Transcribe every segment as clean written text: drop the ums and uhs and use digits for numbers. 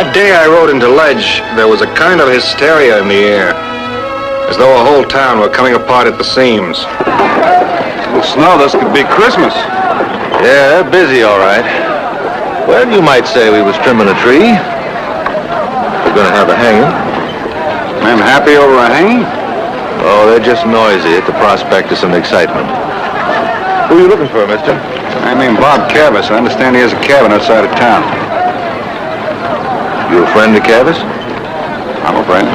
That day I rode into Ledge, there was a kind of hysteria in the air, as though a whole town were coming apart at the seams. Well, snow, this could be Christmas. Yeah, they're busy, all right. Well, you might say we was trimming a tree. We're going to have a hanging. Men happy over a hanging? Oh, they're just noisy at the prospect of some excitement. Who are you looking for, mister? I mean Bob Cavis. I understand he has a cabin outside of town. You a friend of Cavis? I'm a friend.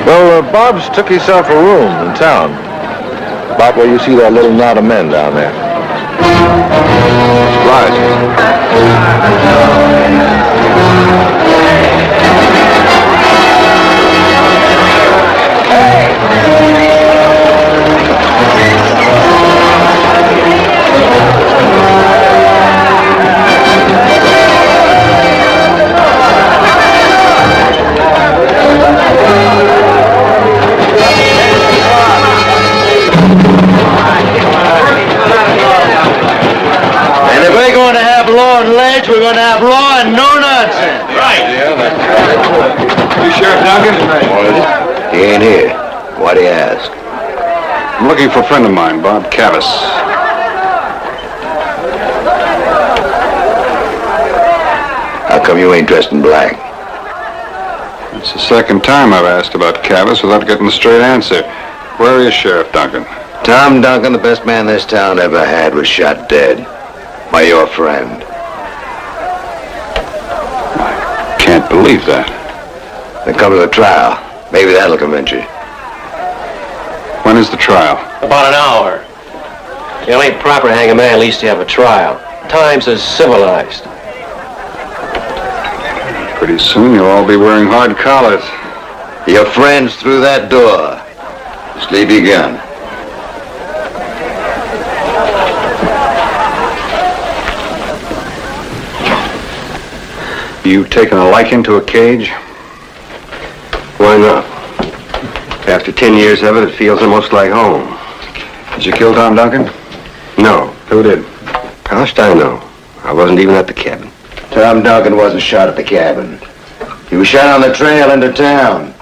Well, Bob's took himself a room in town. About where you see that little knot of men down there. Ledge, we're going to have law and no nonsense. Right. Yeah, that's right. You Sheriff Duncan? He ain't here. Why do you ask? I'm looking for a friend of mine, Bob Cavis. How come you ain't dressed in black? It's the second time I've asked about Cavis without getting a straight answer. Where is Sheriff Duncan? Tom Duncan, the best man this town ever had, was shot dead by your friend. Can't believe that. Then come to the trial. Maybe that'll convince you. When is the trial? About an hour. It ain't proper to hang a man at least to have a trial. Times is civilized. Pretty soon you'll all be wearing hard collars. Your friend's through that door. Just leave your gun. You taken a liking to a cage? Why not? After 10 years of it, it feels almost like home. Did you kill Tom Duncan? No. Who did? How should I know? I wasn't even at the cabin. Tom Duncan wasn't shot at the cabin. He was shot on the trail into town.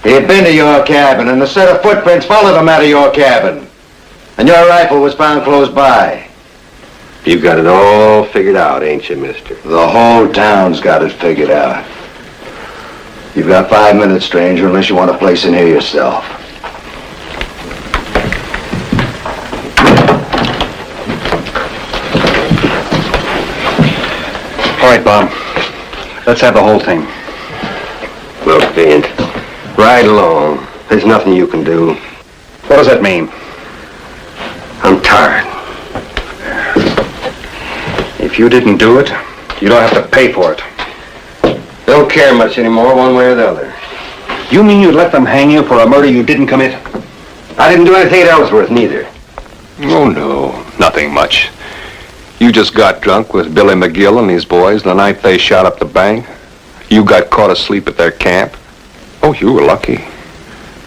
He had been to your cabin, and a set of footprints followed him out of your cabin. And your rifle was found close by. You've got it all figured out, ain't you, mister? The whole town's got it figured out. You've got 5 minutes, stranger, unless you want a place in here yourself. All right, Bob. Let's have the whole thing. Look, Vince, ride along. There's nothing you can do. What does that mean? I'm tired. If you didn't do it, you don't have to pay for it. Don't care much anymore, one way or the other. You mean you'd let them hang you for a murder you didn't commit? I didn't do anything at Ellsworth, neither. Oh, no. Nothing much. You just got drunk with Billy McGill and his boys the night they shot up the bank. You got caught asleep at their camp. Oh, you were lucky.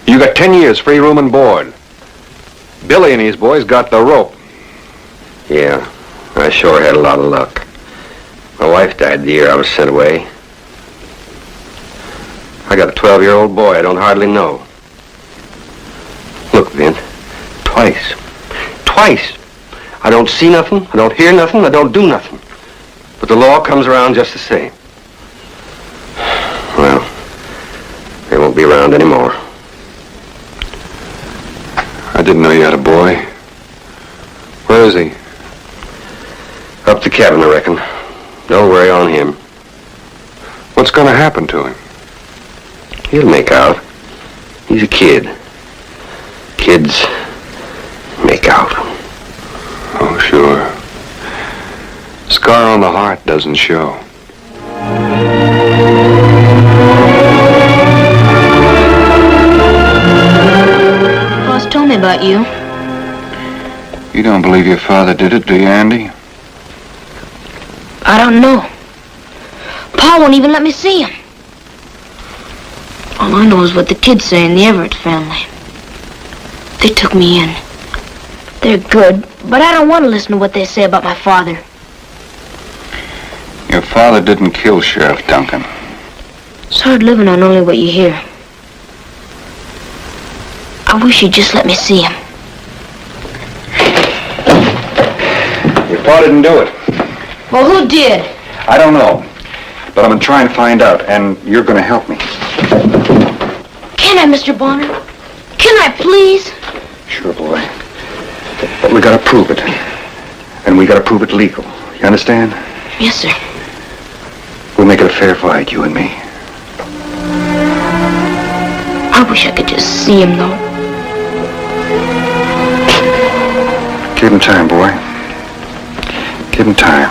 You got 10 years free room and board. Billy and his boys got the rope. Yeah, I sure had a lot of luck. My wife died the year I was sent away. I got a 12-year-old boy I don't hardly know. Look, Vince, twice. I don't see nothing, I don't hear nothing, I don't do nothing. But the law comes around just the same. Well, they won't be around anymore. I didn't know you had a boy. Where is he? Up the cabin, I reckon. Don't worry on him. What's going to happen to him? He'll make out. He's a kid. Kids make out. Oh, sure. Scar on the heart doesn't show. Boss told me about you. You don't believe your father did it, do you, Andy? I don't know. Pa won't even let me see him. All I know is what the kids say in the Everett family. They took me in. They're good, but I don't want to listen to what they say about my father. Your father didn't kill Sheriff Duncan. It's hard living on only what you hear. I wish you'd just let me see him. Your pa didn't do it. Well, who did? I don't know. But I'm going to try and find out, and you're going to help me. Can I, Mr. Bonner? Can I, please? Sure, boy. But we got to prove it. And we got to prove it legal. You understand? Yes, sir. We'll make it a fair fight, you and me. I wish I could just see him, though. Give him time, boy. Give him time.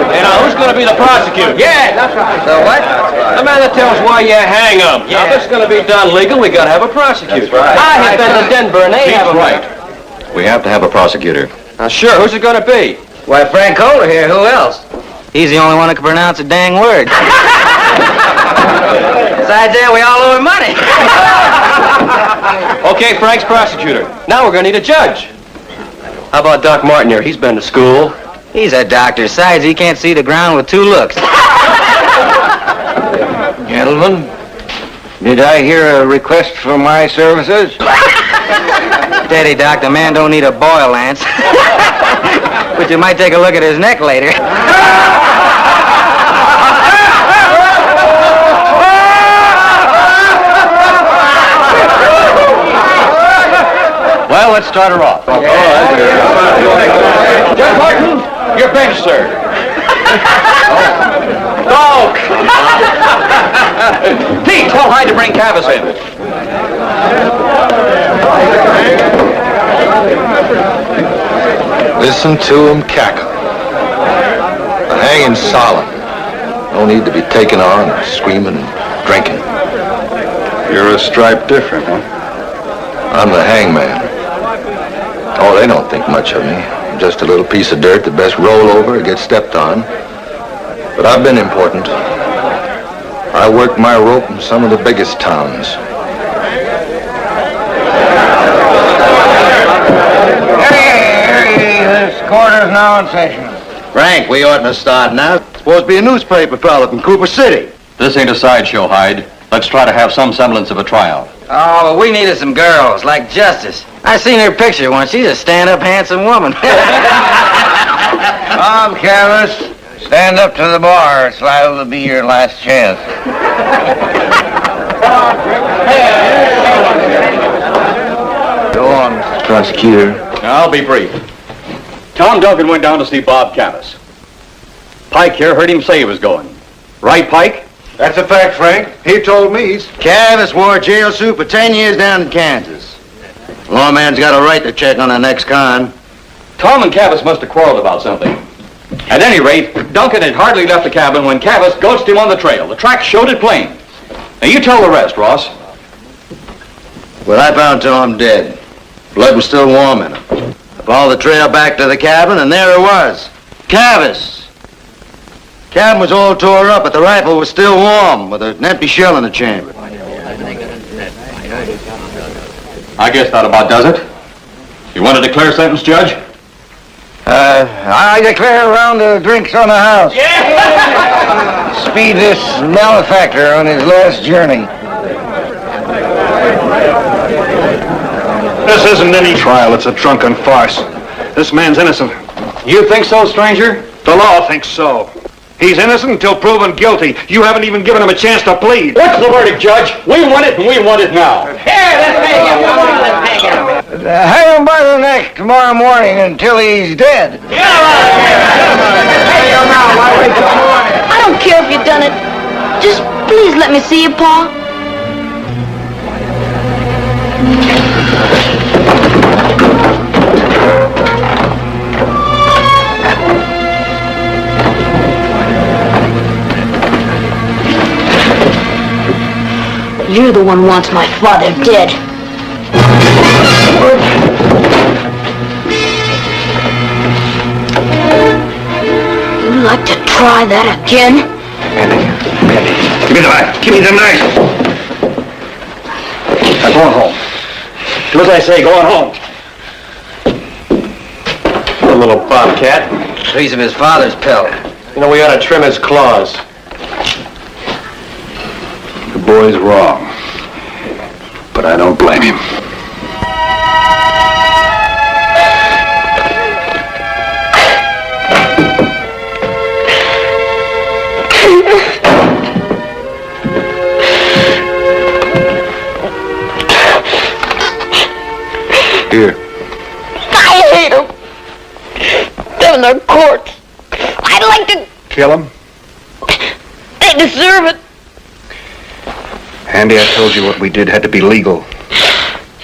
Hey, now, who's going to be the prosecutor? Yeah, that's right. The what? The man that tells why you hang him. Yeah. Now, if it's going to be done legal, we got to have a prosecutor. That's right. I had been to Denver, and they have a right. We have to have a prosecutor. Now, sure, who's it going to be? Why, Frank Kohler here. Who else? He's the only one who can pronounce a dang word. Besides that, we all owe him money. Okay, Frank's prosecutor. Now we're going to need a judge. How about Doc Martin here? He's been to school. He's a doctor. Besides, he can't see the ground with two looks. Gentlemen, did I hear a request for my services? Steady, Doc. The man don't need a boil, Lance. But you might take a look at his neck later. Well, let's start her off. Judge Martin, you're benched, sir. Oh! Pete, tell Hyde to bring Cavis in. Listen to him cackle. The hanging's solemn. No need to be taken on or screaming and drinking. You're a stripe different, huh? I'm the hangman. Oh, they don't think much of me. I'm just a little piece of dirt that best roll over or get stepped on. But I've been important. I worked my rope in some of the biggest towns. Hey, this quarter's now in session. Frank, we oughtn't to start now. It's supposed to be a newspaper fella from Cooper City. This ain't a sideshow, Hyde. Let's try to have some semblance of a trial. Oh, but we needed some girls, like Justice. I seen her picture once. She's a stand-up, handsome woman. Come, Cavis. Stand up to the bar. It's liable to be your last chance. Go on, Mr. Prosecutor. I'll be brief. Tom Duncan went down to see Bob Cavis. Pike here heard him say he was going. Right, Pike? That's a fact, Frank. He told me. Cavis wore a jail suit for 10 years down in Kansas. Lawman's got a right to check on the next con. Tom and Cavis must have quarreled about something. At any rate, Duncan had hardly left the cabin when Cavis ghosted him on the trail. The tracks showed it plain. Now, you tell the rest, Ross. Well, I found Tom dead. Blood was still warm in him. I followed the trail back to the cabin, and there it was. Cavis. Cabin was all tore up, but the rifle was still warm, with an empty shell in the chamber. I guess that about does it. You want to declare sentence, Judge? I declare a round of drinks on the house. Yeah! Speed this malefactor on his last journey. This isn't any trial. It's a drunken farce. This man's innocent. You think so, stranger? The law thinks so. He's innocent until proven guilty. You haven't even given him a chance to plead. What's the verdict, Judge? We want it, and we want it now. Here, let's hang him. Come on, let's hang him. Hang him by the neck tomorrow morning until he's dead. I don't care if you've done it. Just please let me see you, Pa. You're the one who wants my father dead. You'd like to try that again? Give me the knife. Give me the knife. Now, go on home. Do as I say. Go on home. a little bobcat. Piece of his father's pelt. You know, we ought to trim his claws. The boy's wrong. But I don't blame him. Here. I hate them. Them in their courts. I'd like to... Kill him? They deserve it. Andy, I told you what we did had to be legal.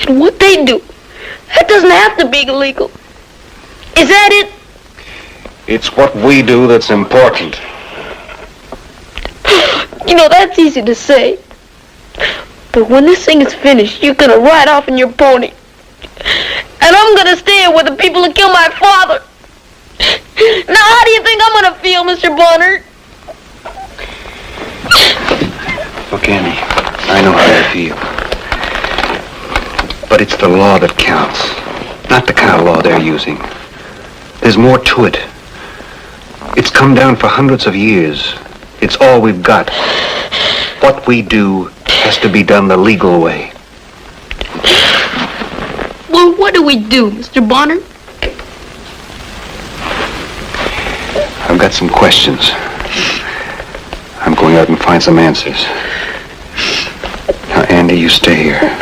And what they do, that doesn't have to be illegal. Is that it? It's what we do that's important. You know, that's easy to say. But when this thing is finished, you're gonna ride off in your pony. And I'm gonna stay here with the people who killed my father. Now, how do you think I'm gonna feel, Mr. Bonner? Look, Andy, I know how you feel. But it's the law that counts, not the kind of law they're using. There's more to it. It's come down for hundreds of years. It's all we've got. What we do has to be done the legal way. Well, what do we do, Mr. Bonner? I've got some questions. I'm going out and find some answers. Now, Andy, you stay here.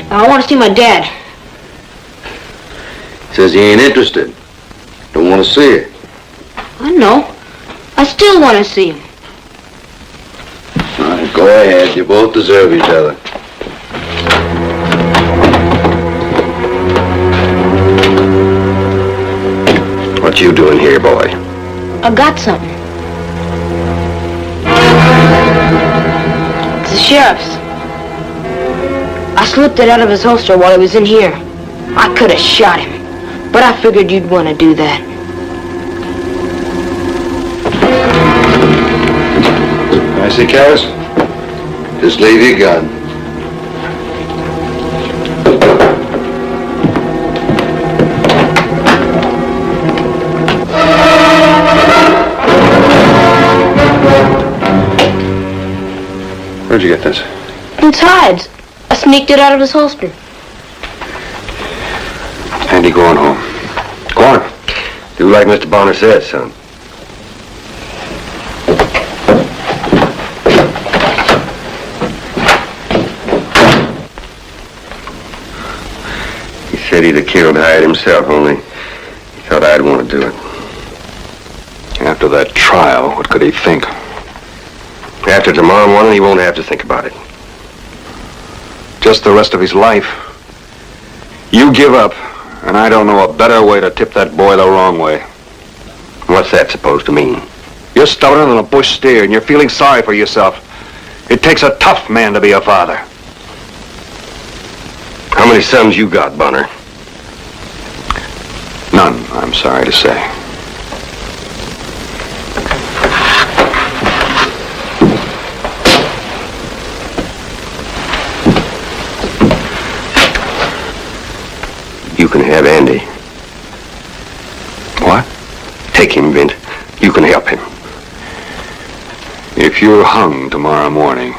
I want to see my dad. Says he ain't interested. Don't want to see it. I know. I still want to see him. All right, go ahead. You both deserve each other. What you doing here, boy? I got something. It's the sheriff's. I slipped it out of his holster while he was in here. I could have shot him, but I figured you'd want to do that. I see, Cavis? Just leave your gun. Where'd you get this? It's hides. I sneaked it out of his holster. Andy, go on home. Go on. Do like Mr. Bonner said, son. He said he'd have killed Hyde himself, only he thought I'd want to do it. After that trial, what could he think? After tomorrow morning, he won't have to think about it. Just the rest of his life. You give up, and I don't know a better way to tip that boy the wrong way. What's that supposed to mean? You're stubborner than a bush steer, and you're feeling sorry for yourself. It takes a tough man to be a father. How many sons you got, Bonner? None, I'm sorry to say. You can have Andy. What? Take him, Vint. You can help him. If you're hung tomorrow morning,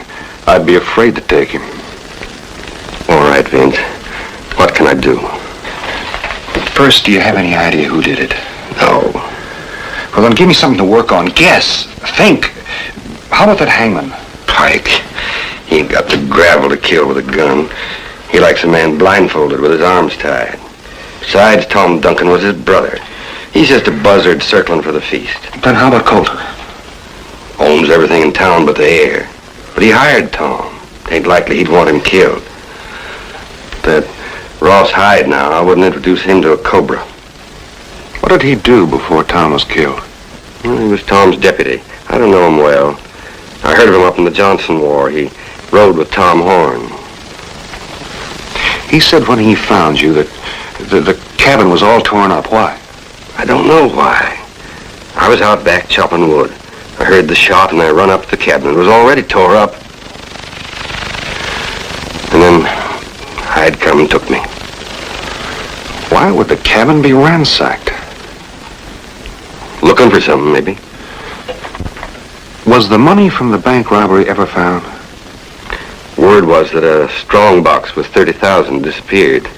I'd be afraid to take him. All right, Vint. What can I do? First, do you have any idea who did it? No. Well, then give me something to work on. Guess. Think. How about that hangman? Pike. He ain't got the gravel to kill with a gun. He likes a man blindfolded with his arms tied. Besides, Tom Duncan was his brother. He's just a buzzard circling for the feast. Then how about Coulter? Owns everything in town but the air. But he hired Tom. Ain't likely he'd want him killed. That Ross Hyde now, I wouldn't introduce him to a cobra. What did he do before Tom was killed? Well, he was Tom's deputy. I don't know him well. I heard of him up in the Johnson War. He rode with Tom Horn. He said when he found you that the cabin was all torn up. Why? I don't know why. I was out back chopping wood. I heard the shot and I run up to the cabin. It was already tore up. And then Hyde come and took me. Why would the cabin be ransacked? Looking for something, maybe. Was the money from the bank robbery ever found? Word was that a strong box with 30,000 disappeared.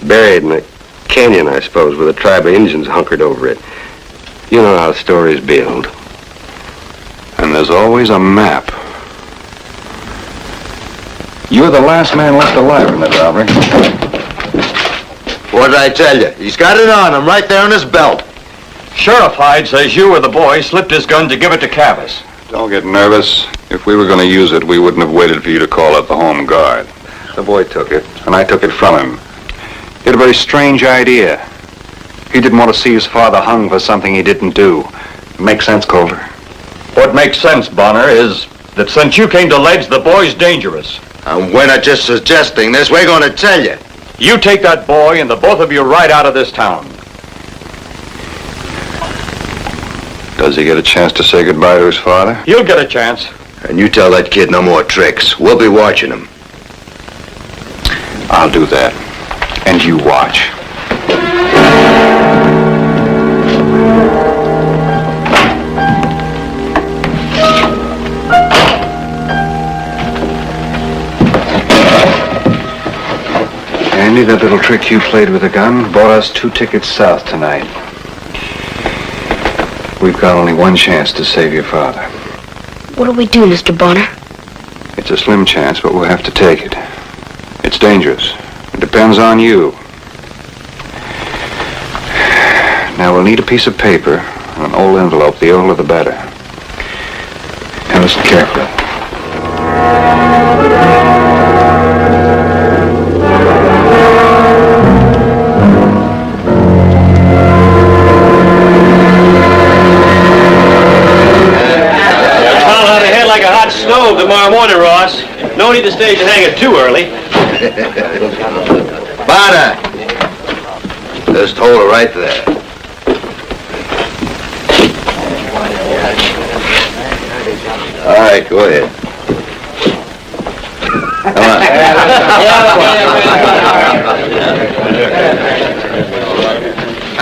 Buried in a canyon, I suppose, with a tribe of Indians hunkered over it. You know how stories build. And there's always a map. You're the last man left alive in that robbery. What did I tell you? He's got it on him right there in his belt. Sheriff Hyde says you or the boy slipped his gun to give it to Cavis. Don't get nervous. If we were going to use it, we wouldn't have waited for you to call out the home guard. The boy took it, and I took it from him. He had a very strange idea. He didn't want to see his father hung for something he didn't do. Makes sense, Coulter? What makes sense, Bonner, is that since you came to Ledge, the boy's dangerous. And we're not just suggesting this, we're going to tell you. You take that boy and the both of you right out of this town. Does he get a chance to say goodbye to his father? He'll get a chance. And you tell that kid no more tricks. We'll be watching him. I'll do that. And you watch. Andy, that little trick you played with a gun bought us 2 tickets south tonight. We've got only one chance to save your father. What do we do, Mr. Bonner? It's a slim chance, but we'll have to take it. It's dangerous. It depends on you. Now, we'll need a piece of paper and an old envelope. The older, the better. Now, listen carefully. Stove tomorrow morning, Ross. No need to stage the hanger too early. Bonner! Just hold it right there. All right, go ahead. Come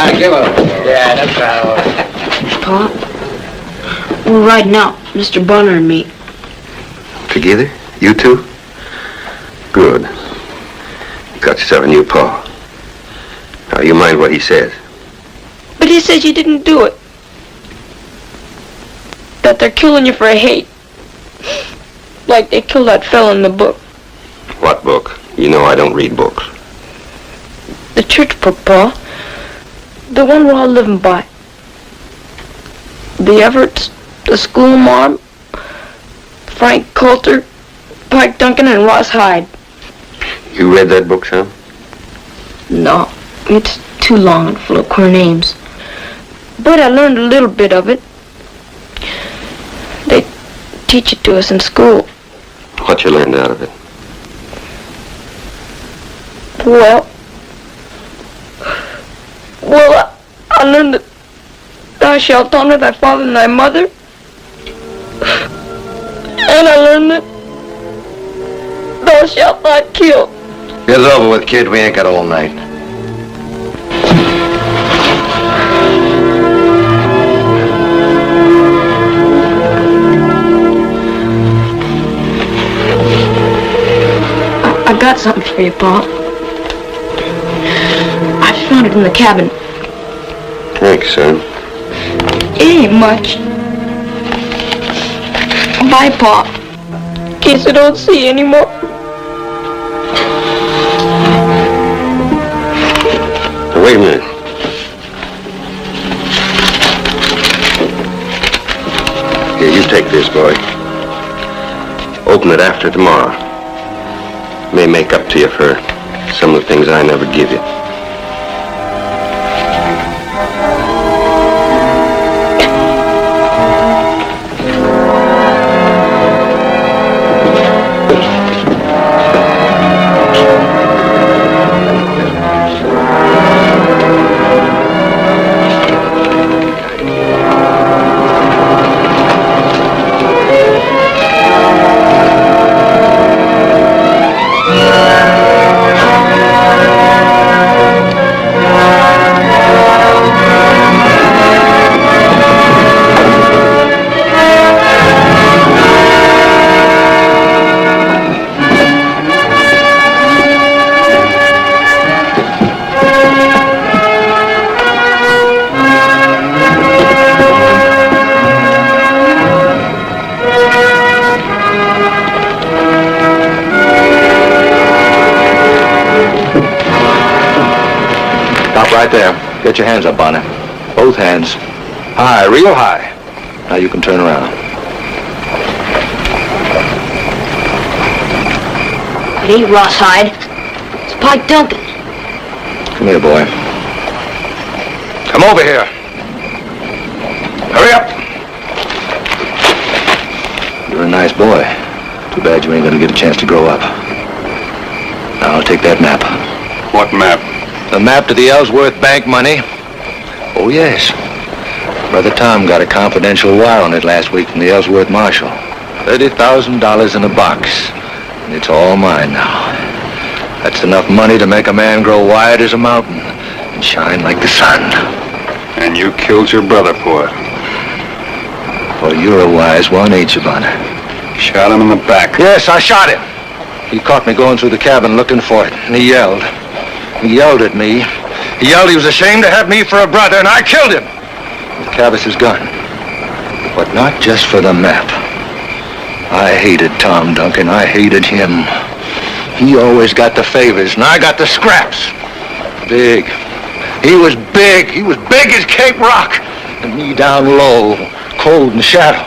on. Give up. Yeah, that's right. Pa, we're riding out, Mr. Bonner and me. Together? You two? Good. You got yourself a new pa. Now, you mind what he says? But he says you didn't do it. That they're killing you for hate. Like they killed that fella in the book. What book? You know I don't read books. The church book, Pa. The one we're all living by. The Everetts, the school marm, Frank Coulter, Pike Duncan, and Ross Hyde. You read that book, son? No, it's too long and full of queer names. But I learned a little bit of it. They teach it to us in school. What you learned out of it? Well, I learned that thou shalt honor thy father and thy mother. And I learned that thou shalt not kill. It's over with, kid. We ain't got all night. I got something for you, Pa. I found it in the cabin. Thanks, son. It ain't much. Bye, Pop. In case I don't see you anymore. Wait a minute. Here, you take this, boy. Open it after tomorrow. May make up to you for some of the things I never give you. Right there. Get your hands up on it. Both hands. High, real high. Now you can turn around. It ain't Ross Hyde. It's Pike Duncan. Come here, boy. Come over here. Hurry up. You're a nice boy. Too bad you ain't gonna get a chance to grow up. Now I'll take that map. What map? The map to the Ellsworth Bank money? Oh, yes. Brother Tom got a confidential wire on it last week from the Ellsworth Marshal. $30,000 in a box. And it's all mine now. That's enough money to make a man grow wide as a mountain and shine like the sun. And you killed your brother for it. Well, you're a wise one, ain't you, Bonner? Shot him in the back. Yes, I shot him. He caught me going through the cabin looking for it, and he yelled. He yelled at me. He yelled he was ashamed to have me for a brother, and I killed him with Cavis's gun. But not just for the map. I hated Tom Duncan. I hated him. He always got the favors, and I got the scraps. Big. He was big. He was big as Cape Rock. And me down low, cold in the shadow.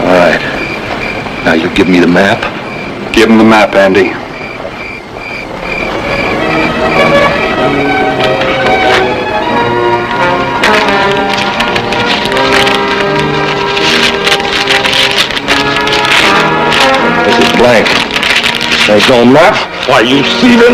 All right. Now you give me the map. Give him the map, Andy. Blank. This ain't no map. Why, you see the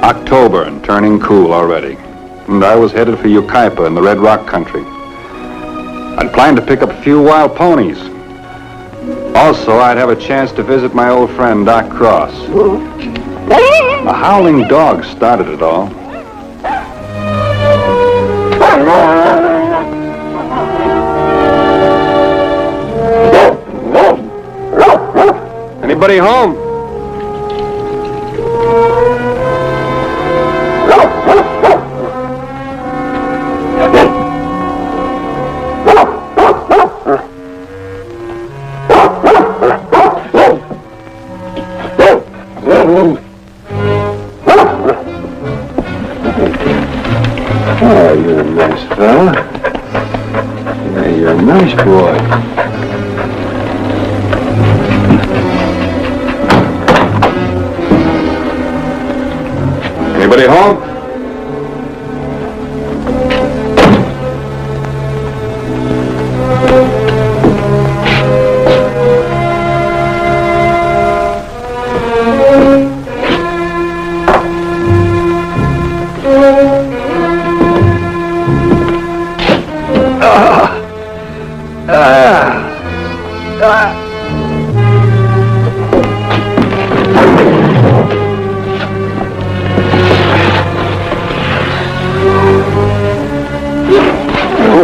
October and turning cool already. And I was headed for Yucaipa in the Red Rock country. I'd planned to pick up a few wild ponies. Also, I'd have a chance to visit my old friend, Doc Cross. A howling dog started it all. Anybody home? Oh, you're a nice fella. Yeah, you're a nice boy. Anybody home?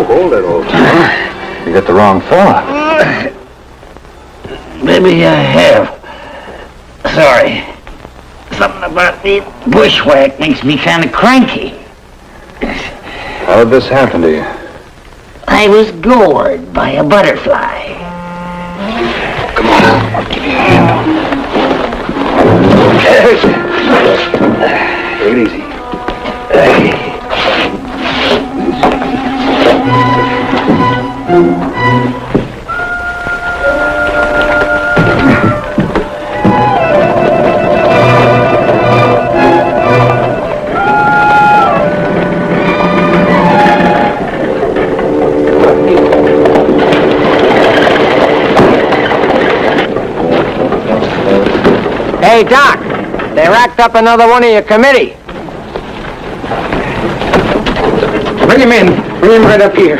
Hold it, old man. You got the wrong fella. Maybe I have. Sorry. Something about the bushwhack makes me kind of cranky. How did this happen to you? I was gored by a butterfly. Come on, I'll give you a hand. Take it easy. Hey, Doc, they racked up another one of your committee. Bring him in. Bring him right up here.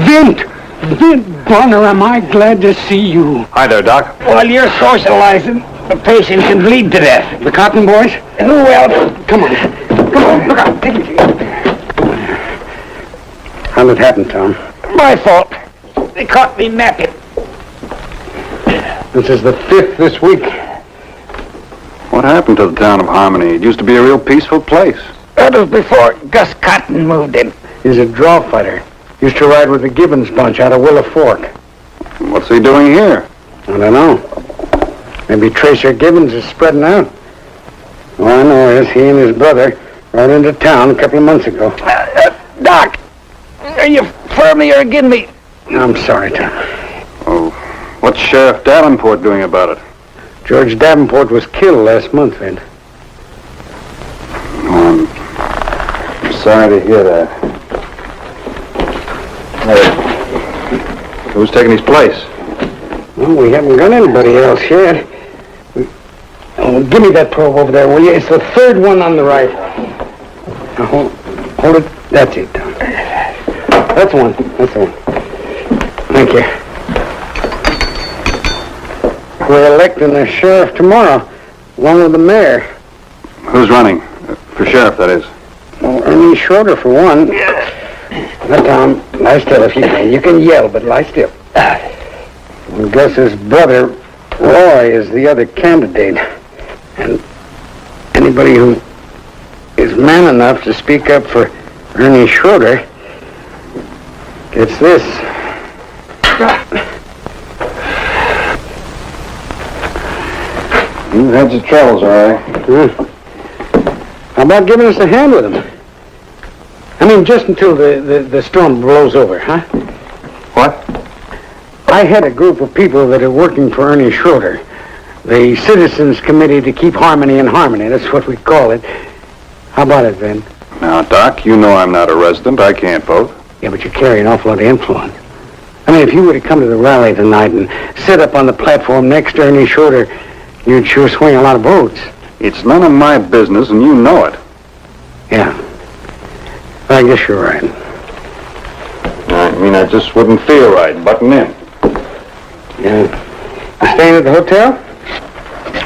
Vint Bonner, am I glad to see you. Hi there, Doc. While you're socializing, the patient can bleed to death. The cotton boys? Who else? Come on. Come on, look out. Take it easy. How'd it happen, Tom? My fault. They caught me napping. This is the 5th this week. What happened to the town of Harmony? It used to be a real peaceful place. That was before Gus Cotton moved in. He's a draw fighter. Used to ride with the Gibbons bunch out of Willow Fork. What's he doing here? I don't know. Maybe Tracer Gibbons is spreading out. All I know is he and his brother rode into town a couple of months ago. Doc, are you for me or against me? I'm sorry, Tom. Oh, what's Sheriff Davenport doing about it? George Davenport was killed last month, Ed. I'm sorry to hear that. Who's taking his place? Well, we haven't got anybody else yet. Oh, give me that probe over there, will you? It's the 3rd one on the right. Now, hold it. That's it, Tom. That's one. That's the one. Thank you. We're electing a sheriff tomorrow, along with the mayor. Who's running? For sheriff, that is. Well, Ernie Schroeder, for one. Now, Tom, lie still if you can. You can yell, but lie still. And Gus's brother, Roy, is the other candidate. And anybody who is man enough to speak up for Ernie Schroeder gets this. You've had your troubles, all right. How about giving us a hand with them? I mean, just until the storm blows over, huh? What? I had a group of people that are working for Ernie Schroeder. The Citizens Committee to Keep Harmony in Harmony. That's what we call it. How about it, Ben? Now, Doc, you know I'm not a resident. I can't vote. Yeah, but you carry an awful lot of influence. I mean, if you were to come to the rally tonight and sit up on the platform next to Ernie Schroeder, you'd sure swing a lot of votes. It's none of my business, and you know it. Yeah. I guess you're right. I mean, I just wouldn't feel right butting in. Yeah. You staying at the hotel?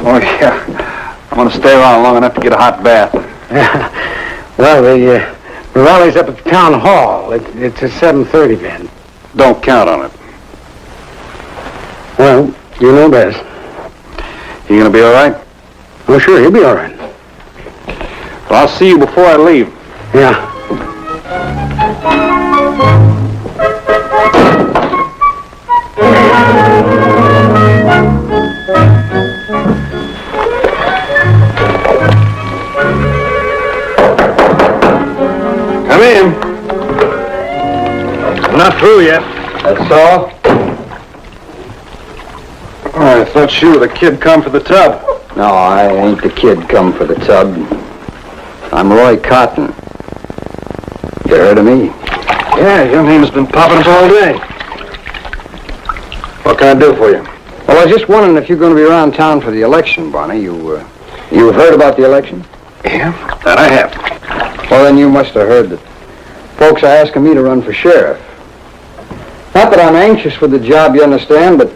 Oh, yeah. I'm going to stay around long enough to get a hot bath. Well, the rally's up at the town hall. It's at 7:30, Ben. Don't count on it. Well, you know best. You gonna be all right? Oh, sure, he'll be all right. Well, I'll see you before I leave. Yeah. Come in. I'm not through yet. That's all? Oh, I thought you were the kid come for the tub. No, I ain't the kid come for the tub. I'm Roy Cotton. You heard of me? Yeah, your name has been popping up all day. What can I do for you? Well, I was just wondering if you're going to be around town for the election, Barney. You've heard about the election? Yeah, that I have. Well, then you must have heard that folks are asking me to run for sheriff. Not that I'm anxious for the job, you understand, but,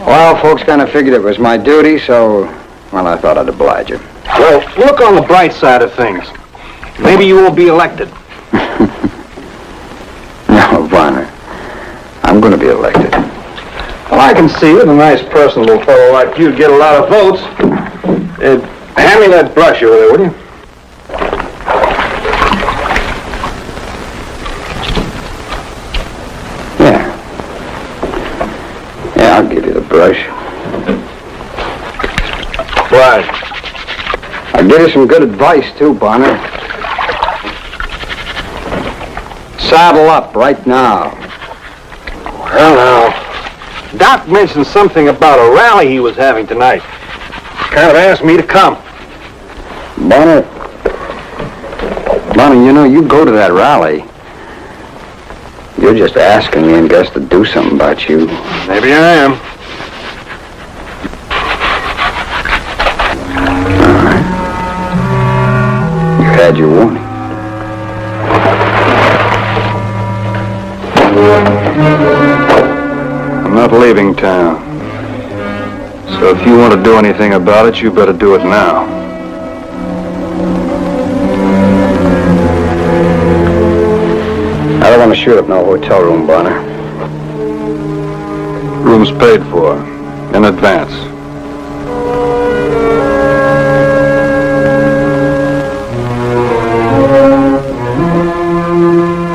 well, folks kind of figured it was my duty, so, well, I thought I'd oblige you. Well, look on the bright side of things. Maybe you won't be elected. No, Barney. I'm going to be elected. Well, I can see it. A nice, personable fellow like you'd get a lot of votes. Hand me that brush over there, will you? Yeah, I'll give you the brush. Right. I'll give you some good advice, too, Barney. Saddle up right now. Well, now, Doc mentioned something about a rally he was having tonight. Kind of asked me to come. Barney, you know, you go to that rally. You're just asking me and guess to do something about you. Maybe I am. All right. You had your warning. I'm not leaving town. So if you want to do anything about it, you better do it now. I don't want to shoot up no hotel room, Bonner. Room's paid for, in advance.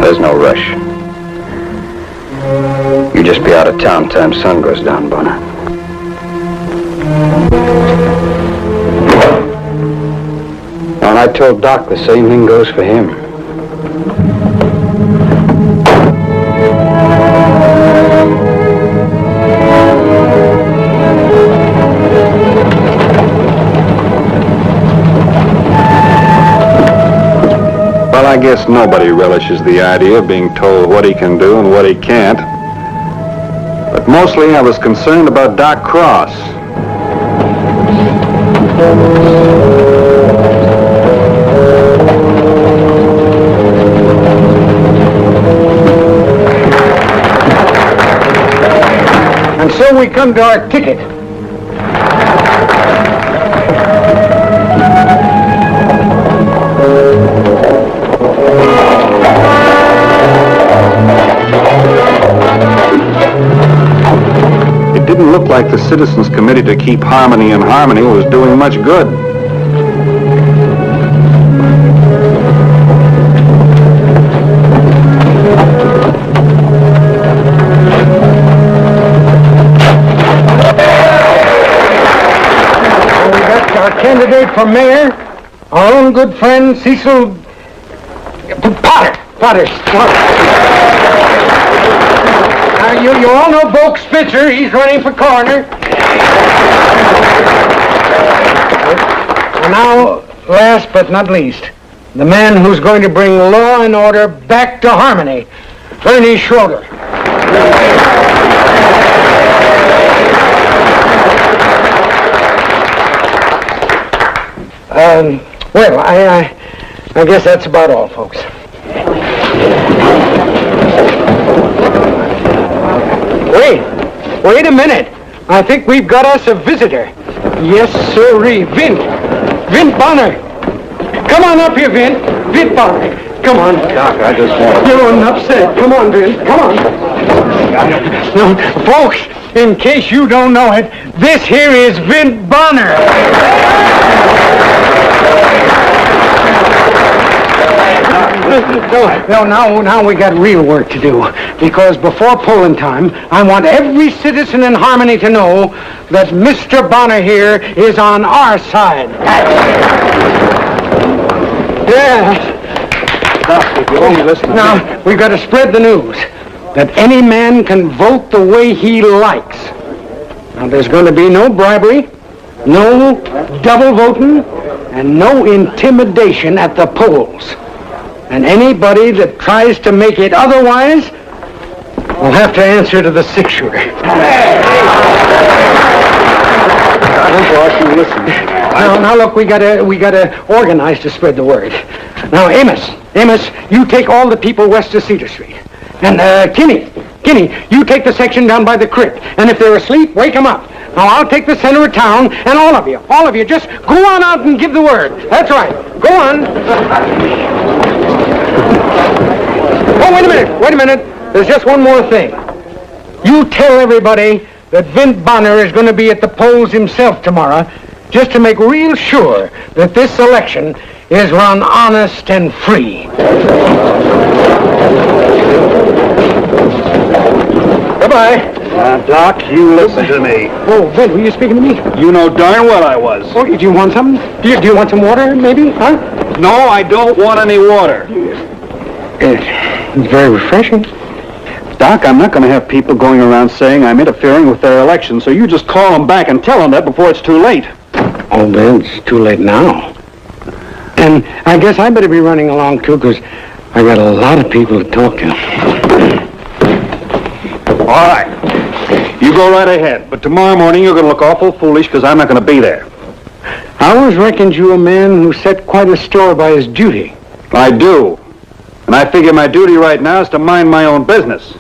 There's no rush. You just be out of town time sun goes down, Bonner. And I told Doc the same thing goes for him. Well, I guess nobody relishes the idea of being told what he can do and what he can't. But mostly I was concerned about Doc Cross. And so we come to our ticket. It didn't look like the Citizens Committee to Keep Harmony in Harmony was doing much good. We got our candidate for mayor, our own good friend Cecil Potter. You all know Bulk Spitzer. He's running for coroner. And now, last but not least, the man who's going to bring law and order back to Harmony, Ernie Schroeder. Well, I guess that's about all, folks. Wait a minute. I think we've got us a visitor. Yes, sirree. Vint Bonner. Come on up here, Vin. Vin Bonner. Come on. Doc, I just want... You're upset. Come on, Vin. Come on. No, folks, in case you don't know it, this here is Vin Bonner. No, now we got real work to do. Because before polling time, I want every citizen in Harmony to know that Mr. Bonner here is on our side. Yeah. Doc, if you only listen... Now, we've got to spread the news that any man can vote the way he likes. Now, there's going to be no bribery, no double voting, and no intimidation at the polls. And anybody that tries to make it otherwise will have to answer to the 6-shooter. Now look, we gotta organize to spread the word. Now, Amos, you take all the people west of Cedar Street. And, Kinney, you take the section down by the creek. And if they're asleep, wake them up. Now, I'll take the center of town, and all of you, just go on out and give the word. That's right. Go on. Oh, wait a minute. There's just one more thing. You tell everybody that Vin Bonner is going to be at the polls himself tomorrow, just to make real sure that this election is run honest and free. Goodbye. Doc, you listen to me. Oh, Vin, were you speaking to me? You know darn well I was. Oh, do you want something? Do you want some water, maybe? Huh? No, I don't want any water. It's very refreshing. Doc, I'm not going to have people going around saying I'm interfering with their election, so you just call them back and tell them that before it's too late. Oh, Vin, it's too late now. And I guess I better be running along, too, because I got a lot of people to talk to. All right. You go right ahead. But tomorrow morning you're going to look awful foolish because I'm not going to be there. I always reckoned you a man who set quite a store by his duty. I do. And I figure my duty right now is to mind my own business.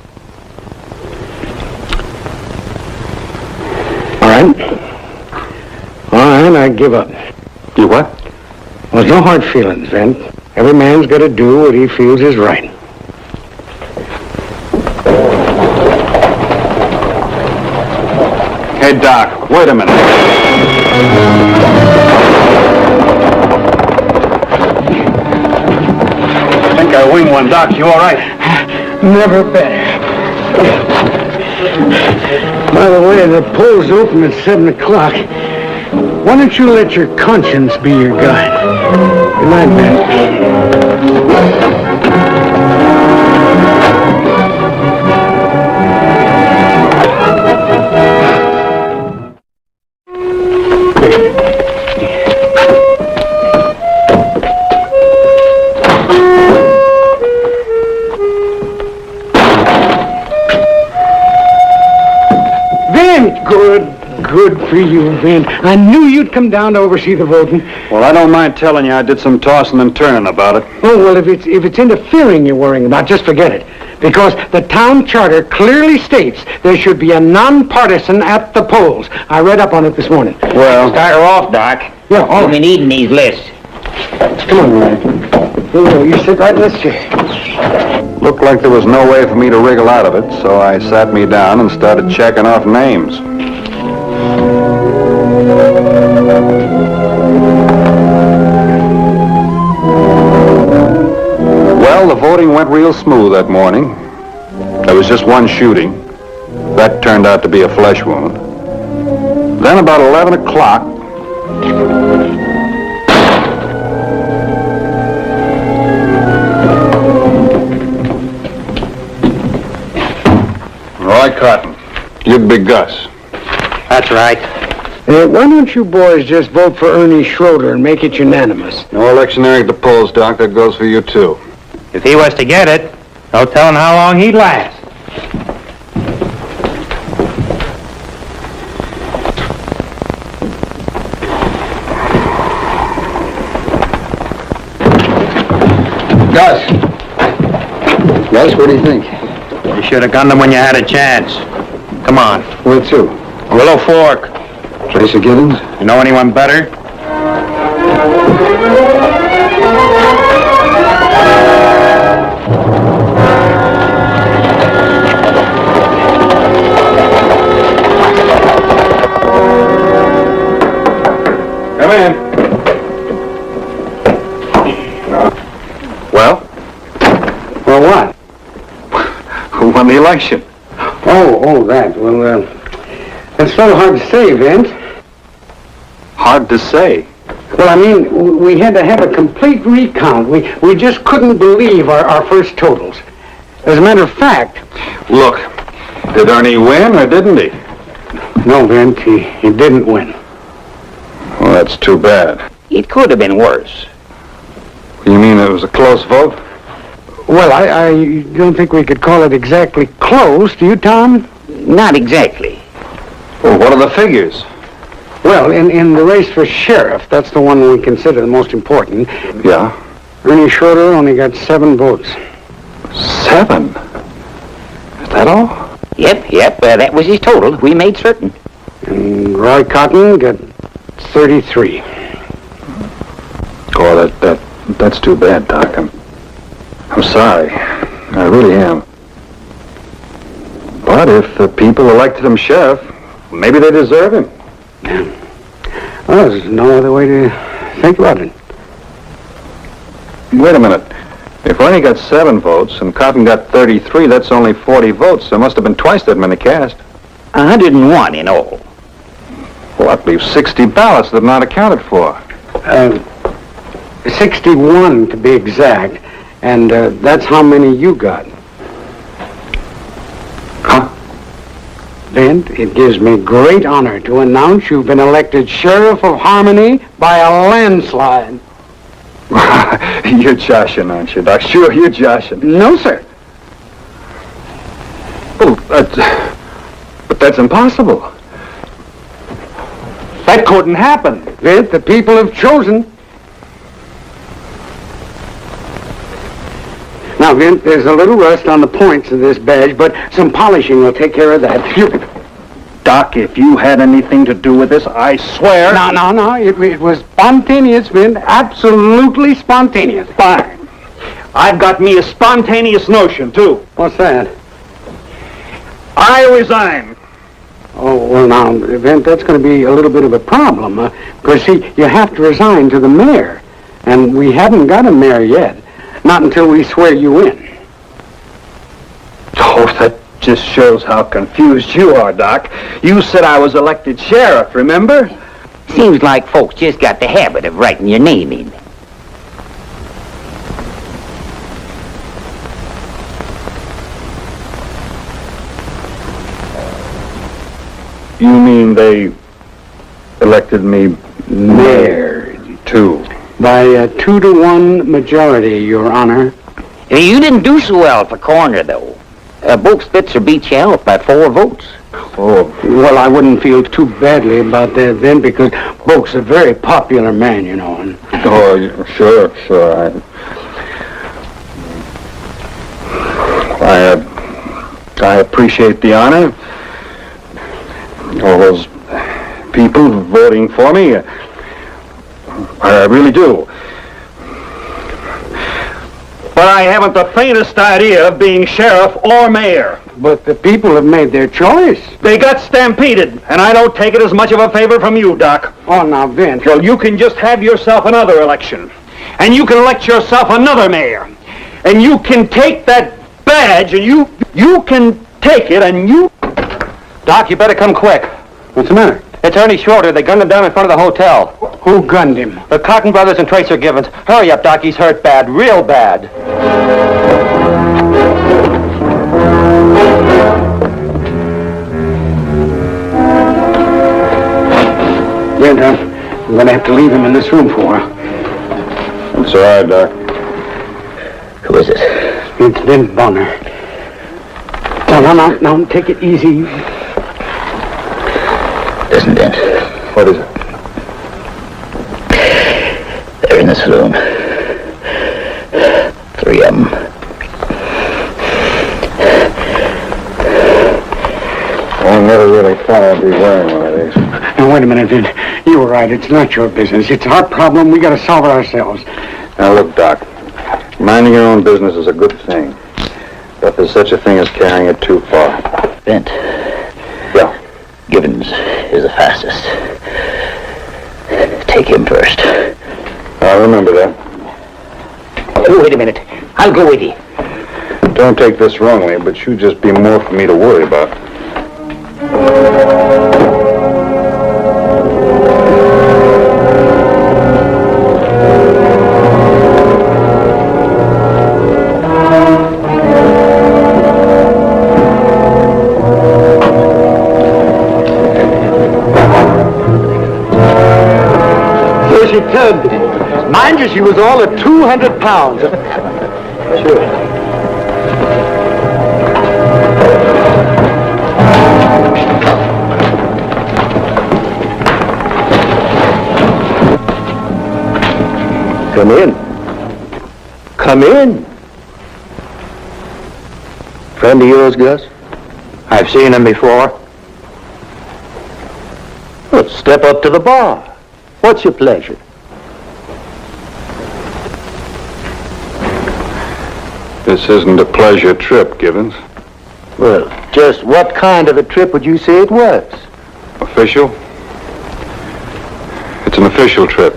All right, I give up. You what? Well, there's no hard feelings, Vin. Every man's got to do what he feels is right. Hey, Doc, wait a minute. I think I winged one. Doc, you all right? Never better. By the way, the polls open at 7 o'clock. Why don't you let your conscience be your guide? Good night, man. Good for you, Vin. I knew you'd come down to oversee the voting. Well, I don't mind telling you I did some tossing and turning about it. Oh, well, if it's interfering you're worrying about, just forget it. Because the town charter clearly states there should be a nonpartisan at the polls. I read up on it this morning. Well, start her off, Doc. Yeah, all We've right. been eating these lists. Come on, Ryan. You sit right in this chair. Looked like there was no way for me to wriggle out of it, so I sat me down and started checking off names. Well, the voting went real smooth that morning. There was just one shooting. That turned out to be a flesh wound. Then about 11 o'clock... Roy Cotton. You'd be Gus. That's right. Why don't you boys just vote for Ernie Schroeder and make it unanimous? No electioneering at the polls, Doc. That goes for you, too. If he was to get it, no telling how long he'd last. Gus, what do you think? You should have gunned him when you had a chance. Come on. Where to? Willow Fork. Tracer Gibbons? You know anyone better? election? Oh, that. Well, it's so hard to say, Vince. Hard to say. Well, I mean, we had to have a complete recount. We just couldn't believe our first totals. As a matter of fact... Look, did Ernie win or didn't he? No, Vince, he didn't win. Well, that's too bad. It could have been worse. You mean it was a close vote? Well, I don't think we could call it exactly close. Do you, Tom? Not exactly. Well, what are the figures? Well, in the race for sheriff, that's the one we consider the most important. Yeah. Ernie Schroeder only got 7 votes. 7? Is that all? Yep, that was his total. We made certain. And Roy Cotton got 33. Oh, that's too bad, Doc. I'm sorry. I really am. But if the people elected him sheriff, maybe they deserve him. Well, there's no other way to think about it. Wait a minute. If Ernie got 7 votes and Cotton got 33, that's only 40 votes. There must have been twice that many cast. 101 in all. Well, that leaves 60 ballots that are not accounted for. 61 to be exact. And that's how many you got. Huh? Vint, it gives me great honor to announce you've been elected Sheriff of Harmony by a landslide. You're joshing, aren't you, Doc? Sure, you're joshing. No, sir. Oh, but that's impossible. That couldn't happen. Vint, the people have chosen. Now, Vint, there's a little rust on the points of this badge, but some polishing will take care of that. Doc, if you had anything to do with this, I swear... No. It was spontaneous, Vint. Absolutely spontaneous. Fine. I've got me a spontaneous notion, too. What's that? I resign. Oh, well, now, Vint, that's going to be a little bit of a problem. Because, see, you have to resign to the mayor. And we haven't got a mayor yet. Not until we swear you in. Oh, that just shows how confused you are, Doc. You said I was elected sheriff, remember? Seems like folks just got the habit of writing your name in. You mean they elected me mayor, too? By a 2-to-1 majority, Your Honor. You didn't do so well for coroner, though. Both Spitzer beat you out by 4 votes. Oh. Well, I wouldn't feel too badly about that then, because Boke's a very popular man, you know. And... Oh, sure. I appreciate the honor. All those people voting for me. I really do. But I haven't the faintest idea of being sheriff or mayor. But the people have made their choice. They got stampeded, and I don't take it as much of a favor from you, Doc. Oh, now, Vince. Well, you can just have yourself another election. And you can elect yourself another mayor. And you can take that badge, and you can take it, and you... Doc, you better come quick. What's the matter? It's Ernie Schroeder. They gunned him down in front of the hotel. Who gunned him? The Cotton Brothers and Tracer Givens. Hurry up, Doc. He's hurt bad. Real bad. Vince, I'm going to have to leave him in this room for a while. It's all right, Doc. Who is it? It's Vince Bonner. Now, take it easy. Listen, Vince. What is it? They're in the saloon. 3 of them. I never really thought I'd be wearing one of these. Now, wait a minute, Vince. You were right. It's not your business. It's our problem. We got to solve it ourselves. Now, look, Doc. Minding your own business is a good thing. But there's such a thing as carrying it too far. Vince. Yeah. Givens is the fastest. Take him first. I remember that. Oh, wait a minute. I'll go with you. Don't Don't take this wrongly, but you'd just be more for me to worry about. So she turned me. Mind you, she was all at 200 pounds. Sure. Come in. Come in. Friend of yours, Gus? I've seen him before. Well, step up to the bar. What's your pleasure? This isn't a pleasure trip, Givens. Well, just what kind of a trip would you say it was? Official? It's an official trip.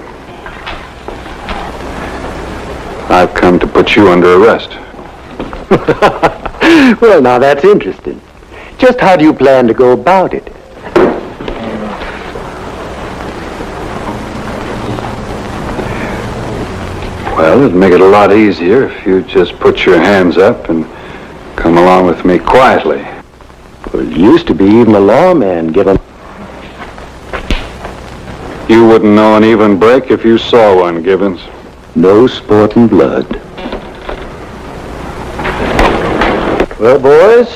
I've come to put you under arrest. Well, now that's interesting. Just how do you plan to go about it? Well, it'd make it a lot easier if you just put your hands up and come along with me quietly. Well, it used to be even a lawman given. You wouldn't know an even break if you saw one, Givens. No sporting blood. Well, boys,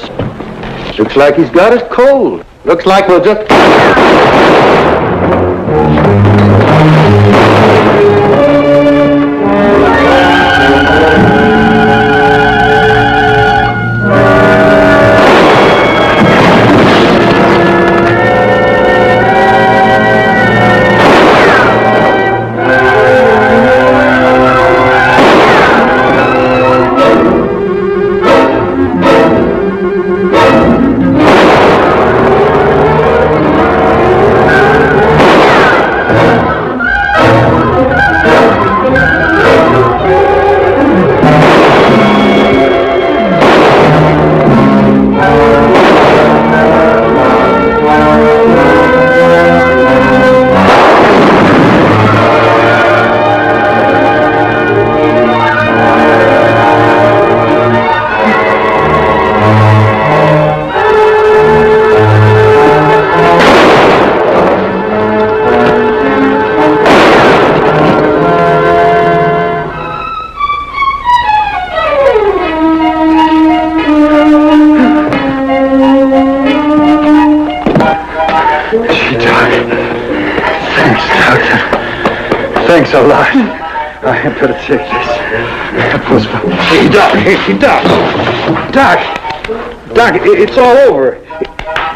looks like he's got us cold. Looks like we'll just... Thanks a lot. I had better take this. Hey, Doc, it's all over.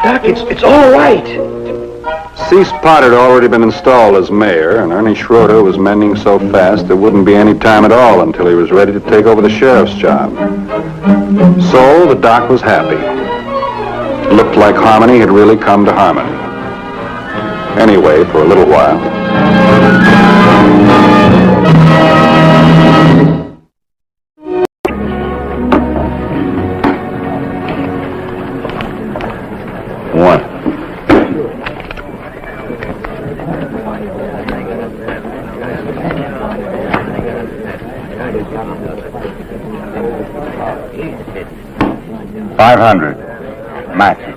Doc, it's all right. Cease Potter had already been installed as mayor, and Ernie Schroeder was mending so fast there wouldn't be any time at all until he was ready to take over the sheriff's job. So the doc was happy. It looked like harmony had really come to Harmony. Anyway, for a little while. One. $500. Match it.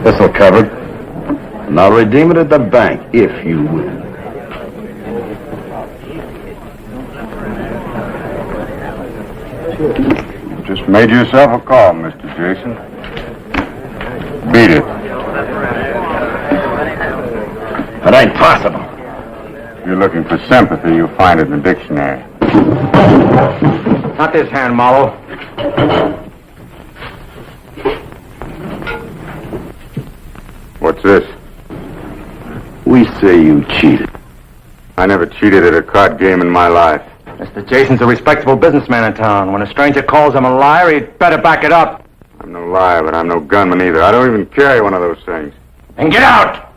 This'll cover it. And I'll redeem it at the bank, if you will. You just made yourself a call, Mr. Jason. Beat it. It ain't possible. If you're looking for sympathy, you'll find it in the dictionary. Not this hand, Marlowe. What's this? We say you cheated. I never cheated at a card game in my life. Mr. Jason's a respectable businessman in town. When a stranger calls him a liar, he'd better back it up. I'm no liar, but I'm no gunman either. I don't even carry one of those things. And get out!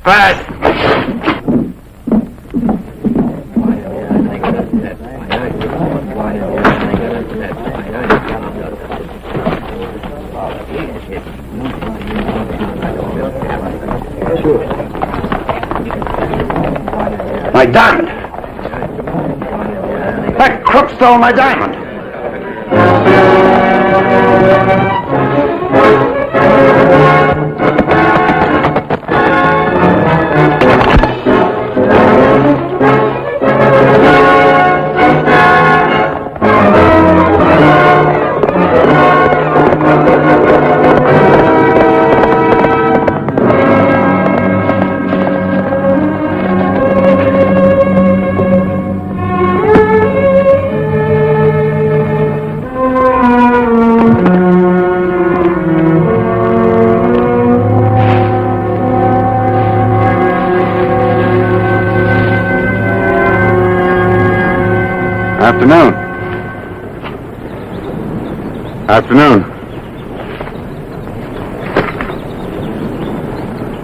Fast! My diamond! That crook stole my diamond! Afternoon. Afternoon.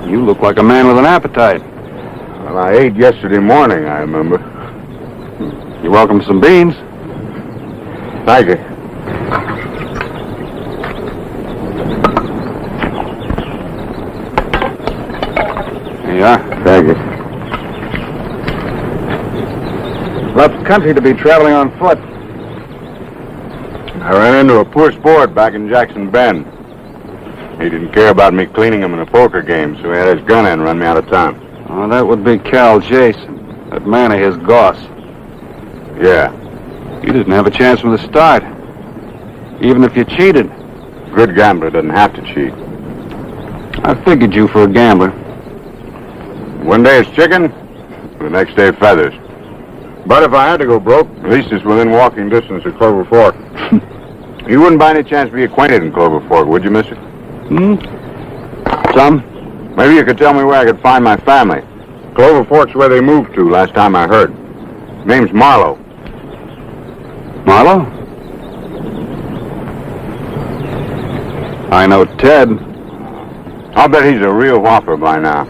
You look like a man with an appetite. Well, I ate yesterday morning, I remember. You're welcome to some beans. Thank you. Here you are. Thank you. Rough country to be traveling on foot. I ran into a poor sport back in Jackson Bend. He didn't care about me cleaning him in a poker game, so he had his gun in and run me out of town. Oh, that would be Cal Jason, that man of his, Goss. Yeah. You didn't have a chance from the start. Even if you cheated. Good gambler doesn't have to cheat. I figured you for a gambler. One day it's chicken, the next day feathers. But if I had to go broke, at least it's within walking distance of Clover Fork. You wouldn't by any chance be acquainted in Clover Fork, would you, mister? Some. Maybe you could tell me where I could find my family. Clover Fork's where they moved to last time I heard. Name's Marlowe. Marlowe? I know Ted. I'll bet he's a real whopper by now.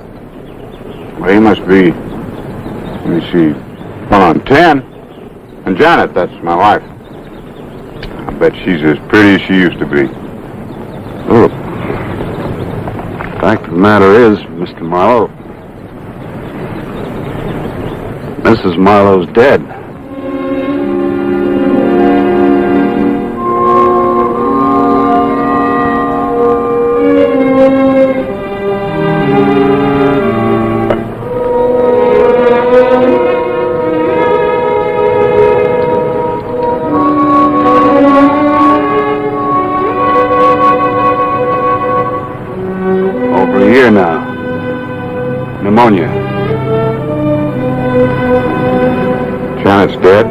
Well, he must be, let me see, well, on 10. And Janet, that's my wife. I bet she's as pretty as she used to be. Oh. Fact of the matter is, Mr. Marlowe, Mrs. Marlowe's dead. Now. Pneumonia. Janet's dead?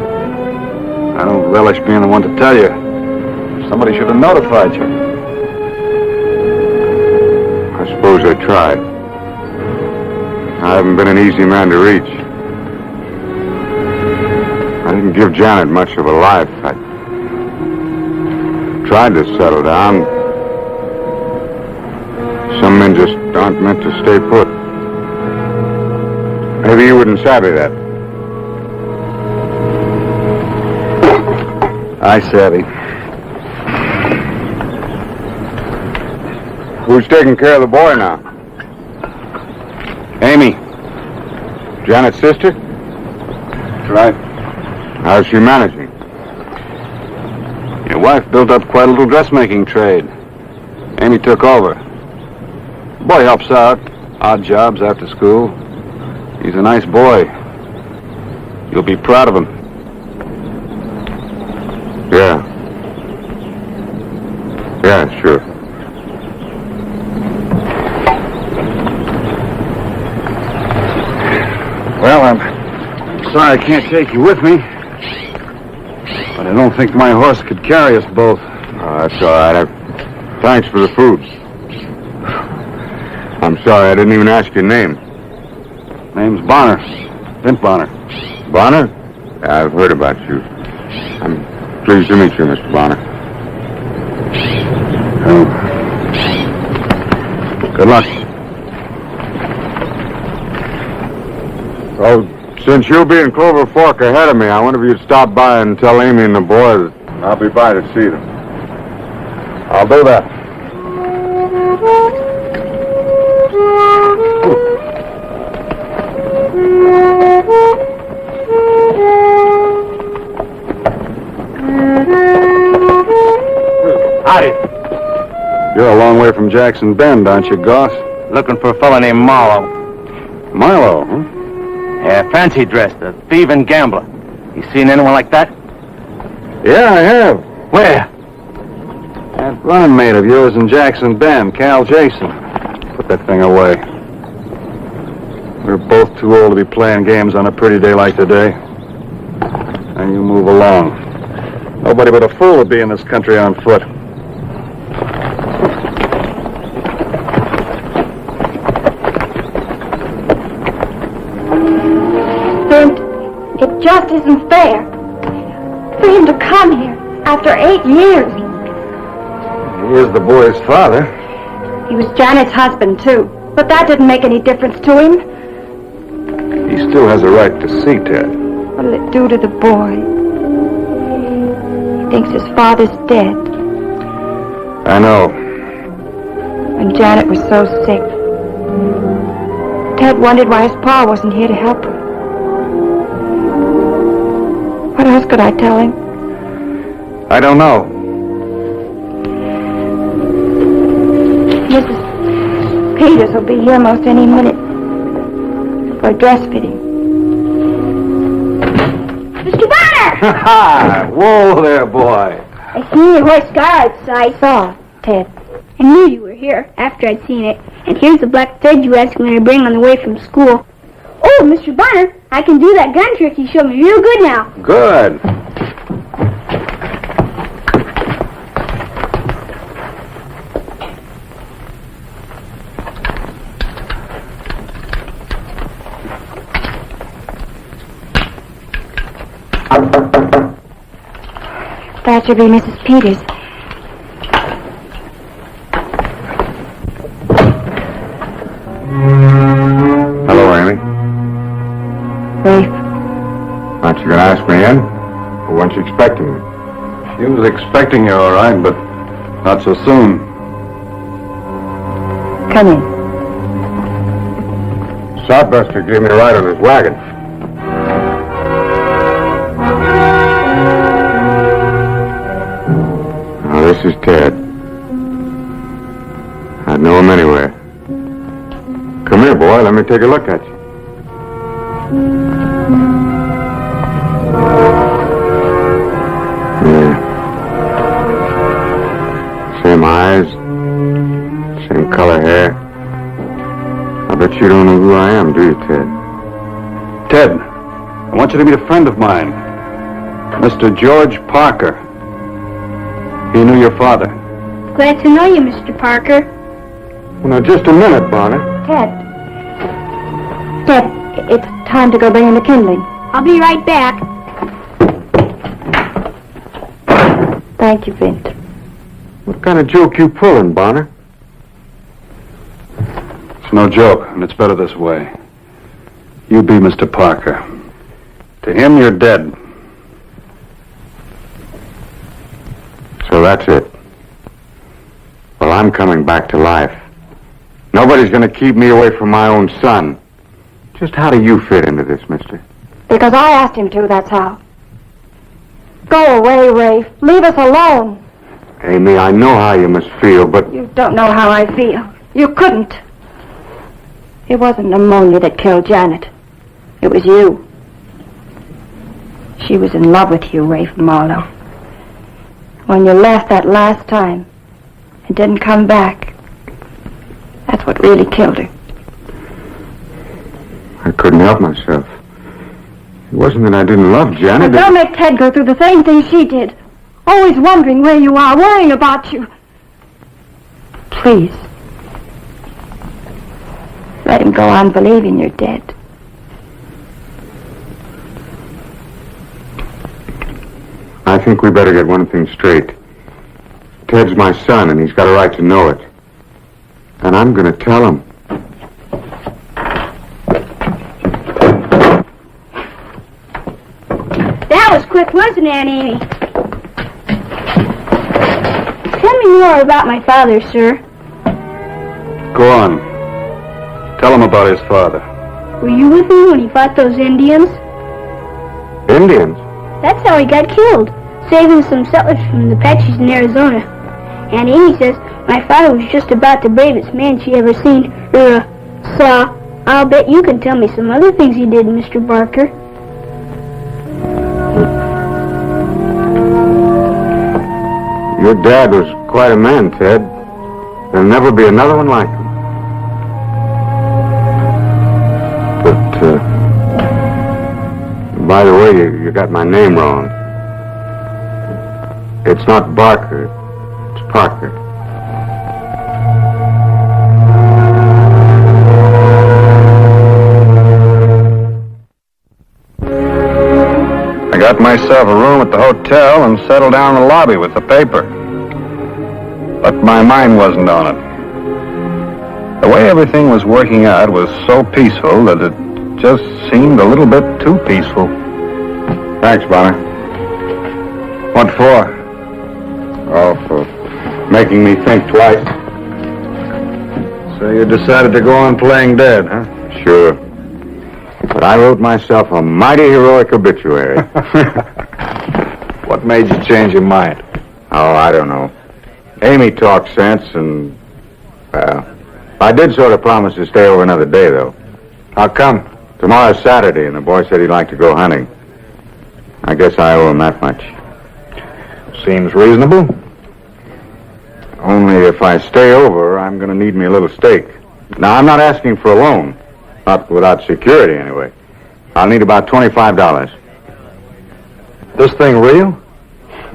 I don't relish being the one to tell you. Somebody should have notified you. I suppose I tried. I haven't been an easy man to reach. I didn't give Janet much of a life. I tried to settle down. Some men just aren't meant to stay put. Maybe you wouldn't savvy that. I savvy. Who's taking care of the boy now? Amy. Janet's sister? That's right. How's she managing? Your wife built up quite a little dressmaking trade. Amy took over. The boy helps out, odd jobs after school. He's a nice boy. You'll be proud of him. Yeah. Yeah, sure. Well, I'm sorry I can't take you with me. But I don't think my horse could carry us both. Oh, that's all right. Thanks for the food. I'm sorry, I didn't even ask your name. Name's Bonner. Pimp Bonner. Bonner? Yeah, I've heard about you. I'm pleased to meet you, Mr. Bonner. Oh. Good luck. Oh, since you'll be in Clover Fork ahead of me, I wonder if you'd stop by and tell Amy and the boy that I'll be by to see them. I'll do that. Ooh. You're a long way from Jackson Bend, aren't you, Goss? Looking for a fellow named Marlowe. Milo, huh? Yeah, fancy dressed, a thieving gambler. You seen anyone like that? Yeah, I have. Where? That running mate of yours in Jackson Bend, Cal Jason. Put that thing away. We're both too old to be playing games on a pretty day like today. And you move along. Nobody but a fool would be in this country on foot. Bent, it just isn't fair for him to come here after 8 years. He is the boy's father. He was Janet's husband, too. But that didn't make any difference to him. He still has a right to see Ted. What'll it do to the boy? He thinks his father's dead. I know. When Janet was so sick, Ted wondered why his pa wasn't here to help her. What else could I tell him? I don't know. Mrs. Peters will be here most any minute for a dress fitting. Mr. Bonner! Ha! Whoa there, boy. I seen your horse car outside. Saw, Ted. I knew you were here after I'd seen it. And here's the black thread you asked me to bring on the way from school. Oh, Mr. Bonner, I can do that gun trick you showed me real good now. Good. That should be Mrs. Peters. Hello, Amy. Rafe. Aren't you going to ask me in? Or weren't you expecting me? She was expecting you, all right, but not so soon. Come in. Sodbuster gave me a ride on his wagon. Now, this is Ted. I'd know him anywhere. Come here, boy. Let me take a look at you. Yeah. Same eyes. Same color hair. I bet you don't know who I am, do you, Ted? Ted, I want you to meet a friend of mine. Mr. George Parker. He knew your father. Glad to know you, Mr. Parker. Well, now, just a minute, Bonner. Ted. Ted, it's time to go bring in the kindling. I'll be right back. Thank you, Vint. What kind of joke you pulling, Bonner? It's no joke, and it's better this way. You be Mr. Parker. To him, you're dead. So that's it. Well, I'm coming back to life. Nobody's going to keep me away from my own son. Just how do you fit into this, mister? Because I asked him to, that's how. Go away, Rafe. Leave us alone. Amy, I know how you must feel, but... You don't know how I feel. You couldn't. It wasn't pneumonia that killed Janet. It was you. She was in love with you, Rafe Marlowe. When you left that last time and didn't come back, that's what really killed her. I couldn't help myself. It wasn't that I didn't love Janet. Don't make Ted go through the same thing she did. Always wondering where you are, worrying about you. Please. Let him go on believing you're dead. I think we better get one thing straight. Ted's my son, and he's got a right to know it. And I'm going to tell him. That was quick, wasn't it, Aunt Amy? Tell me more about my father, sir. Go on. Tell him about his father. Were you with him when he fought those Indians? Indians? That's how he got killed, saving some settlers from the Apaches in Arizona. Aunt Amy says My father was just about the bravest man she ever seen, saw. I'll bet you can tell me some other things he did, Mr. Barker. Your dad was quite a man, Ted. There'll never be another one like him. But, by the way, you got my name wrong. It's not Barker, it's Parker. I got myself a room at the hotel and settled down in the lobby with the paper. But my mind wasn't on it. The way everything was working out was so peaceful that it just seemed a little bit too peaceful. Thanks, Bonner. What for? Oh, for making me think twice. So you decided to go on playing dead, huh? Sure. But I wrote myself a mighty heroic obituary. What made you change your mind? Oh, I don't know. Amy talked sense, and, well, I did sort of promise to stay over another day, though. How come? Tomorrow's Saturday, and the boy said he'd like to go hunting. I guess I owe him that much. Seems reasonable. Only if I stay over, I'm going to need me a little stake. Now, I'm not asking for a loan. Not without security, anyway. I'll need about $25. This thing real?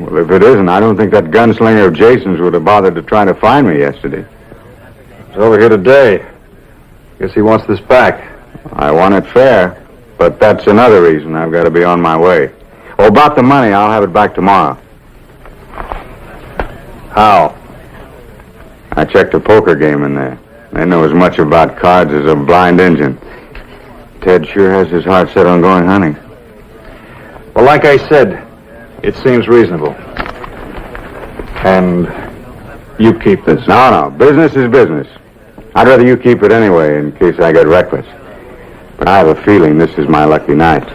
Well, if it isn't, I don't think that gunslinger of Jason's would have bothered to try to find me yesterday. He's over here today. Guess he wants this back. I want it fair, but that's another reason I've got to be on my way. Oh, about the money, I'll have it back tomorrow. How? I checked a poker game in there. They know as much about cards as a blind Indian. Ted sure has his heart set on going hunting. Well, like I said, it seems reasonable. And you keep this. No, business is business. I'd rather you keep it anyway in case I get reckless. But I have a feeling this is my lucky night.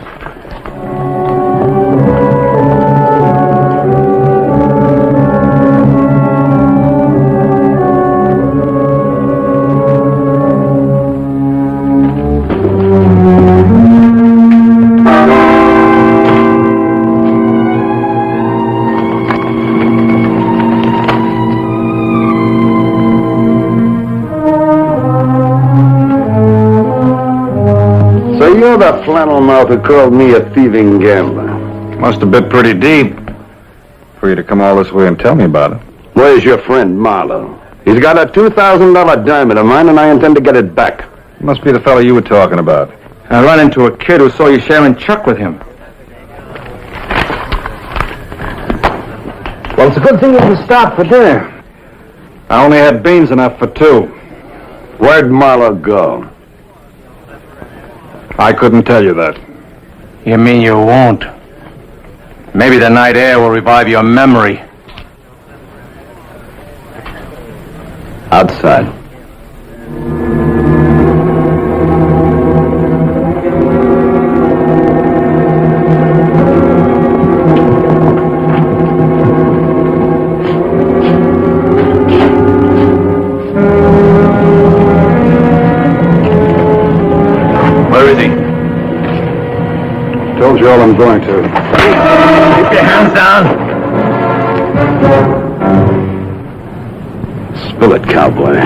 The flannel mouth who called me a thieving gambler. Must have bit pretty deep for you to come all this way and tell me about it. Where's your friend, Marlowe? He's got a $2,000 diamond of mine, and I intend to get it back. Must be the fellow you were talking about. I run into a kid who saw you sharing chuck with him. Well, it's a good thing you didn't stop for dinner. I only had beans enough for two. Where'd Marlowe go? I couldn't tell you that. You mean you won't? Maybe the night air will revive your memory. Outside. Told you all I'm going to. Keep your hands down. Spill it, Cowboy.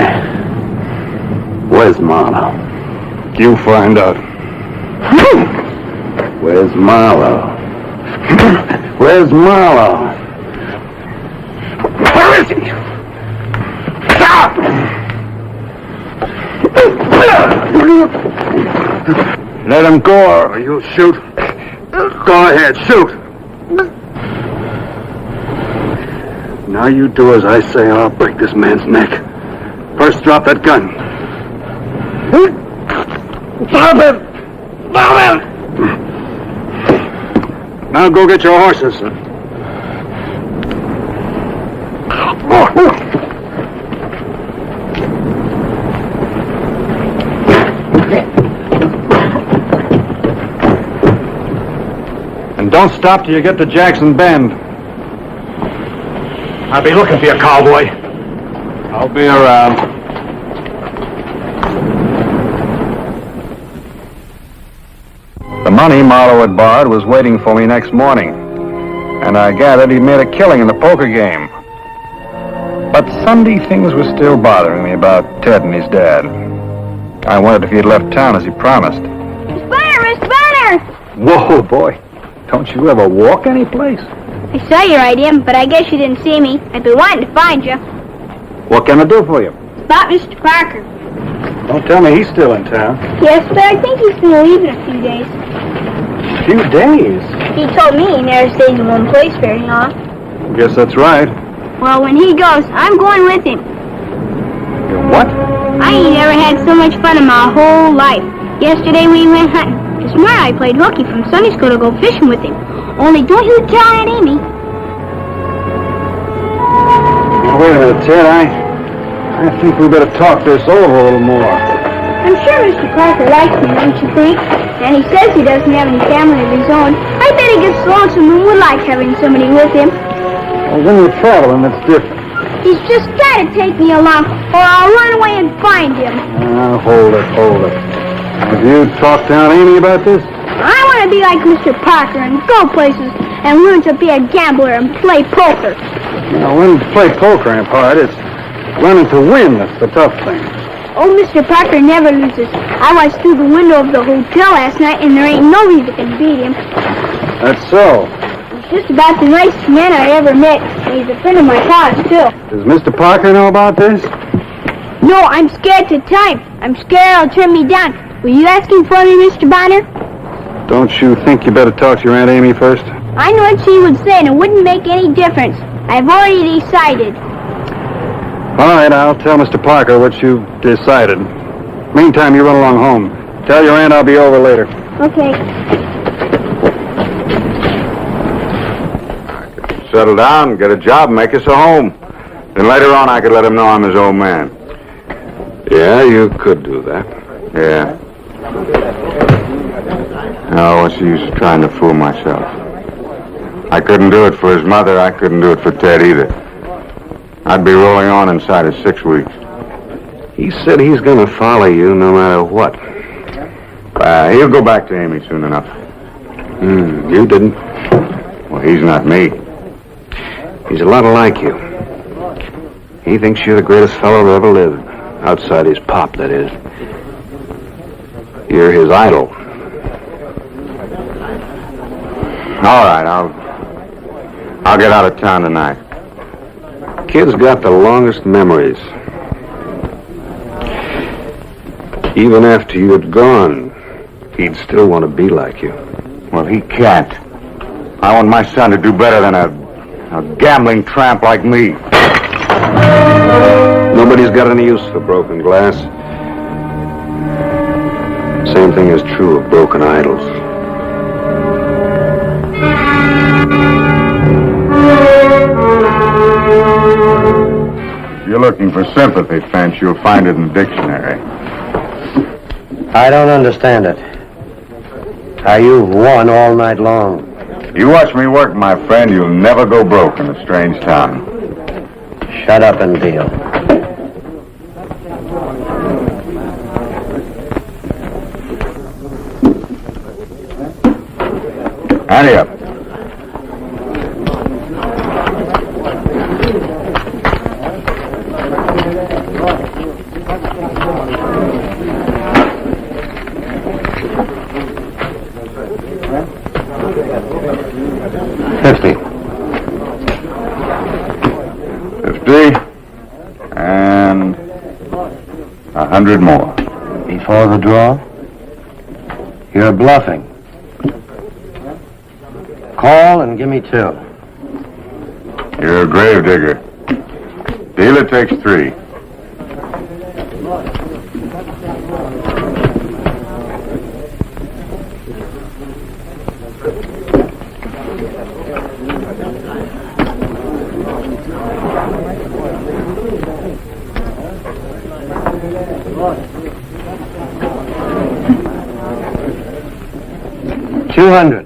Where's Marlowe? You find out. Where's Marlowe? Where's Marlowe? Where is he? Stop! Let him go or you'll shoot. Go ahead, shoot. Now you do as I say or I'll break this man's neck. First, drop that gun. Drop it! Drop it! Now go get your horses, son. And don't stop till you get to Jackson Bend. I'll be looking for you, Cowboy. I'll be around. The money Marlowe had borrowed was waiting for me next morning, and I gathered he'd made a killing in the poker game. But Sunday things were still bothering me about Ted and his dad. I wondered if he had left town as he promised. Mr. Banner! Mr. Banner! Whoa, boy. Don't you ever walk any place? I saw you right in, but I guess you didn't see me. I've been wanting to find you. What can I do for you? About Mr. Parker. Don't tell me he's still in town. Yes, but I think he's going to leave in a few days. A few days? He told me he never stays in one place very long. Guess that's right. Well, when he goes, I'm going with him. What? I ain't ever had so much fun in my whole life. Yesterday we went hunting. This morning I played hooky from Sunday school to go fishing with him. Only don't you tell Aunt Amy. Now, wait a minute, Ted. I think we better talk this over a little more. I'm sure Mr. Parker likes me, don't you think? And he says he doesn't have any family of his own. I bet he gets lonesome and would like having somebody with him. Well, when we're traveling, that's different. He's just got to take me along, or I'll run away and find him. Hold it. Have you talked to Aunt Amy about this? I want to be like Mr. Parker and go places and learn to be a gambler and play poker. Now, learning to play poker ain't hard. It's learning to win that's the tough thing. Oh, Mr. Parker never loses. I watched through the window of the hotel last night, and there ain't nobody that can beat him. That's so. He's just about the nicest man I ever met, and he's a friend of my father's, too. Does Mr. Parker know about this? No, I'm scared to tell him. I'm scared he'll turn me down. Will you ask him for me, Mr. Bonner? Don't you think you better talk to your Aunt Amy first? I know what she would say, and it wouldn't make any difference. I've already decided. All right, I'll tell Mr. Parker what you've decided. Meantime, you run along home. Tell your aunt I'll be over later. Okay. Settle down, get a job, make us a home. Then later on I could let him know I'm his old man. Yeah, you could do that. Yeah. Oh, what's the use of trying to fool myself? I couldn't do it for his mother. I couldn't do it for Ted either. I'd be rolling on inside of 6 weeks. He said he's going to follow you no matter what. He'll go back to Amy soon enough. You didn't. Well, he's not me. He's a lot like you. He thinks you're the greatest fellow that ever lived. Outside his pop, that is. You're his idol. All right, I'll get out of town tonight. Kid's got the longest memories. Even after you had gone, he'd still want to be like you. Well, he can't. I want my son to do better than a gambling tramp like me. Nobody's got any use for broken glass. Same thing is true of broken idols. If you're looking for sympathy, Finch, you'll find it in the dictionary. I don't understand it. How you've won all night long. You watch me work, my friend, you'll never go broke in a strange town. Shut up and deal. Ante up. And 100 more. Before the draw? You're bluffing. Call and give me 2. You're a grave digger. Dealer takes 3. $200.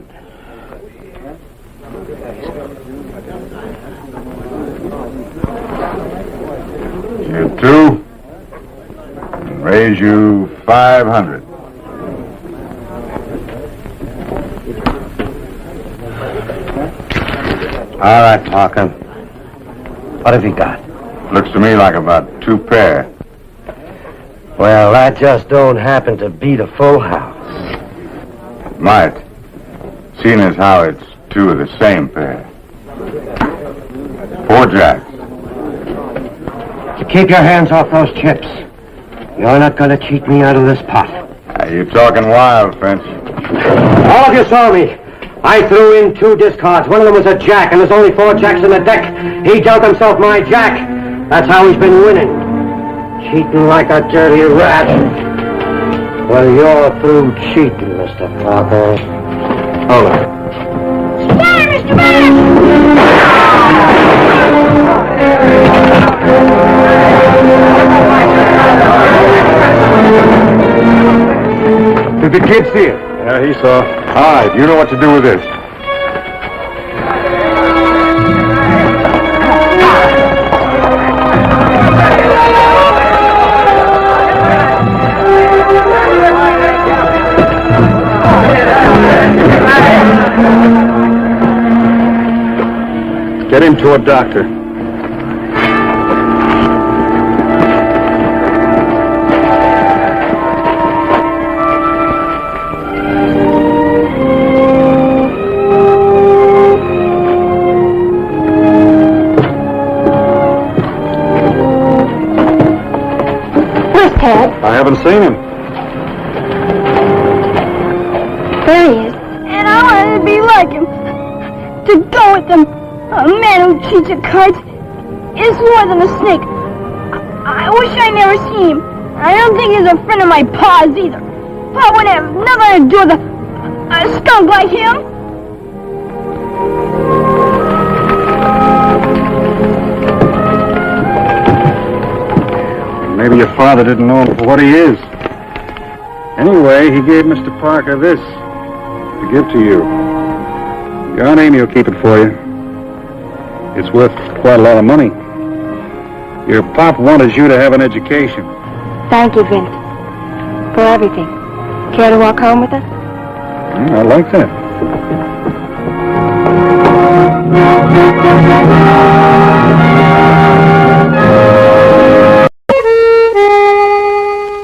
pays you $500. All right, Parker. What have you got? Looks to me like about 2 pair. Well, that just don't happen to beat a full house. Might. Seeing as how it's 2 of the same pair. 4 jacks. You keep your hands off those chips. You're not going to cheat me out of this pot. You're talking wild, French. All of you saw me. I threw in 2 discards. One of them was a jack, and there's only 4 jacks in the deck. He dealt himself my jack. That's how he's been winning. Cheating like a dirty rat. Well, you're through cheating, Mr. Parker. Hold on. Stay, Mr. Bass! Did the kid see it? Yeah, he saw. All right, you know what to do with this. Get him to a doctor. Ted? I haven't seen him. There he is. And I wanted to be like him. To go with him. A man who cheats at cards is more than a snake. I wish I never seen him. I don't think he's a friend of my pa's either. Pa wouldn't have nothing to do with a skunk like him. Maybe your father didn't know him for what he is. Anyway, he gave Mr. Parker this to give to you. Your Aunt Amy will keep it for you. It's worth quite a lot of money. Your pop wanted you to have an education. Thank you, Vince, for everything. Care to walk home with us? I like that.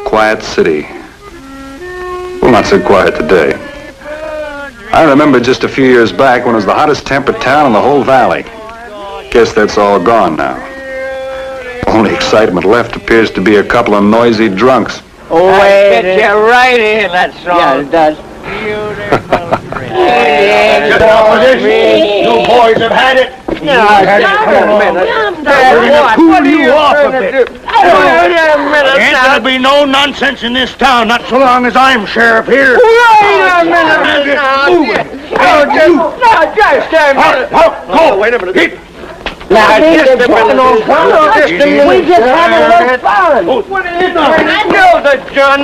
Quiet city. Well, not so quiet today. I remember just a few years back when it was the hottest tempered town in the whole valley. Guess that's all gone now. Only excitement left appears to be a couple of noisy drunks. Oh, wait. Fits you right in, that song. Yeah, it does. You boys have had it. No, what are you off a bit? Ain't gonna be no nonsense in this town, not so long as I'm sheriff here. Wait a minute now. No, just a minute. Go, wait a minute. Now, just a minute. We just had a little fun. What are you doing? I know that, John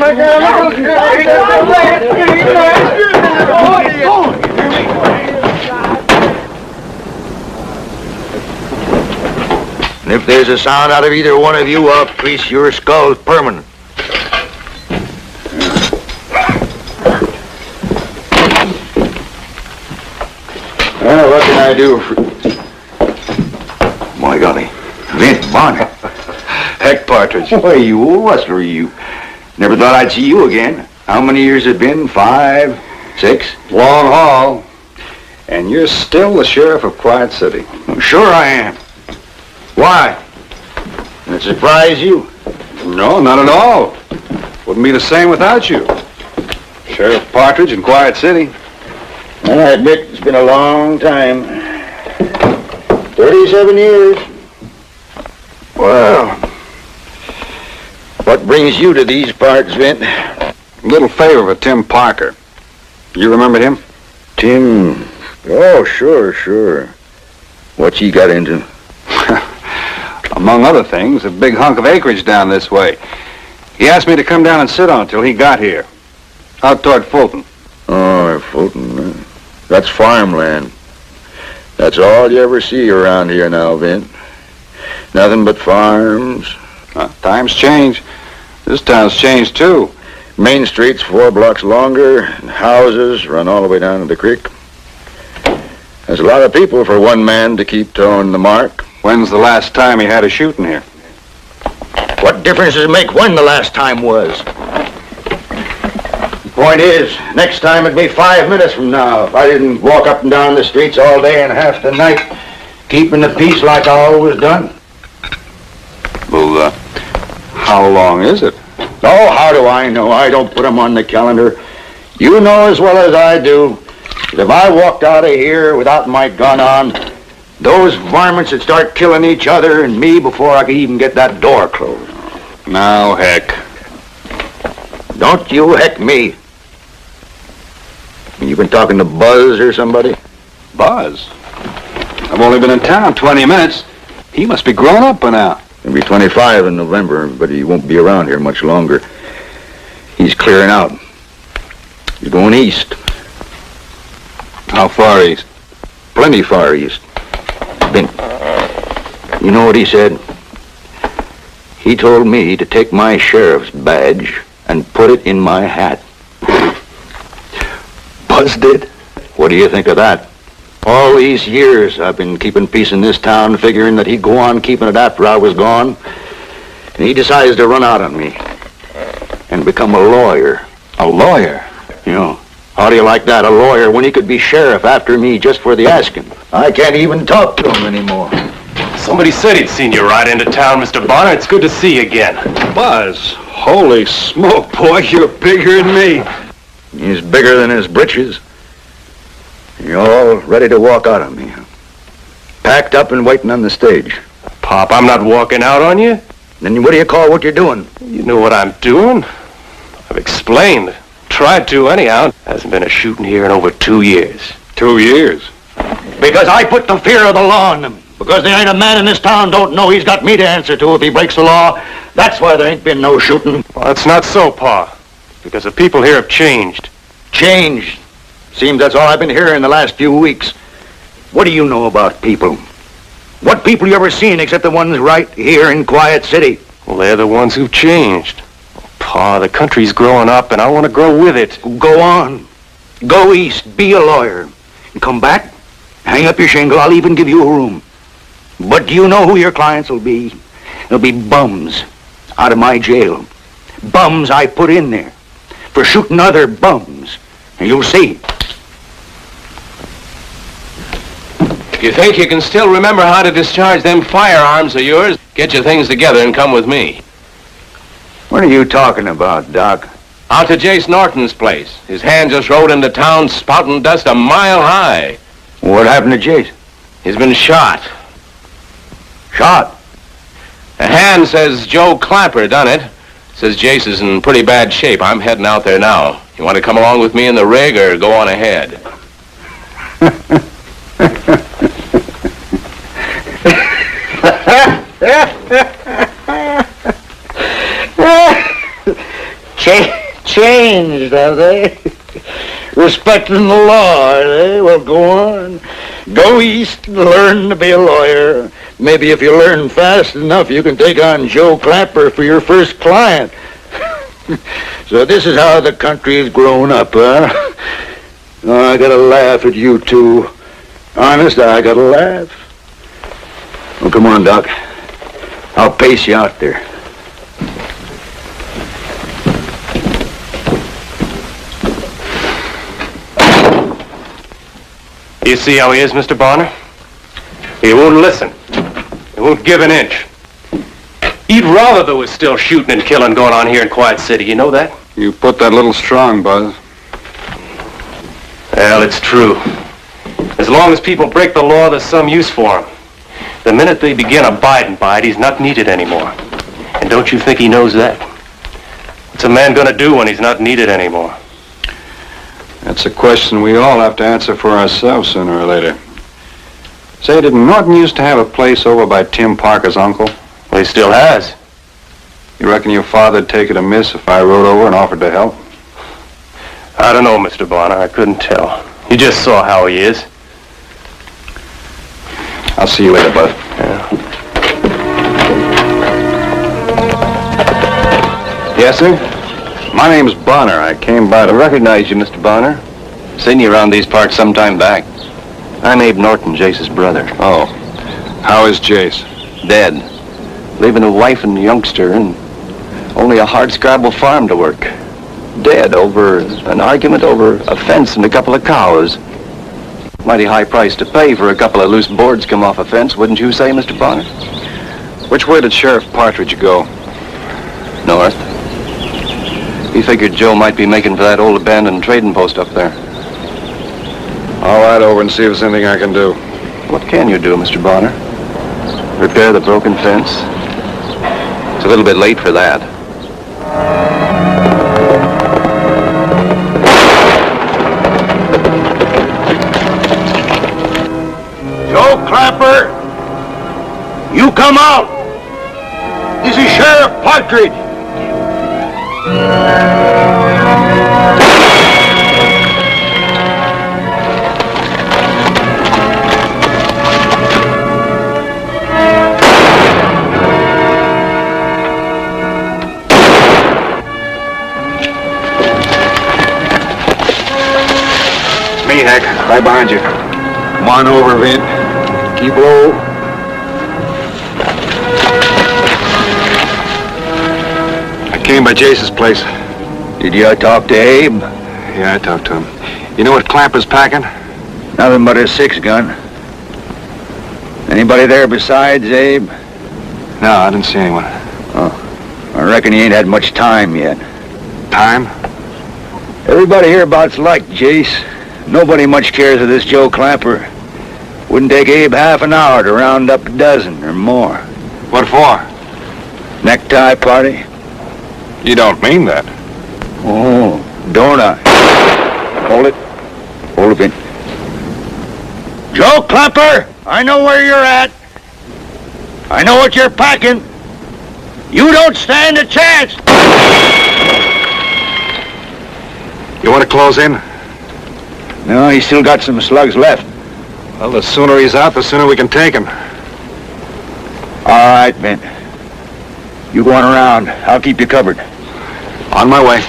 And if there's a sound out of either one of you, I'll crease your skulls permanent. Well, what can I do for... My golly. Vint Bonner. Heck, Partridge. Why, you old rustler, you. Never thought I'd see you again. How many years it been? 5, 6? Long haul. And you're still the sheriff of Quiet City. Sure I am. Why? Did it surprise you? No, not at all. Wouldn't be the same without you. Sheriff Partridge in Quiet City. Well, I admit it's been a long time. 37 years. Well, what brings you to these parts, Vint? A little favor for Tim Parker. You remember him? Tim? Oh, sure. What's he got into? Among other things, a big hunk of acreage down this way. He asked me to come down and sit on it till he got here. Out toward Fulton. Oh, Fulton. That's farmland. That's all you ever see around here now, Vint. Nothing but farms. Times change. This town's changed, too. Main Street's 4 blocks longer, and houses run all the way down to the creek. There's a lot of people for one man to keep towing the mark. When's the last time he had a shooting here? What difference does it make when the last time was? The point is, next time it'd be 5 minutes from now if I didn't walk up and down the streets all day and half the night, keeping the peace like I always done. Well, how long is it? Oh, how do I know? I don't put them on the calendar. You know as well as I do that if I walked out of here without my gun on, those varmints would start killing each other and me before I could even get that door closed. Now, heck. Don't you heck me. You been talking to Buzz or somebody? Buzz? I've only been in town 20 minutes. He must be grown up by now. He'll be 25 in November, but he won't be around here much longer. He's clearing out. He's going east. How far east? Plenty far east. You know what he said? He told me to take my sheriff's badge and put it in my hat. Buzz did? What do you think of that? All these years I've been keeping peace in this town, figuring that he'd go on keeping it after I was gone. And he decides to run out on me and become a lawyer. A lawyer? You know, how do you like that? A lawyer when he could be sheriff after me just for the asking. I can't even talk to him anymore. Somebody said he'd seen you ride into town, Mr. Bonner. It's good to see you again. Buzz, holy smoke, boy, you're bigger than me. He's bigger than his britches. You're all ready to walk out on me. Packed up and waiting on the stage. Pop, I'm not walking out on you. Then what do you call what you're doing? You know what I'm doing. I've explained. Tried to, anyhow. Hasn't been a shooting here in over 2 years. 2 years? Because I put the fear of the law on them. Because there ain't a man in this town don't know he's got me to answer to if he breaks the law. That's why there ain't been no shooting. Well, it's not so, Pa. Because the people here have changed. Changed? Seems that's all I've been hearing the last few weeks. What do you know about people? What people you ever seen except the ones right here in Quiet City? Well, they're the ones who've changed. Pa, the country's growing up, and I want to grow with it. Go on. Go east. Be a lawyer. And come back. Hang up your shingle. I'll even give you a room. But do you know who your clients will be? They'll be bums out of my jail. Bums I put in there for shooting other bums. And you'll see. If you think you can still remember how to discharge them firearms of yours, get your things together and come with me. What are you talking about, Doc? Out to Jace Norton's place. His hand just rode into town spouting dust a mile high. What happened to Jace? He's been shot. Shot? The hand says Joe Clapper done it. Says Jace is in pretty bad shape. I'm heading out there now. You want to come along with me in the rig or go on ahead? Changed, have they? Respecting the law, are they? Well, go on. Go east and learn to be a lawyer. Maybe if you learn fast enough, you can take on Joe Clapper for your first client. So this is how the country's grown up, huh? Oh, I gotta laugh at you two. Honest, I gotta laugh. Well, come on, Doc. I'll pace you out there. You see how he is, Mr. Bonner? He won't listen. He won't give an inch. He'd rather there was still shooting and killing going on here in Quiet City. You know that? You put that a little strong, Buzz. Well, it's true. As long as people break the law, there's some use for him. The minute they begin abiding by it, he's not needed anymore. And don't you think he knows that? What's a man gonna do when he's not needed anymore? That's a question we all have to answer for ourselves sooner or later. Say, didn't Norton used to have a place over by Tim Parker's uncle? Well, he still has. You reckon your father'd take it amiss if I rode over and offered to help? I don't know, Mr. Bonner. I couldn't tell. You just saw how he is. I'll see you later, Bud. Yeah. Yes, sir? My name's Bonner. I came by to... I recognize you, Mr. Bonner. Seen you around these parts some time back. I'm Abe Norton, Jace's brother. Oh. How is Jace? Dead. Leaving a wife and a youngster and only a hard-scrabble farm to work. Dead over an argument over a fence and a couple of cows. Mighty high price to pay for a couple of loose boards come off a fence, wouldn't you say, Mr. Bonner? Which way did Sheriff Partridge go? North. He figured Joe might be making for that old abandoned trading post up there. I'll ride over and see if there's anything I can do. What can you do, Mr. Bonner? Repair the broken fence? It's a little bit late for that. Joe Clapper, you come out. This is Sheriff Partridge. Me, Heck. Right behind you. Come on over, Vin. Keep low. I came by Jace's place. Did you talk to Abe? Yeah, I talked to him. You know what Clapper's packing? Nothing but a 6-gun. Anybody there besides Abe? No, I didn't see anyone. Oh, I reckon he ain't had much time yet. Time? Everybody hereabouts like Jace. Nobody much cares of this Joe Clapper. Wouldn't take Abe half an hour to round up a dozen or more. What for? Necktie party? You don't mean that. Oh, don't I? Hold it. Hold it, Vin. Joe Clapper, I know where you're at. I know what you're packing. You don't stand a chance. You want to close in? No, he's still got some slugs left. Well, the sooner he's out, the sooner we can take him. All right, Vin. You go on around. I'll keep you covered. On my way.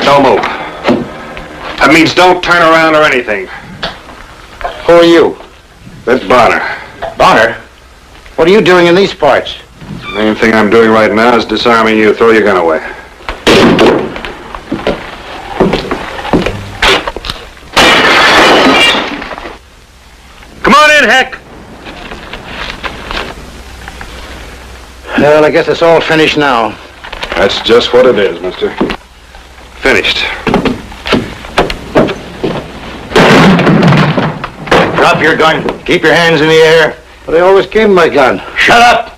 Don't move. That means don't turn around or anything. Who are you? That's Bonner. Bonner? What are you doing in these parts? The main thing I'm doing right now is disarming you. Throw your gun away. Come on in, Heck. Well, I guess it's all finished now. That's just what it is, mister. Finished. Drop your gun. Keep your hands in the air. But I always gave my gun. Shut up!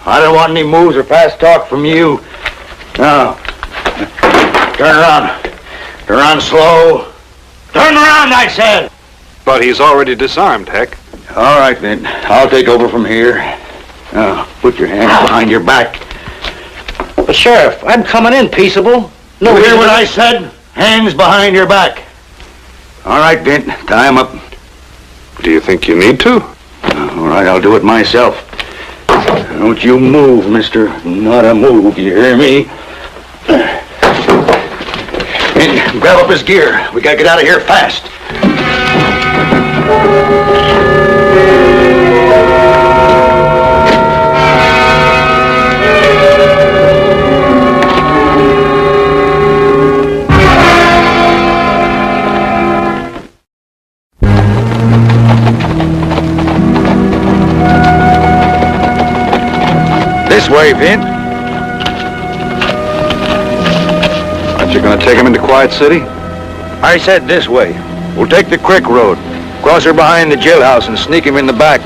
I don't want any moves or fast talk from you. Now, turn around. Turn around slow. Turn around, I said! But he's already disarmed, Heck. All right, then. I'll take over from here. Now, put your hands behind your back. But, Sheriff, I'm coming in peaceable. No, you hear what I said? Hands behind your back. All right, Vint, tie him up. Do you think you need to? All right, I'll do it myself. Don't you move, mister. Not a move, you hear me? Vint, grab up his gear. We gotta get out of here fast. This way, Vin. Aren't you going to take him into Quiet City? I said this way. We'll take the creek road, cross her behind the jailhouse and sneak him in the back.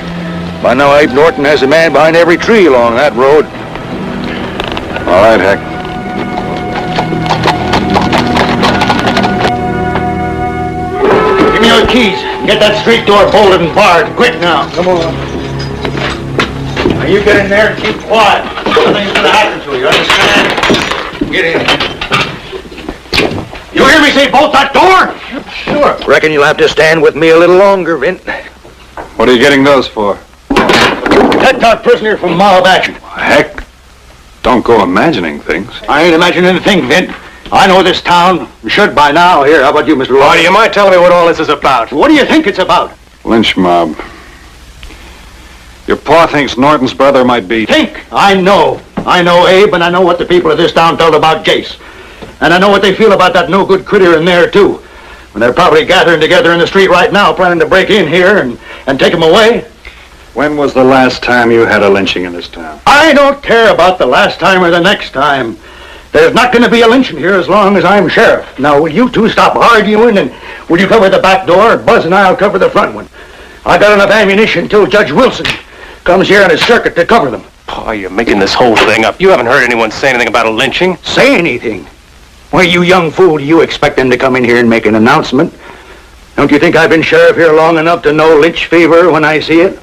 By now, Abe Norton has a man behind every tree along that road. All right, Heck. Give me your keys. Get that street door bolted and barred. Quick now. Come on. Now you get in there and keep quiet. Nothing's gonna happen to you, understand? Get in. You hear me say bolt that door? Sure. Reckon you'll have to stand with me a little longer, Vint. What are you getting those for? Protect our prisoner from mob action. Heck, don't go imagining things. I ain't imagining anything, Vint. I know this town. You should by now. Here, how about you, Mr. Lawyer? Oh, do you mind telling me what all this is about? What do you think it's about? Lynch mob. Your pa thinks Norton's brother might be... Think? I know. I know Abe, and I know what the people of this town told about Jace. And I know what they feel about that no-good critter in there, too. And they're probably gathering together in the street right now, planning to break in here and take him away. When was the last time you had a lynching in this town? I don't care about the last time or the next time. There's not going to be a lynching here as long as I'm sheriff. Now, will you two stop arguing, and will you cover the back door? Buzz and I'll cover the front one. I got enough ammunition till Judge Wilson comes here on his circuit to cover them. Oh, you're making this whole thing up. You haven't heard anyone say anything about a lynching. Say anything? Why, you young fool, do you expect them to come in here and make an announcement? Don't you think I've been sheriff here long enough to know lynch fever when I see it?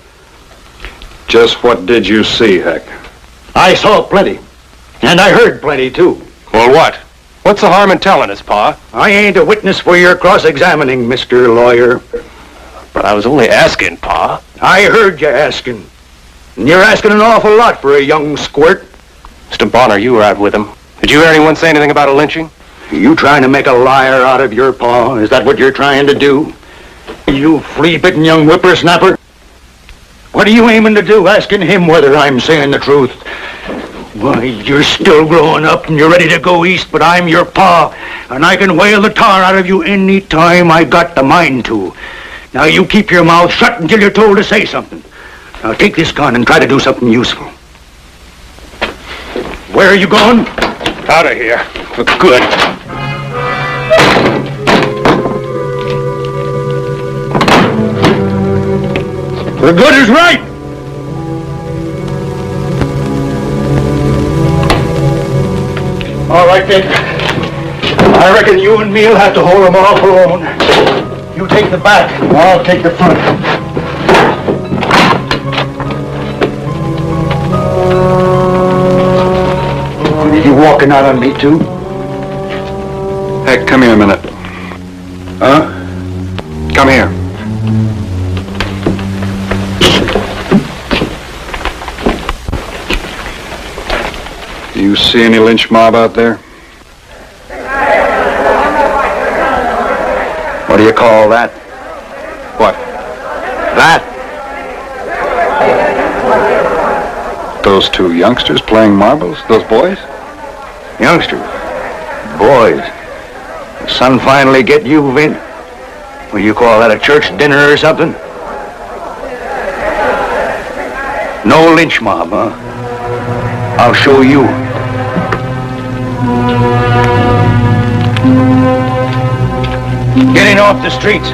Just what did you see, Heck? I saw plenty. And I heard plenty, too. Well, what? What's the harm in telling us, Pa? I ain't a witness for your cross-examining, Mr. Lawyer. But I was only asking, Pa. I heard you asking. And you're asking an awful lot for a young squirt. Mr. Bonner, you were out with him. Did you hear anyone say anything about a lynching? You trying to make a liar out of your pa? Is that what you're trying to do? You flea-bitten young whippersnapper? What are you aiming to do, asking him whether I'm saying the truth? Why, you're still growing up and you're ready to go east, but I'm your pa, and I can whale the tar out of you any time I got the mind to. Now you keep your mouth shut until you're told to say something. Now take this gun and try to do something useful. Where are you going? Out of here. For good. For good is right. All right, then. I reckon you and me'll have to hold them off alone. You take the back, and I'll take the front. Are you walking out on me, too? Heck, come here a minute. Huh? Come here. Do you see any lynch mob out there? What do you call that? What? That? Those two youngsters playing marbles? Those boys? Youngsters? Boys? The sun finally get you, Vin? What do you call that, a church dinner or something? No lynch mob, huh? I'll show you. Getting off the streets.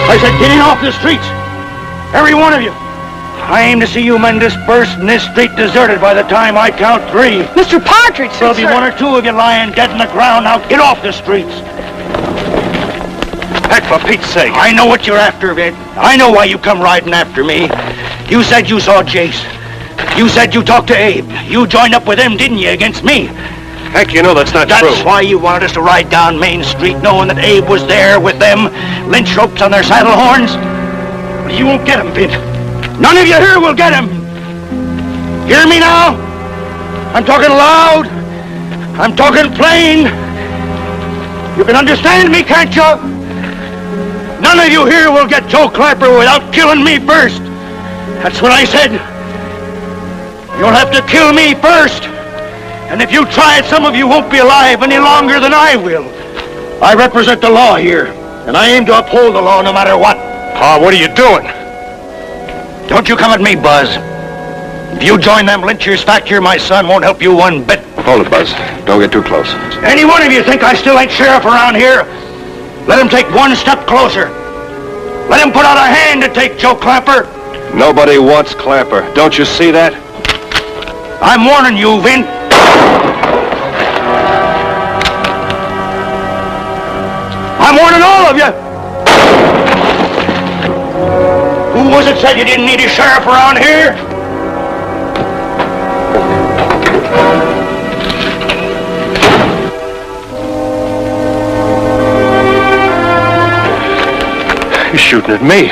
I said getting off the streets. Every one of you. I aim to see you men dispersed and this street deserted by the time I count 3. Mr. Partridge, There'll be 1 or 2 of you lying dead on the ground. Now get off the streets. Heck, for Pete's sake. I know what you're after, Vid. I know why you come riding after me. You said you saw Jace. You said you talked to Abe. You joined up with him, didn't you, against me? Heck, you know that's not true. That's why you wanted us to ride down Main Street knowing that Abe was there with them, lynch ropes on their saddle horns. But you won't get him, Vid. None of you here will get him. Hear me now? I'm talking loud. I'm talking plain. You can understand me, can't you? None of you here will get Joe Clapper without killing me first. That's what I said. You'll have to kill me first. And if you try it, some of you won't be alive any longer than I will. I represent the law here, and I aim to uphold the law no matter what. Pa, what are you doing? Don't you come at me, Buzz. If you join them lynchers, Factor, my son won't help you one bit. Hold it, Buzz. Don't get too close. Any one of you think I still ain't sheriff around here? Let him take one step closer. Let him put out a hand to take Joe Clapper. Nobody wants Clapper. Don't you see that? I'm warning you, Vin. I'm warning all of you. Who was it said you didn't need a sheriff around here? He's shooting at me.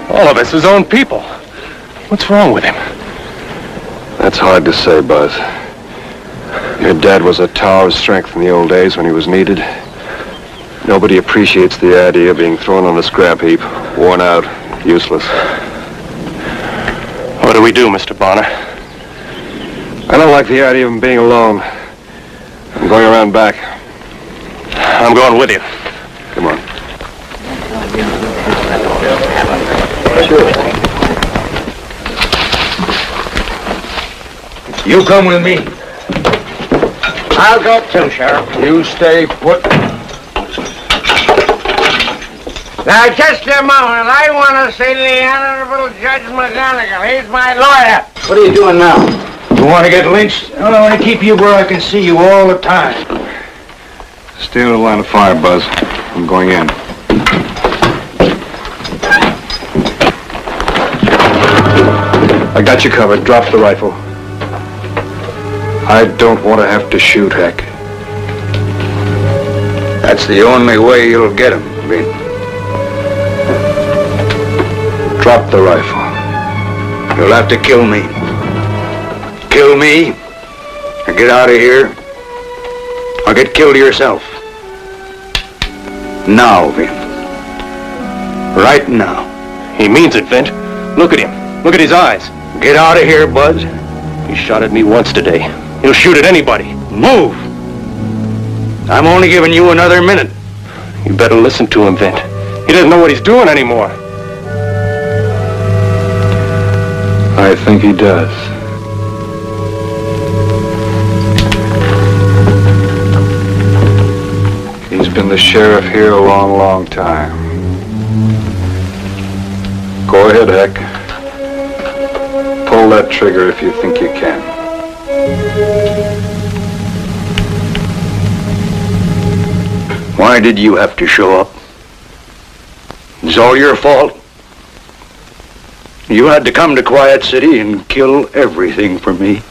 All of us, his own people. What's wrong with him? That's hard to say, Buzz. Your dad was a tower of strength in the old days when he was needed. Nobody appreciates the idea of being thrown on the scrap heap, worn out, useless. What do we do, Mr. Bonner? I don't like the idea of him being alone. I'm going around back. I'm going with you. Come on. You come with me. I'll go too, Sheriff. You stay put. Now, just a moment. I want to see the Honorable Judge McGonagall. He's my lawyer. What are you doing now? You want to get lynched? I want to keep you where I can see you all the time. Stay in the line of fire, Buzz. I'm going in. I got you covered. Drop the rifle. I don't want to have to shoot, Heck. That's the only way you'll get him, Vin. Drop the rifle. You'll have to kill me. Kill me, or get out of here, or get killed yourself. Now, Vin. Right now. He means it, Vint. Look at him. Look at his eyes. Get out of here, Buzz. He shot at me once today. He'll shoot at anybody. Move! I'm only giving you another minute. You better listen to him, Vint. He doesn't know what he's doing anymore. I think he does. He's been the sheriff here a long, long time. Go ahead, Heck. Pull that trigger if you think you can. Why did you have to show up? It's all your fault. You had to come to Quiet City and kill everything for me.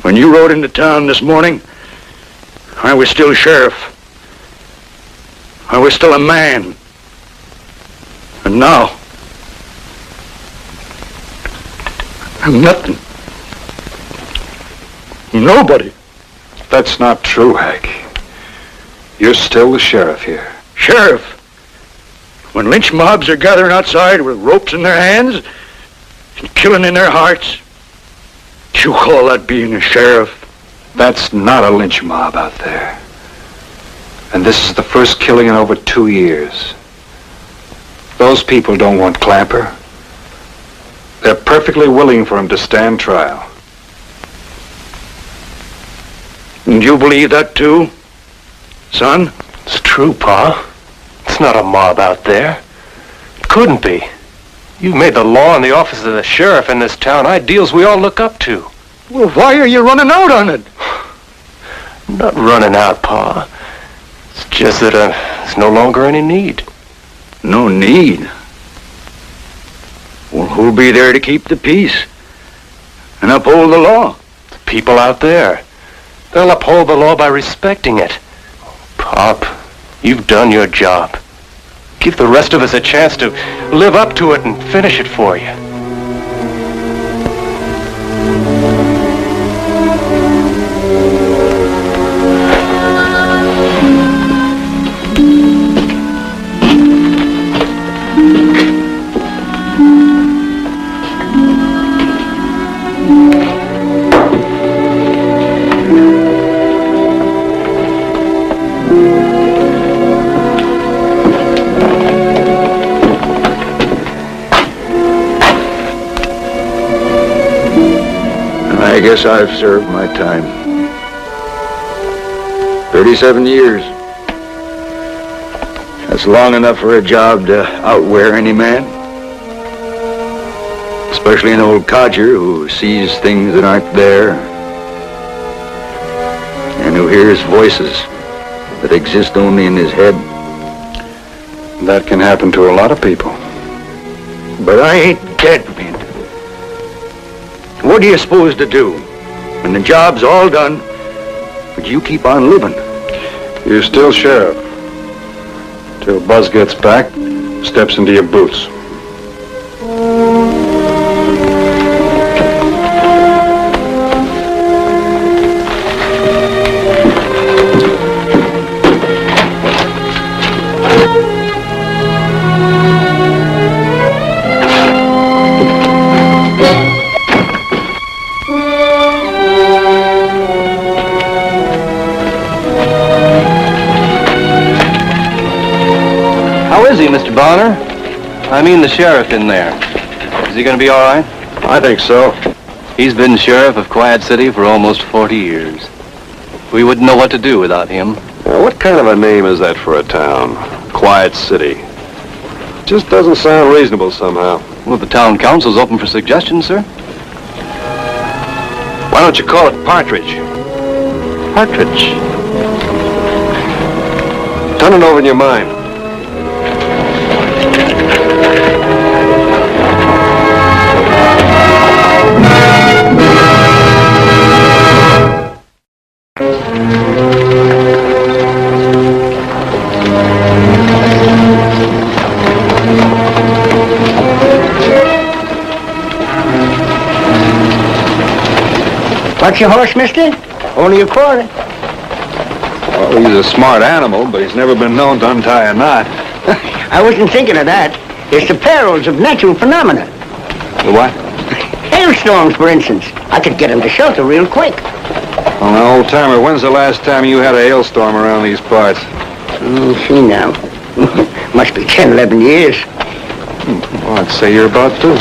When you rode into town this morning, I was still sheriff. I was still a man. And now, I'm nothing. Nobody. That's not true, Heck. You're still the sheriff here. Sheriff? When lynch mobs are gathering outside with ropes in their hands and killing in their hearts, you call that being a sheriff? That's not a lynch mob out there. And this is the first killing in over 2 years. Those people don't want Clapper. They're perfectly willing for him to stand trial. And you believe that too, son? It's true, Pa. It's not a mob out there. It couldn't be. You've made the law and the office of the sheriff in this town ideals we all look up to. Well, why are you running out on it? I'm not running out, Pa. It's just that there's no longer any need. No need? Well, who'll be there to keep the peace and uphold the law? The people out there. They'll uphold the law by respecting it. Pop, you've done your job. Give the rest of us a chance to live up to it and finish it for you. I guess I've served my time. 37 years. That's long enough for a job to outwear any man. Especially an old codger who sees things that aren't there and who hears voices that exist only in his head. That can happen to a lot of people. But I ain't dead, Mint. What are you supposed to do? When the job's all done, but you keep on living. You're still sheriff. Till Buzz gets back, steps into your boots. How is he, Mr. Bonner? I mean the sheriff in there. Is he going to be all right? I think so. He's been sheriff of Quiet City for almost 40 years. We wouldn't know what to do without him. What kind of a name is that for a town? Quiet City. Just doesn't sound reasonable somehow. Well, the town council's open for suggestions, sir. Why don't you call it Partridge? Partridge? Turn it over in your mind. What's your horse, mister? Only a quarter. Well, he's a smart animal, but he's never been known to untie a knot. I wasn't thinking of that. It's the perils of natural phenomena. The what? Hailstorms, for instance. I could get him to shelter real quick. Well, now, old-timer, when's the last time you had a hailstorm around these parts? See now. Must be 10, 11 years. Well, I'd say you're about due.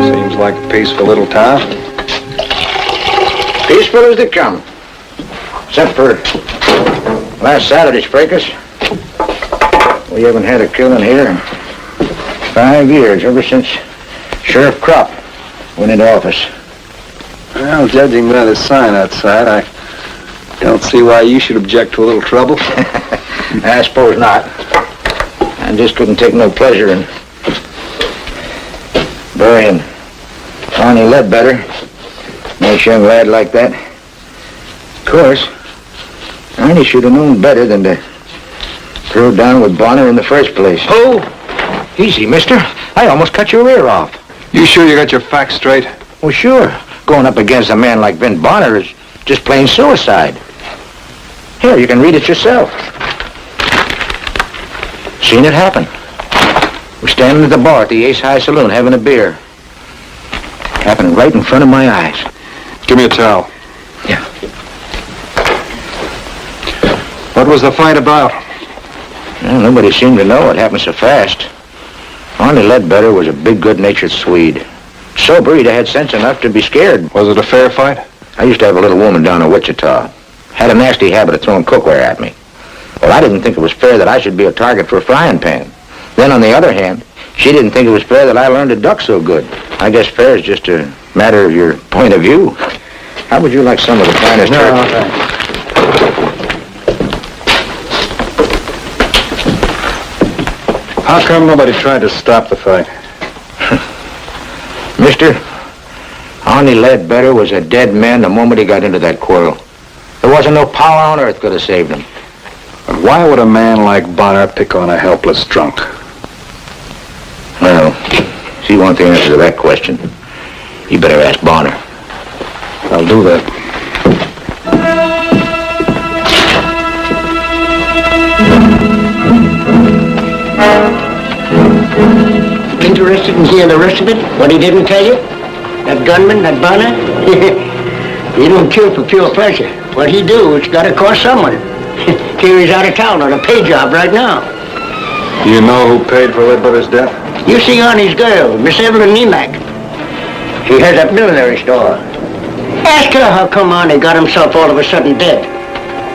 Seems like a peaceful little town. Peaceful as they come. Except for last Saturday's fracas. We haven't had a killing here in 5 years, ever since Sheriff Kropp went into office. Well, judging by the sign outside, I don't see why you should object to a little trouble. I suppose not. I just couldn't take no pleasure in burying Arnie Ledbetter. Nice young lad like that. Of course, Arnie should have known better than to throw down with Bonner in the first place. Oh, easy, mister. I almost cut your ear off. You sure you got your facts straight? Well, sure. Going up against a man like Ben Bonner is just plain suicide. Here, you can read it yourself. Seen it happen. We're standing at the bar at the Ace High Saloon having a beer. Happened right in front of my eyes. Give me a towel. Yeah. What was the fight about? Well, nobody seemed to know. It happened so fast. Arnie Ledbetter was a big, good-natured Swede. Sober, he'd have had sense enough to be scared. Was it a fair fight? I used to have a little woman down in Wichita. Had a nasty habit of throwing cookware at me. Well, I didn't think it was fair that I should be a target for a frying pan. Then, on the other hand, she didn't think it was fair that I learned to duck so good. I guess fair is just a matter of your point of view. How would you like some of the finest turkey? thanks. How come nobody tried to stop the fight? Mister, Arnie Ledbetter was a dead man the moment he got into that quarrel. There wasn't no power on earth could have saved him. But why would a man like Bonner pick on a helpless drunk? Well, if you want the answer to that question, you better ask Bonner. I'll do that. Interested in hearing the rest of it? What he didn't tell you? That gunman, that Bonner? He don't kill for pure pleasure. What he do, it's got to cost someone. Here he's out of town on a pay job right now. You know who paid for Lead Brother's death? You see Arnie's girl, Miss Evelyn Nemack. She has a millinery store. Ask her how come Arnie got himself all of a sudden dead.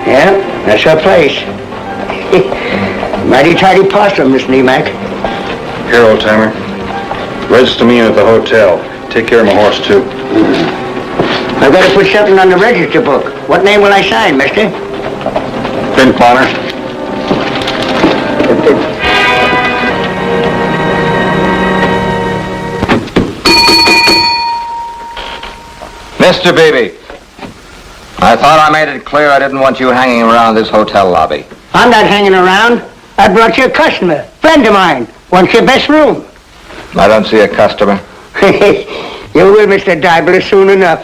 Yeah, that's her place. Mighty tidy possum, Miss Nemack. Here, old-timer. Register me in at the hotel. Take care of my horse, too. I've got to put something on the register book. What name will I sign, mister? Ben Bonner. Mr. Beebe, I thought I made it clear I didn't want you hanging around this hotel lobby. I'm not hanging around. I brought you a customer, friend of mine. Wants your best room. I don't see a customer. You will, Mr. Dibler, soon enough.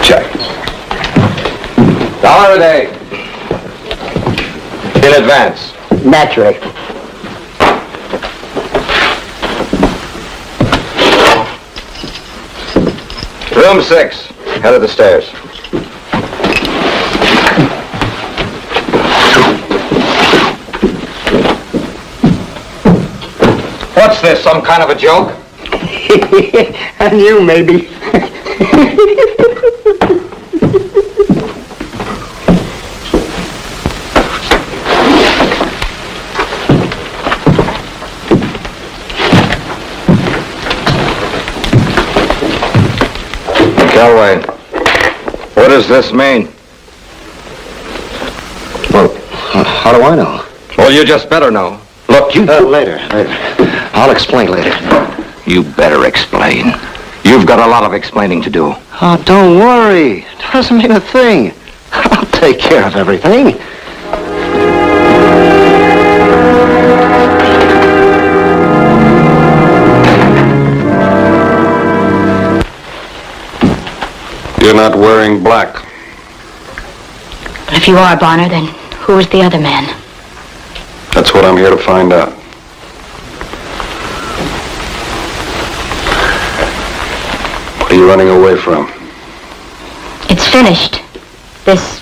Check. $1 a day. In advance. Naturally. Room 6. Head of the stairs. What's this, some kind of a joke? And you, maybe. Cowboy, what does this mean? Well, how do I know? Well, you just better know. Look, you... Later. I'll explain later. You better explain. You've got a lot of explaining to do. Oh, don't worry. It doesn't mean a thing. I'll take care of everything. You're not wearing black. But if you are, Bonner, then who was the other man? That's what I'm here to find out. What are you running away from? It's finished. This,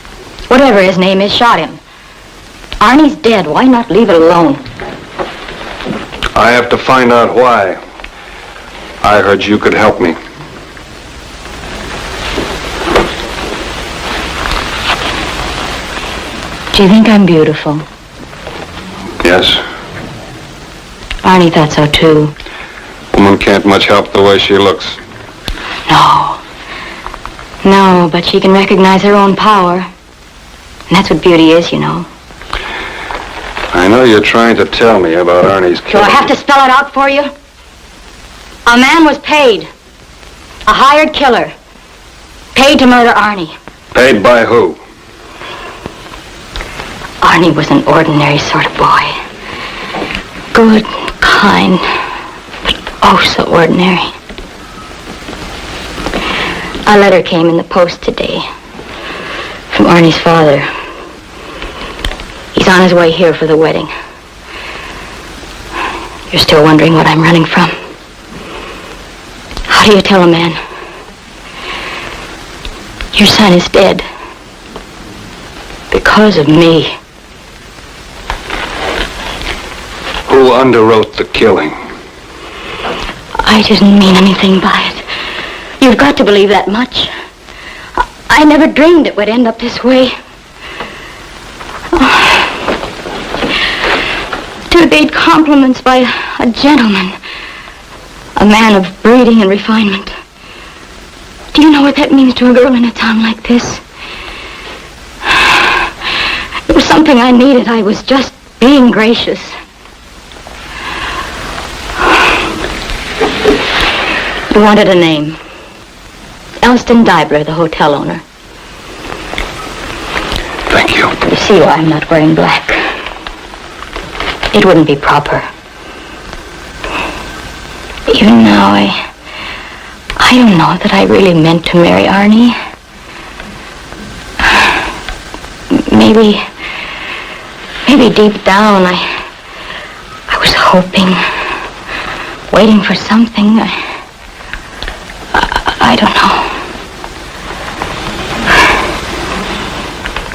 whatever his name is, shot him. Arnie's dead. Why not leave it alone? I have to find out why. I heard you could help me. Do you think I'm beautiful? Yes. Arnie thought so, too. Woman can't much help the way she looks. No, but she can recognize her own power. And that's what beauty is, you know. I know you're trying to tell me about Arnie's Do killing. I have to spell it out for you? A man was paid. A hired killer. Paid to murder Arnie. Paid by who? Arnie was an ordinary sort of boy. Good, kind, but oh so ordinary. A letter came in the post today from Arnie's father. He's on his way here for the wedding. You're still wondering what I'm running from? How do you tell a man? Your son is dead. Because of me. Who underwrote the killing? I didn't mean anything by it. You've got to believe that much. I never dreamed it would end up this way. To evade compliments by a gentleman. A man of breeding and refinement. Do you know what that means to a girl in a town like this? It was something I needed. I was just being gracious. You wanted a name. Elston Dibler, the hotel owner. Thank you. You see why I'm not wearing black. It wouldn't be proper. Even now, I don't know that I really meant to marry Arnie. Maybe deep down, I was hoping, waiting for something. I I don't know.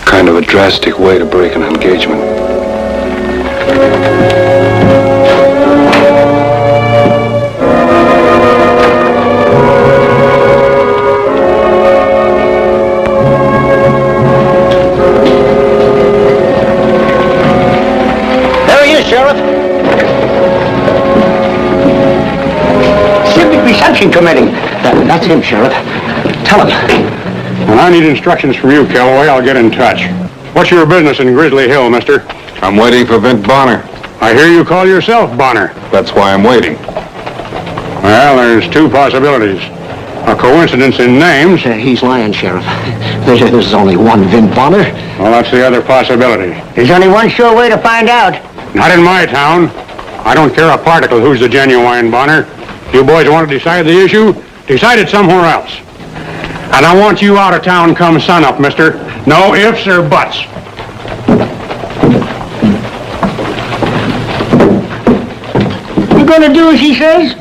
Kind of a drastic way to break an engagement. There he is, Sheriff. Civic Reception Committee. That's him, Sheriff. Tell him. When I need instructions from you, Cowboy, I'll get in touch. What's your business in Grizzly Hill, mister? I'm waiting for Vint Bonner. I hear you call yourself Bonner. That's why I'm waiting. Well, there's two possibilities. A coincidence in names. He's lying, Sheriff. There's only one Vint Bonner. Well, that's the other possibility. There's only one sure way to find out. Not in my town. I don't care a particle who's the genuine Bonner. You boys want to decide the issue? Decide it somewhere else. And I want you out of town come sunup, mister. No ifs or buts. You gonna do as he says?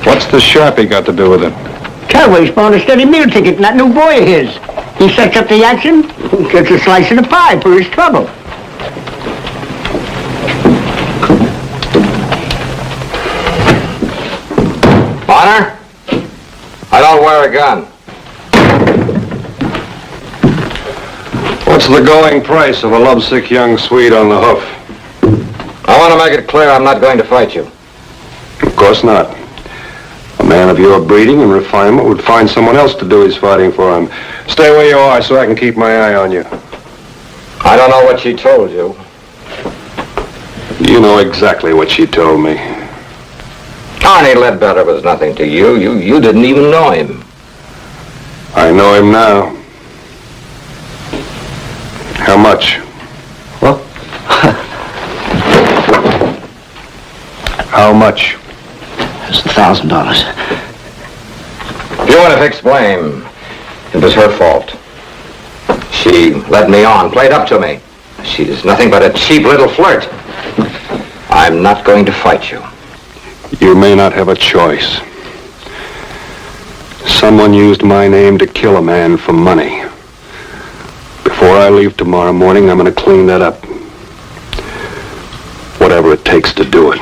What's the Sharpie got to do with it? Cowboy's found a steady meal ticket in that new boy of his. He sets up the action, gets a slice of the pie for his trouble. Bonner? I don't wear a gun. What's the going price of a lovesick young Swede on the hoof? I want to make it clear I'm not going to fight you. Of course not. A man of your breeding and refinement would find someone else to do his fighting for him. Stay where you are so I can keep my eye on you. I don't know what she told you. You know exactly what she told me. Arnie Ledbetter was nothing to you. You didn't even know him. I know him now. How much? Well, how much? It's $1,000. If you want to fix blame, it was her fault. She led me on, played up to me. She's nothing but a cheap little flirt. I'm not going to fight you. You may not have a choice. Someone used my name to kill a man for money. Before I leave tomorrow morning, I'm going to clean that up. Whatever it takes to do it.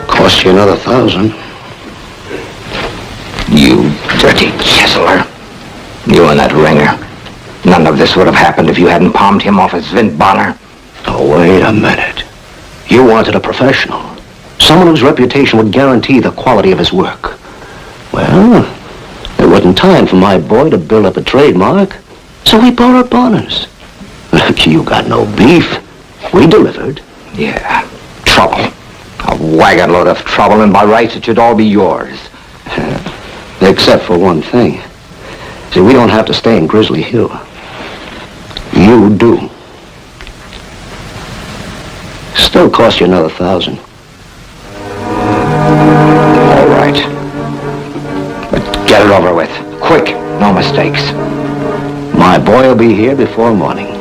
Cost you another $1,000. You dirty chiseler. You and that ringer. None of this would have happened if you hadn't palmed him off as Vint Bonner. Oh, wait a minute. You wanted a professional. Someone whose reputation would guarantee the quality of his work. Well, there wasn't time for my boy to build up a trademark, so we borrowed Bonner's. Look, you got no beef. We delivered. Yeah, trouble. A wagon load of trouble, and by rights it should all be yours. Except for one thing. See, we don't have to stay in Grizzly Hill. You do. Still cost you another $1,000. All right. But get it over with. Quick, no mistakes. My boy will be here before morning.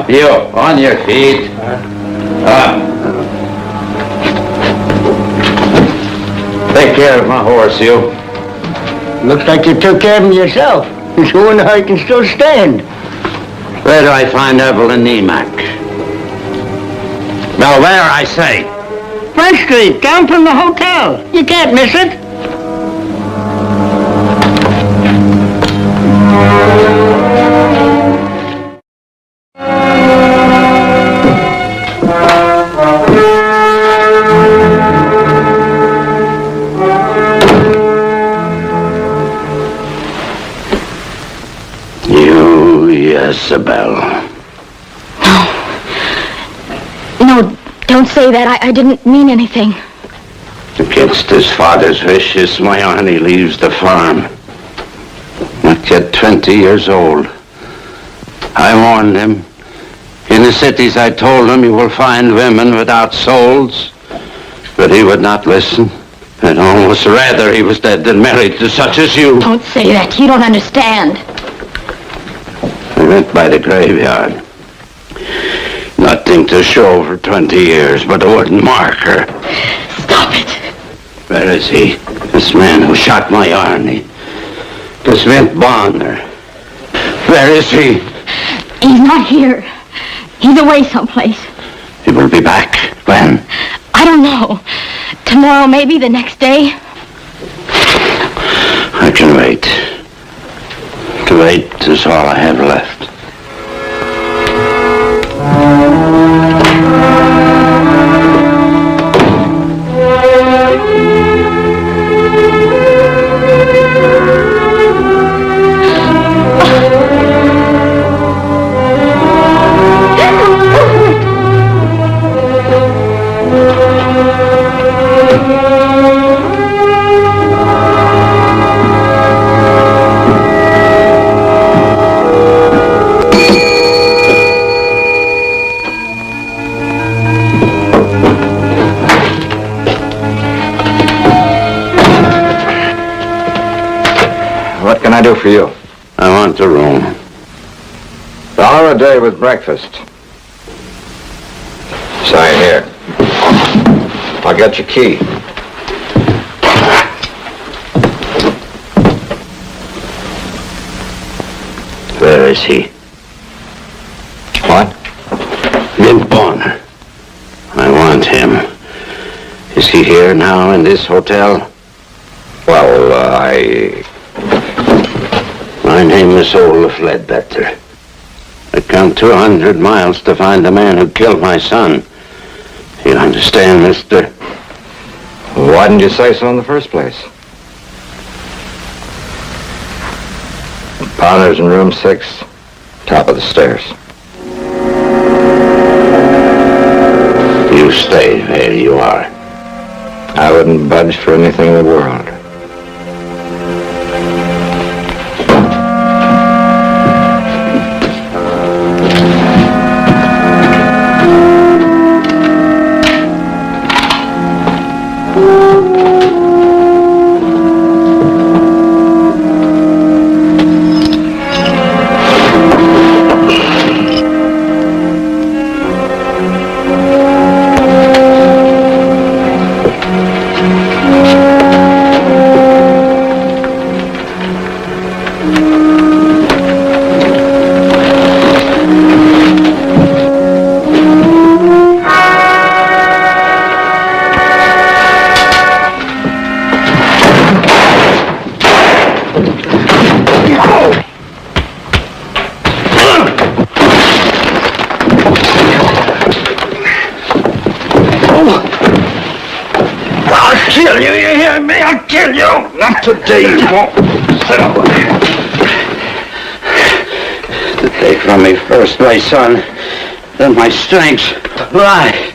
You, on your feet. Take care of my horse, you. Looks like you took care of him yourself. So wonder how he can still stand. Where do I find Evelyn Nemack? Now, where, I say? Front Street, down from the hotel. You can't miss it. Isabel. No, don't say that. I didn't mean anything. Against his father's wishes, my Arnie leaves the farm. Not yet 20 years old. I warned him. In the cities, I told him you will find women without souls. But he would not listen. And almost rather he was dead than married to such as you. Don't say that. You don't understand. I went by the graveyard. Nothing to show for 20 years but a wooden marker. Stop it. Where is he? This man who shot my Arnie. This Vint Bonner. Where is he? He's not here. He's away someplace. He will be back. When? I don't know. Tomorrow, maybe the next day. I can wait. To wait is all I have left. What can I do for you? I want a room. $1 a day with breakfast. Sign here. I'll get your key. Where is he? What? Vint Bonner. I want him. Is he here now in this hotel? Well, My name is Olaf Ledbetter. I come 200 miles to find the man who killed my son. You understand, mister? Why didn't you say so in the first place? Bonner's in room 6, top of the stairs. You stay where you are. I wouldn't budge for anything in the world. Not today, you won't. Sit up. To take from me first my son, then my strength. Why?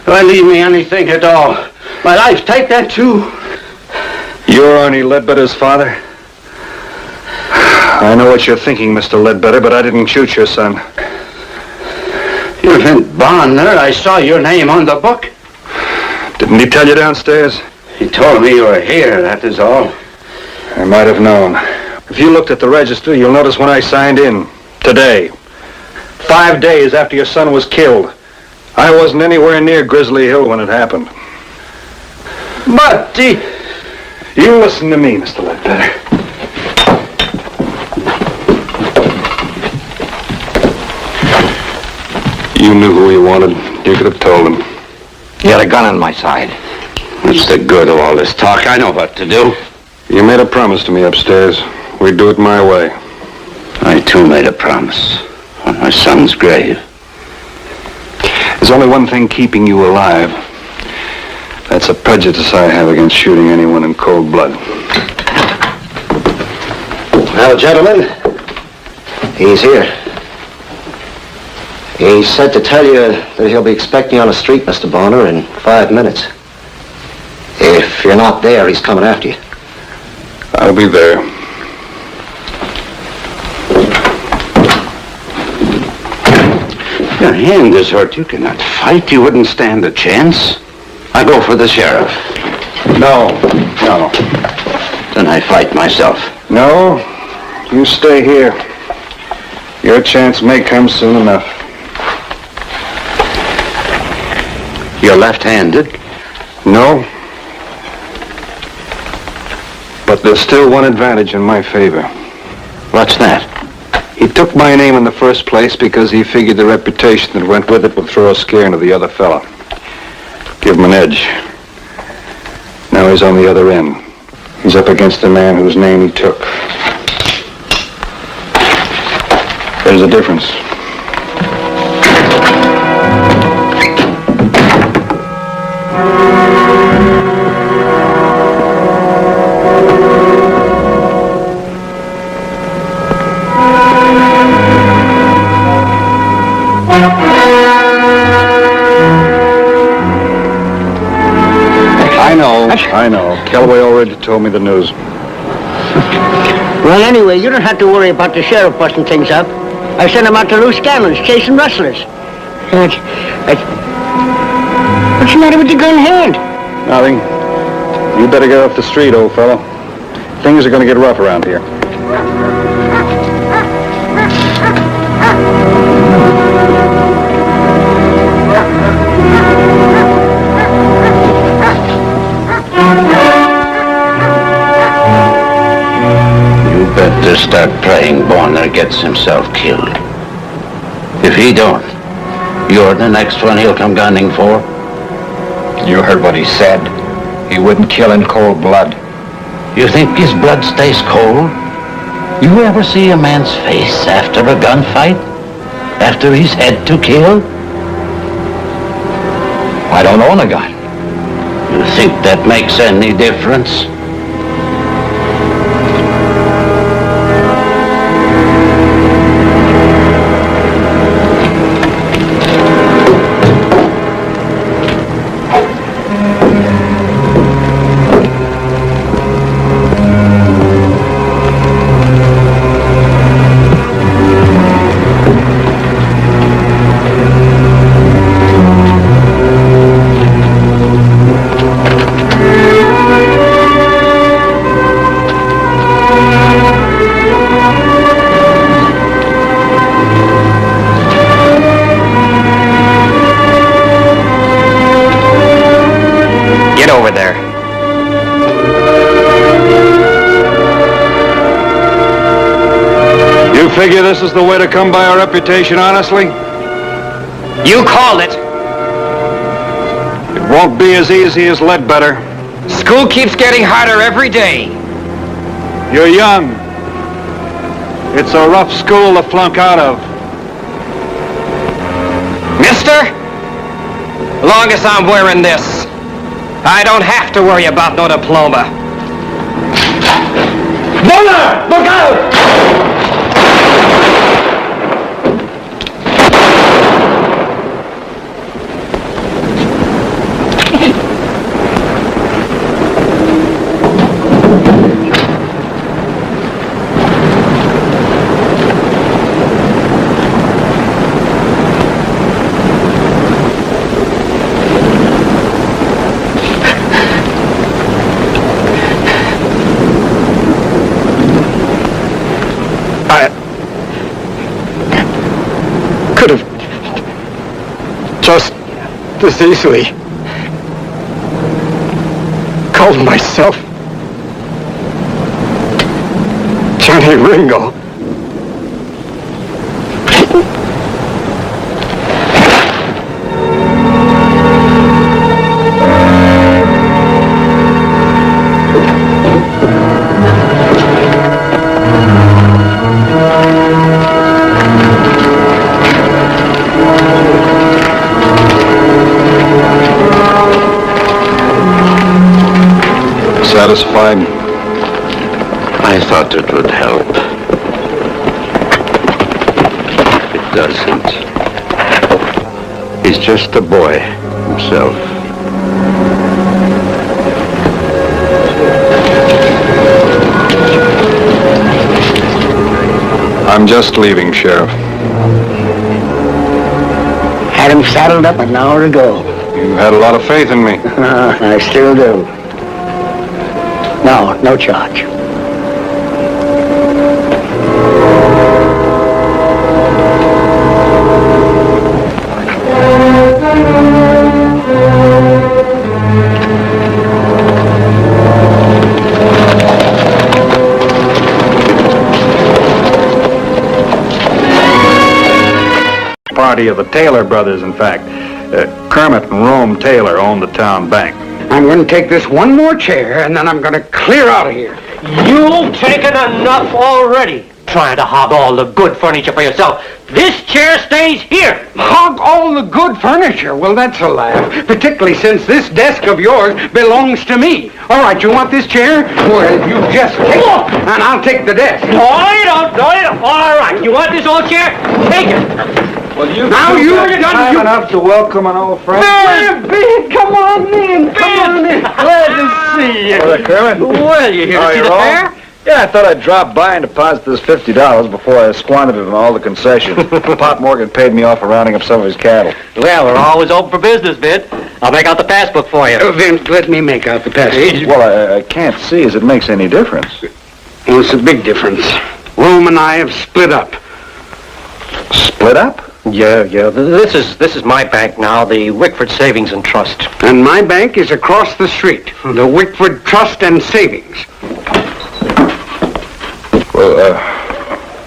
Why leave me anything at all? My life, take that too. You're Arnie Ledbetter's father? I know what you're thinking, Mr. Ledbetter, but I didn't shoot your son. You're Vint Bonner. I saw your name on the book. Didn't he tell you downstairs? He told me you were here, that is all. I might have known. If you looked at the register, you'll notice when I signed in. Today. 5 days after your son was killed. I wasn't anywhere near Grizzly Hill when it happened. But you listen to me, Mr. Ledbetter. You knew who he wanted. You could have told him. He had a gun on my side. What's the good of all this talk? I know what to do. You made a promise to me upstairs. We'd do it my way. I, too, made a promise on my son's grave. There's only one thing keeping you alive. That's a prejudice I have against shooting anyone in cold blood. Well, gentlemen, he's here. He said to tell you that he'll be expecting you on the street, Mr. Bonner, in 5 minutes. If you're not there, he's coming after you. I'll be there. Your hand is hurt. You cannot fight. You wouldn't stand a chance. I go for the sheriff. No. Then I fight myself. No, you stay here. Your chance may come soon enough. You're left-handed? No. But there's still one advantage in my favor. What's that? He took my name in the first place because he figured the reputation that went with it would throw a scare into the other fella. Give him an edge. Now he's on the other end. He's up against the man whose name he took. There's a difference. I know. Cowboy already told me the news. Well, anyway, you don't have to worry about the sheriff busting things up. I sent him out to loose scandals, chasing rustlers. What's the matter with your gun hand? Nothing. You better get off the street, old fellow. Things are going to get rough around here. To start praying Bonner gets himself killed. If he don't, you're the next one he'll come gunning for. You heard what he said. He wouldn't kill in cold blood. You think his blood stays cold? You ever see a man's face after a gunfight? After he's had to kill? I don't own a gun. You think that makes any difference? Figure this is the way to come by our reputation, honestly? You called it. It won't be as easy as Ledbetter. School keeps getting harder every day. You're young. It's a rough school to flunk out of. Mister, long as I'm wearing this, I don't have to worry about no diploma. Bonner! Look out! Just as easily called myself Johnny Ringo. Satisfied? I thought it would help. It doesn't. He's just a boy himself. I'm just leaving, Sheriff. Had him saddled up an hour ago. You had a lot of faith in me. I still do. No charge. Party of the Taylor brothers, in fact. Kermit and Rome Taylor owned the town bank. I'm going to take this one more chair, and then I'm going to clear out of here. You've taken enough already. Trying to hog all the good furniture for yourself. This chair stays here. Hog all the good furniture? Well, that's a laugh, particularly since this desk of yours belongs to me. All right, you want this chair? Well, you just take it, and I'll take the desk. No, you don't. No, you don't. All right, you want this old chair? Take it. Well, you've done time enough to welcome an old friend. Ben, come on in. Come on in. Glad to see you. Hello, Kermit. Well, you here to see the fair? Yeah, I thought I'd drop by and deposit this $50 before I squandered it on all the concessions. Pop Morgan paid me off for rounding up some of his cattle. Well, we're always open for business, Vint. I'll make out the passbook for you. Vint, let me make out the passbook. Well, I can't see as it makes any difference. Well, it's a big difference. Rome and I have split up. Split up? Yeah. This is my bank now, the Wickford Savings and Trust. And my bank is across the street, the Wickford Trust and Savings.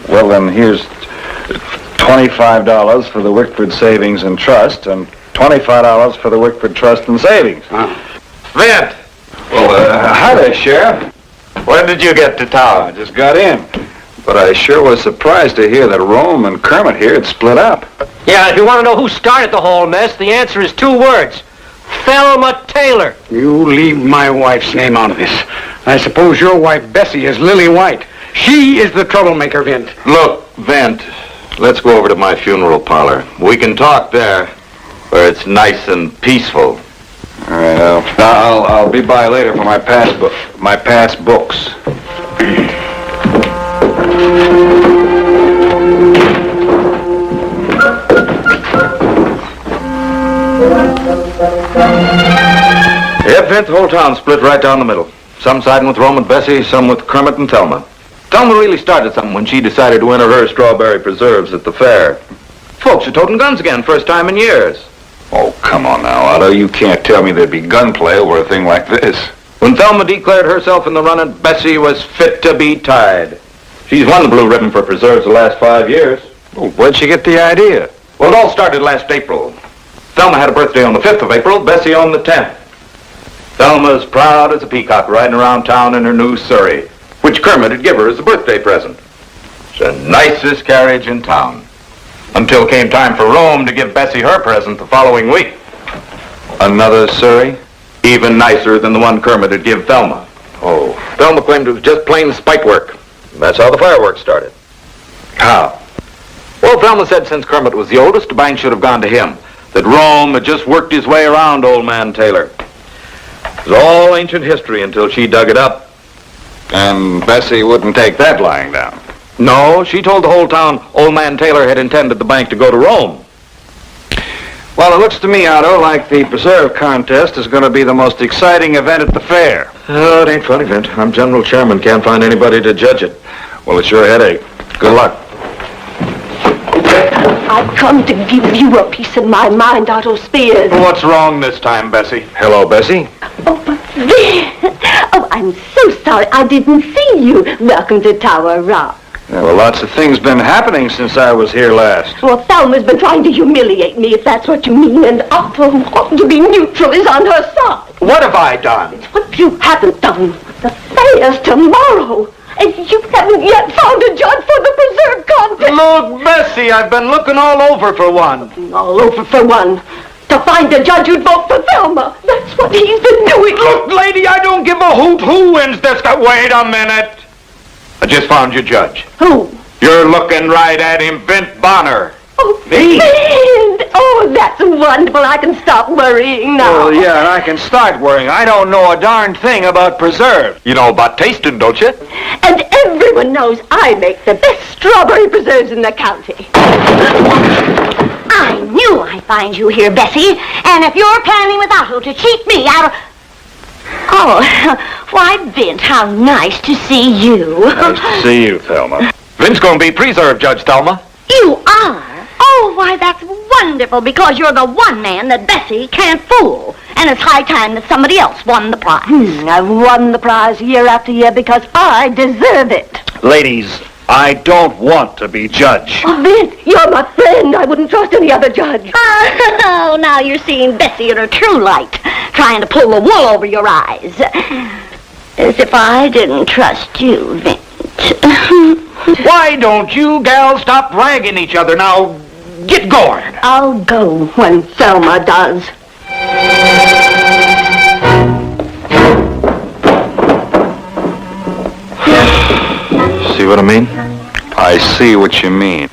Well, then here's $25 for the Wickford Savings and Trust, and $25 for the Wickford Trust and Savings. Vint! Well, hi there, Sheriff. When did you get to town? I just got in. But I sure was surprised to hear that Rome and Kermit here had split up. Yeah, if you want to know who started the whole mess, the answer is 2 words. Thelma Taylor. You leave my wife's name out of this. I suppose your wife, Bessie, is Lily White. She is the troublemaker, Vint. Look, Vint, let's go over to my funeral parlor. We can talk there, where it's nice and peaceful. All right, I'll be by later for my past books. Yep, Vint, the whole town split right down the middle. Some siding with Rome and Bessie, some with Kermit and Thelma. Thelma really started something when she decided to enter her strawberry preserves at the fair. Folks are toting guns again, first time in years. Oh, come on now, Otto. You can't tell me there'd be gunplay over a thing like this. When Thelma declared herself in the running, Bessie was fit to be tied. She's won the blue ribbon for preserves the last 5 years. Well, where'd she get the idea? Well, it all started last April. Thelma had a birthday on the 5th of April, Bessie on the 10th. Thelma's proud as a peacock riding around town in her new Surrey, which Kermit had given her as a birthday present. It's the nicest carriage in town. Until came time for Rome to give Bessie her present the following week. Another Surrey? Even nicer than the one Kermit had given Thelma. Oh. Thelma claimed it was just plain spite work. That's how the fireworks started. How? Well, Thelma said since Kermit was the oldest, the bank should have gone to him. That Rome had just worked his way around old man Taylor. It was all ancient history until she dug it up. And Bessie wouldn't take that lying down. No, she told the whole town old man Taylor had intended the bank to go to Rome. Well, it looks to me, Otto, like the preserve contest is going to be the most exciting event at the fair. Oh, it ain't funny, Vint. I'm general chairman. Can't find anybody to judge it. Well, it's your headache. Good luck. I've come to give you a piece of my mind, Otto Spears. What's wrong this time, Bessie? Hello, Bessie. Oh, I'm so sorry. I didn't see you. Welcome to Tower Rock. Yeah, well, lots of things been happening since I was here last. Well, Thelma's been trying to humiliate me, if that's what you mean, and Otto, who ought to be neutral, is on her side. What have I done? What you haven't done. The fair's tomorrow, and you haven't yet found a judge for the preserve contest. Look, Bessie, I've been looking all over for one. All over for one. To find a judge who'd vote for Thelma. That's what he's been doing. Look, lady, I don't give a hoot who wins this. Wait a minute. I just found your judge. Who? You're looking right at him, Vint Bonner. Oh, Vin! Oh, that's wonderful. I can stop worrying now. Oh, yeah, and I can start worrying. I don't know a darn thing about preserve. You know about tasting, don't you? And everyone knows I make the best strawberry preserves in the county. I knew I'd find you here, Bessie. And if you're planning with Otto to cheat me out of... Oh, why, Vint, how nice to see you. Nice to see you, Thelma. Vin's going to be preserve, Judge Thelma. You are? Oh, why, that's wonderful, because you're the one man that Bessie can't fool. And it's high time that somebody else won the prize. I've won the prize year after year because I deserve it. Ladies, I don't want to be judge. Oh, Vint, you're my friend. I wouldn't trust any other judge. Oh, now you're seeing Bessie in her true light, trying to pull the wool over your eyes. As if I didn't trust you, Vint. Why don't you gals stop ragging each other now? Get going. I'll go when Thelma does. See what I mean? I see what you mean.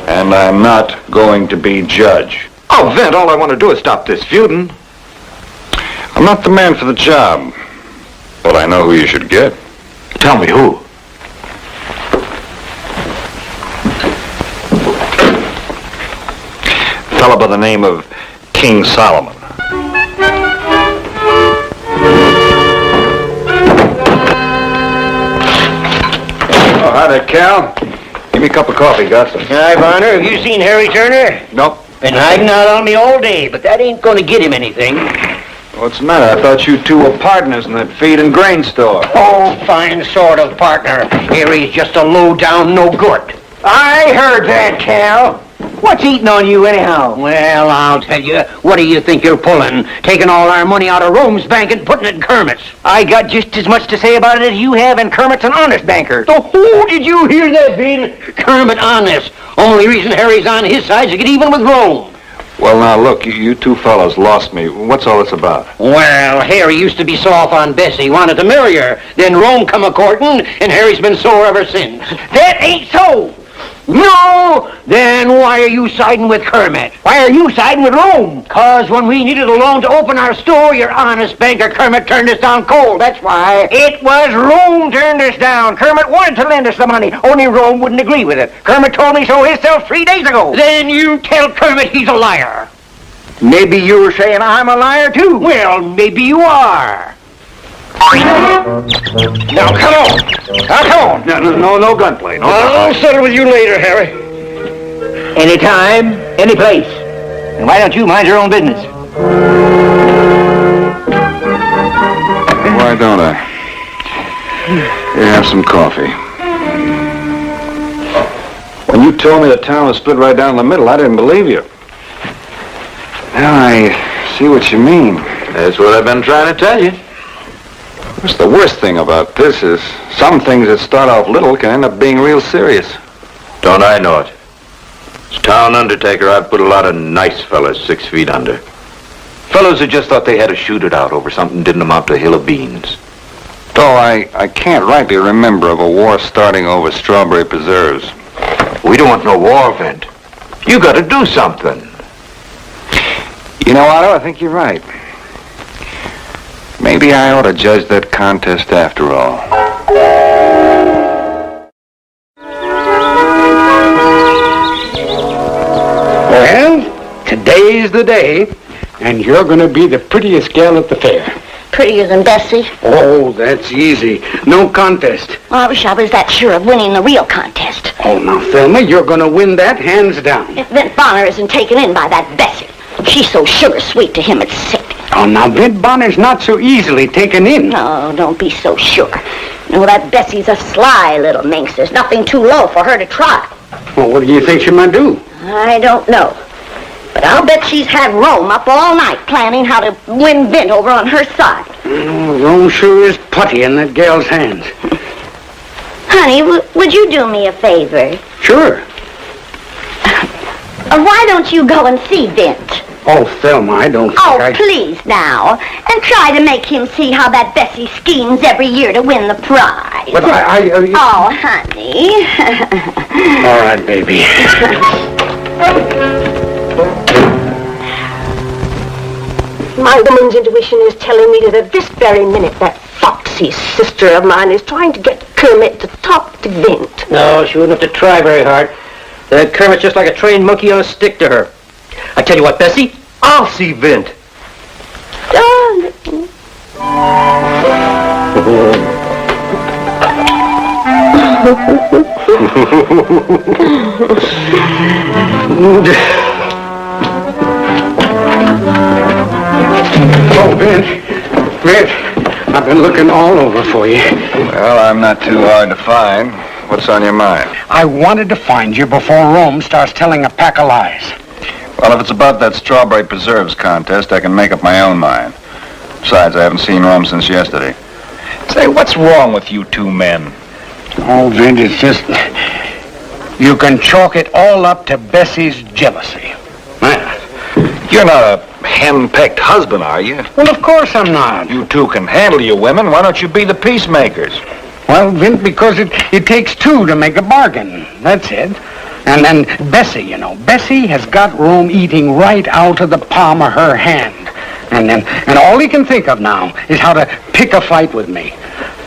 And I'm not going to be judge. Oh, Vint, all I want to do is stop this feuding. I'm not the man for the job, but I know who you should get. Tell me who. A fellow by the name of King Solomon. Oh, hi there, Cal. Give me a cup of coffee, got some. Hi, Bonner. Have you seen Harry Turner? Nope. Been hiding out on me all day, but that ain't gonna get him anything. What's the matter? I thought you two were partners in that feed and grain store. Oh, fine sort of partner. Harry's just a low-down no good. I heard that, Cal. What's eating on you anyhow? Well, I'll tell you. What do you think you're pulling? Taking all our money out of Rome's bank and putting it in Kermit's. I got just as much to say about it as you have, and Kermit's an honest banker. Oh, did you hear that, Vin? Kermit honest. Only reason Harry's on his side is to get even with Rome. Well, now, look, you two fellows lost me. What's all this about? Well, Harry used to be soft on Bessie, wanted to marry her. Then Rome come a-courting, and Harry's been sore ever since. That ain't so! No! Then why are you siding with Kermit? Why are you siding with Rome? 'Cause when we needed a loan to open our store, your honest banker Kermit turned us down cold, that's why. It was Rome turned us down. Kermit wanted to lend us the money, only Rome wouldn't agree with it. Kermit told me so himself 3 days ago. Then you tell Kermit he's a liar. Maybe you were saying I'm a liar too. Well, maybe you are. Now, come on. Now, come on. No gunplay. No I'll settle with you later, Harry. Anytime, any place. And why don't you mind your own business? Why don't I? Here, have some coffee. When you told me the town was split right down the middle, I didn't believe you. Now I see what you mean. That's what I've been trying to tell you. What's the worst thing about this is some things that start off little can end up being real serious. Don't I know it? As town undertaker, I've put a lot of nice fellas 6 feet under. Fellows who just thought they had to shoot it out over something didn't amount to a hill of beans. Though I can't rightly remember of a war starting over strawberry preserves. We don't want no war, Vint. You got to do something. You know, Otto, I think you're right. Maybe I ought to judge that contest after all. Well, today's the day, and you're going to be the prettiest gal at the fair. Prettier than Bessie? Oh, that's easy. No contest. Well, I wish I was that sure of winning the real contest. Oh, now, Thelma, you're going to win that hands down. If Vint Bonner isn't taken in by that Bessie, she's so sugar sweet to him it's sick. Oh, now, Vint Bonner's not so easily taken in. No, don't be so sure. No, that Bessie's a sly little minx. There's nothing too low for her to try. Well, what do you think she might do? I don't know. But I'll bet she's had Rome up all night planning how to win Vint over on her side. Rome sure is putty in that gal's hands. Honey, would you do me a favor? Sure. Why don't you go and see Vint? Oh, Thelma, I don't think Oh, please now. And try to make him see how that Bessie schemes every year to win the prize. But Oh, honey. All right, baby. My woman's intuition is telling me that at this very minute that foxy sister of mine is trying to get Kermit to talk to Vint. No, she wouldn't have to try very hard. That Kermit's just like a trained monkey on a stick to her. I tell you what, Bessie, I'll see Vint. Darling. Oh, Vint, I've been looking all over for you. Well, I'm not too hard to find. What's on your mind? I wanted to find you before Rome starts telling a pack of lies. Well, if it's about that strawberry preserves contest, I can make up my own mind. Besides, I haven't seen Rome since yesterday. Say, what's wrong with you two men? Oh, Vint, it's just... You can chalk it all up to Bessie's jealousy. You're not a hen-pecked husband, are you? Well, of course I'm not. You two can handle your women. Why don't you be the peacemakers? Well, Vint, because it takes two to make a bargain. That's it. And then Bessie, you know. Bessie has got Rome eating right out of the palm of her hand. And all he can think of now is how to pick a fight with me.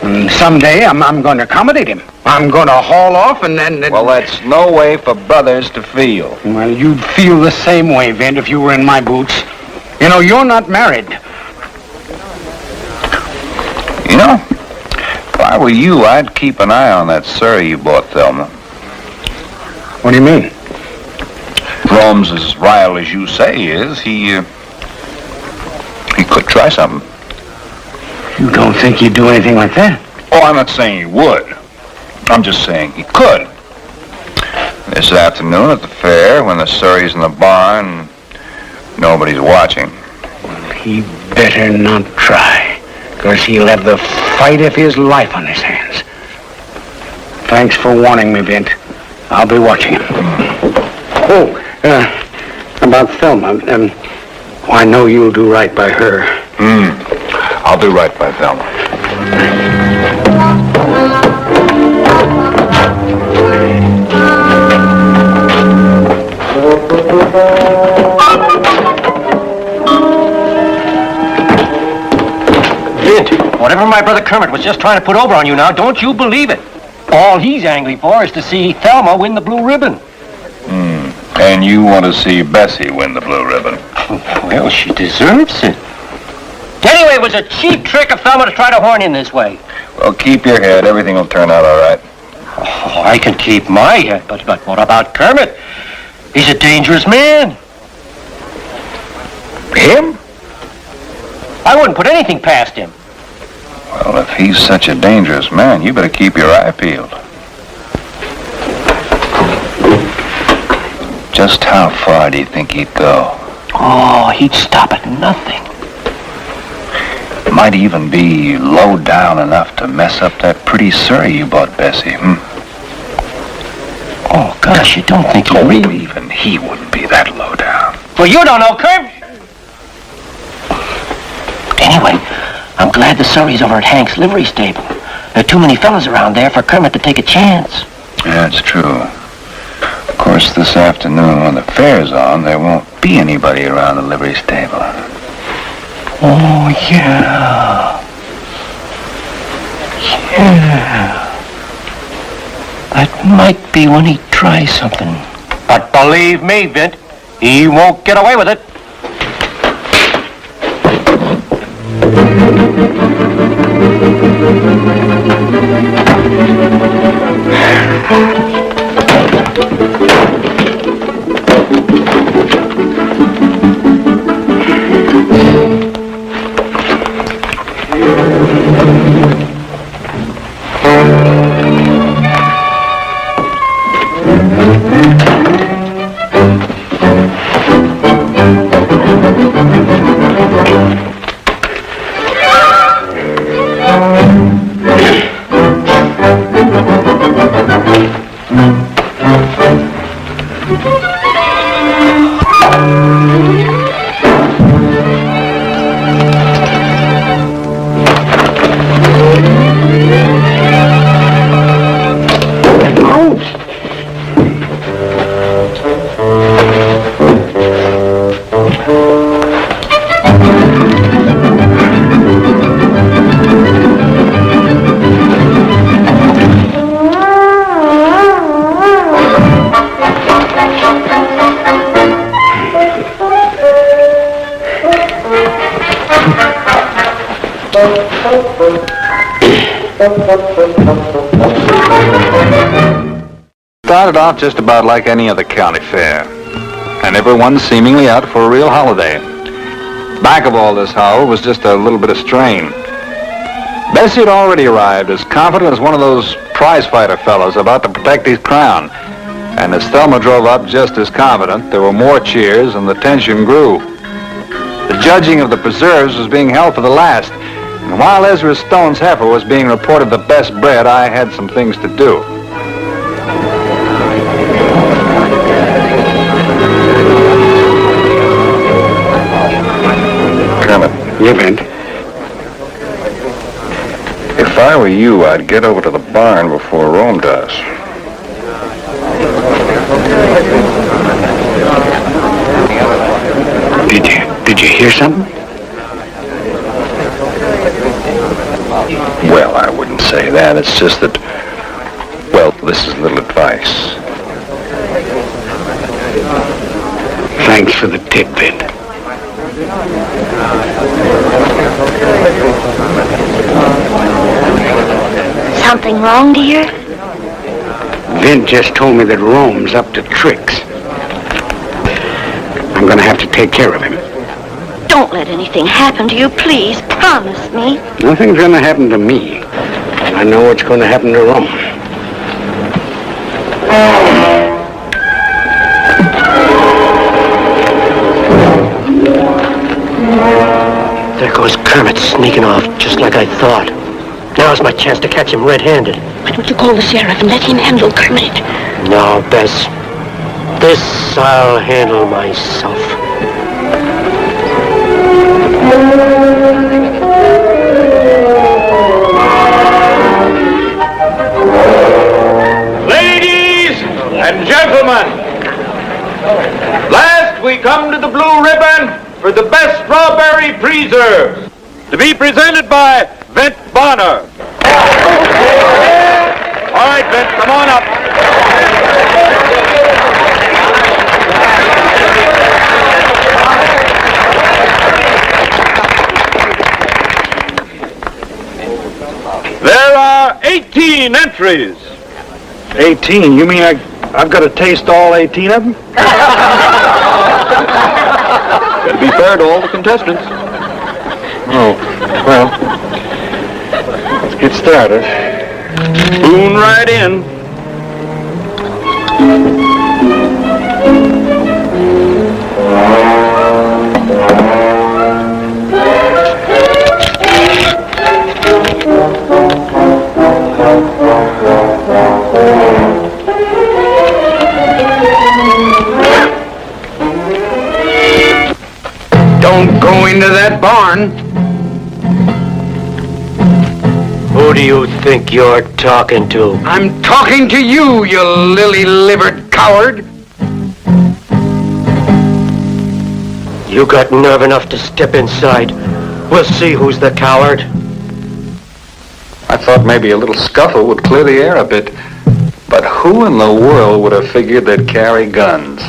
And someday I'm going to accommodate him. I'm going to haul off and then... Well, that's no way for brothers to feel. Well, you'd feel the same way, Vint, if you were in my boots. You know, you're not married. You know, if I were you, I'd keep an eye on that surrey you bought, Thelma. What do you mean? Rome's as rile as you say he is. He could try something. You don't think he'd do anything like that? Oh, I'm not saying he would. I'm just saying he could. This afternoon at the fair, when the surrey's in the barn, nobody's watching. He better not try, because he'll have the fight of his life on his hands. Thanks for warning me, Vint. I'll be watching him. Oh, about Thelma. I know you'll do right by her. I'll do right by Thelma. Vint, whatever my brother Kermit was just trying to put over on you now, don't you believe it. All he's angry for is to see Thelma win the blue ribbon. And you want to see Bessie win the blue ribbon? Well, she deserves it. Anyway, it was a cheap trick of Thelma to try to horn in this way. Well, keep your head. Everything will turn out all right. Oh, I can keep my head, but what about Kermit? He's a dangerous man. Him? I wouldn't put anything past him. Well, if he's such a dangerous man, you better keep your eye peeled. Just how far do you think he'd go? Oh, he'd stop at nothing. Might even be low down enough to mess up that pretty surrey you bought Bessie, Oh, gosh, you don't think he really... Even he wouldn't be that low down. Well, you don't know, Kermit. Anyway, I'm glad the surrey's over at Hank's livery stable. There are too many fellas around there for Kermit to take a chance. Yeah, it's true. Of course, this afternoon when the fair's on, there won't be anybody around the livery stable. Oh, yeah. Yeah. That might be when he tries something. But believe me, Vint, he won't get away with it. Started off just about like any other county fair, and everyone seemingly out for a real holiday. Back of all this, however, was just a little bit of strain. Bessie had already arrived, as confident as one of those prize-fighter fellows about to protect his crown. And as Thelma drove up just as confident, there were more cheers and the tension grew. The judging of the preserves was being held for the last, and while Ezra Stone's heifer was being reported the best bred, I had some things to do. Yeah, Vint. If I were you, I'd get over to the barn before Rome does. Did you hear something? Well, I wouldn't say that. It's just that, well, this is a little advice. Thanks for the tip, Vint. Something wrong, dear? Vint just told me that Rome's up to tricks. I'm gonna have to take care of him. Don't let anything happen to you, please. Promise me. Nothing's gonna happen to me. And I know what's gonna happen to Rome. There goes Kermit sneaking off, just like I thought. Now's my chance to catch him red-handed. Why don't you call the sheriff and let him handle Kermit? No, Bess. This I'll handle myself. Ladies and gentlemen, last we come to the Blue Ribbon for the best strawberry preserve, to be presented by Vint Bonner. All right, Vint, come on up. There are 18 entries. 18? You mean I've got to taste all 18 of them? Gotta be fair to all the contestants. Oh, well, let's get started. Spoon right in. Don't go into that barn. Who do you think you're talking to? I'm talking to you, you lily-livered coward. You got nerve enough to step inside. We'll see who's the coward. I thought maybe a little scuffle would clear the air a bit. But who in the world would have figured they'd carry guns?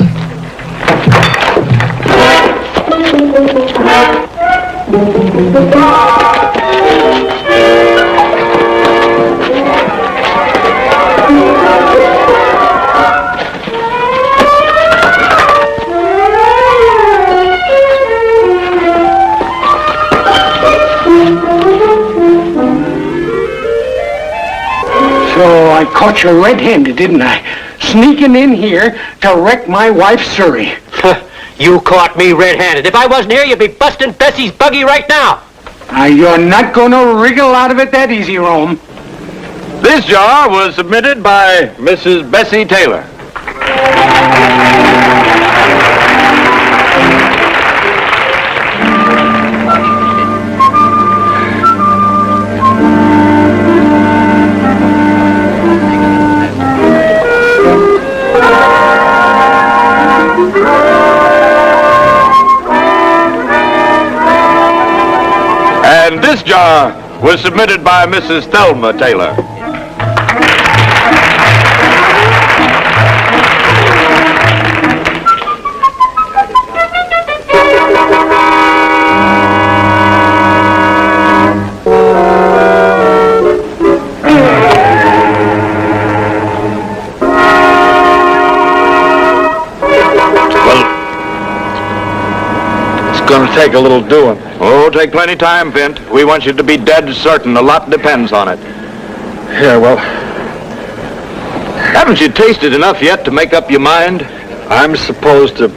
So I caught you red-handed, didn't I? Sneaking in here to wreck my wife's surrey. You caught me red-handed. If I wasn't here, you'd be busting Bessie's buggy right now. You're not going to wriggle out of it that easy, Rome. This jar was submitted by Mrs. Bessie Taylor. And this jar was submitted by Mrs. Thelma Taylor. gonna take a little doing. Oh, take plenty time, Vint. We want you to be dead certain. A lot depends on it. Yeah, well... Haven't you tasted enough yet to make up your mind? I'm supposed to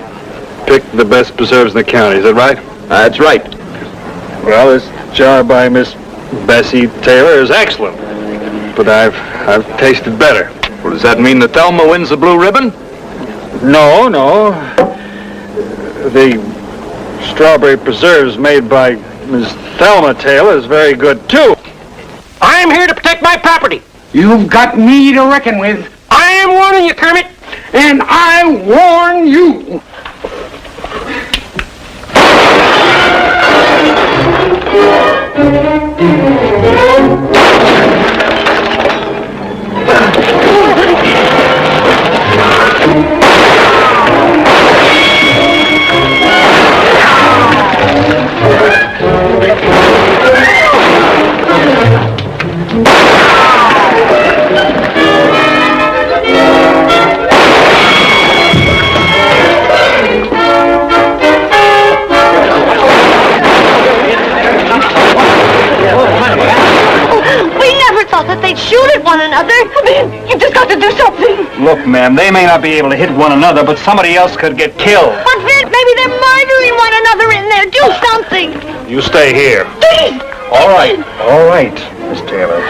pick the best preserves in the county, is that right? That's right. Well, this jar by Miss Bessie Taylor is excellent. But I've tasted better. Well, does that mean that Thelma wins the blue ribbon? No. The strawberry preserves made by Miss Thelma Taylor is very good, too. I'm here to protect my property. You've got me to reckon with. I am warning you, Kermit. And I warn you. Shoot at one another. You've just got to do something. Look, ma'am, they may not be able to hit one another, but somebody else could get killed. But Vint, maybe they're murdering one another in there. Do something. You stay here. Please. All right, Miss Taylor.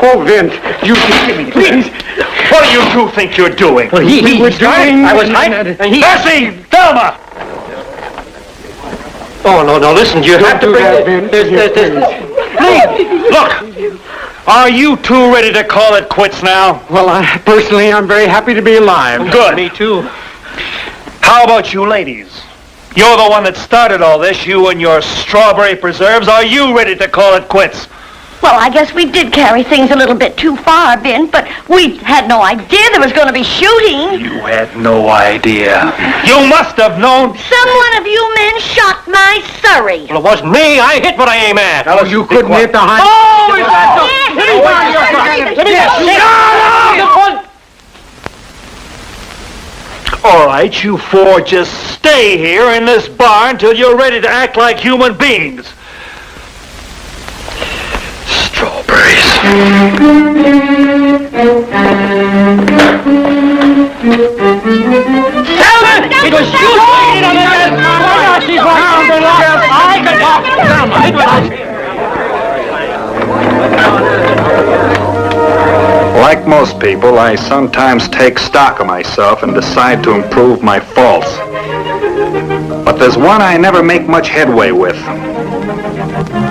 Oh, Vint, you give me, please. What do you two think you're doing? Well, we were doing... I was hiding, and he... Bessie! Thelma! Oh, no, listen, you have to bring Vint. Please, look! Are you two ready to call it quits now? Well, personally, I'm very happy to be alive. Good. Me too. How about you ladies? You're the one that started all this, you and your strawberry preserves. Are you ready to call it quits? Well, I guess we did carry things a little bit too far, Vint, but we had no idea there was going to be shooting. You had no idea. You must have known. Some one of you men shot my Surrey. Well, it wasn't me. I hit what I aim at. Oh, you couldn't hit the high... All right, you four just stay here in this bar until you're ready to act like human beings. Strawberries. It was you who on that. She's I can talk. Like most people, I sometimes take stock of myself and decide to improve my faults. But there's one I never make much headway with.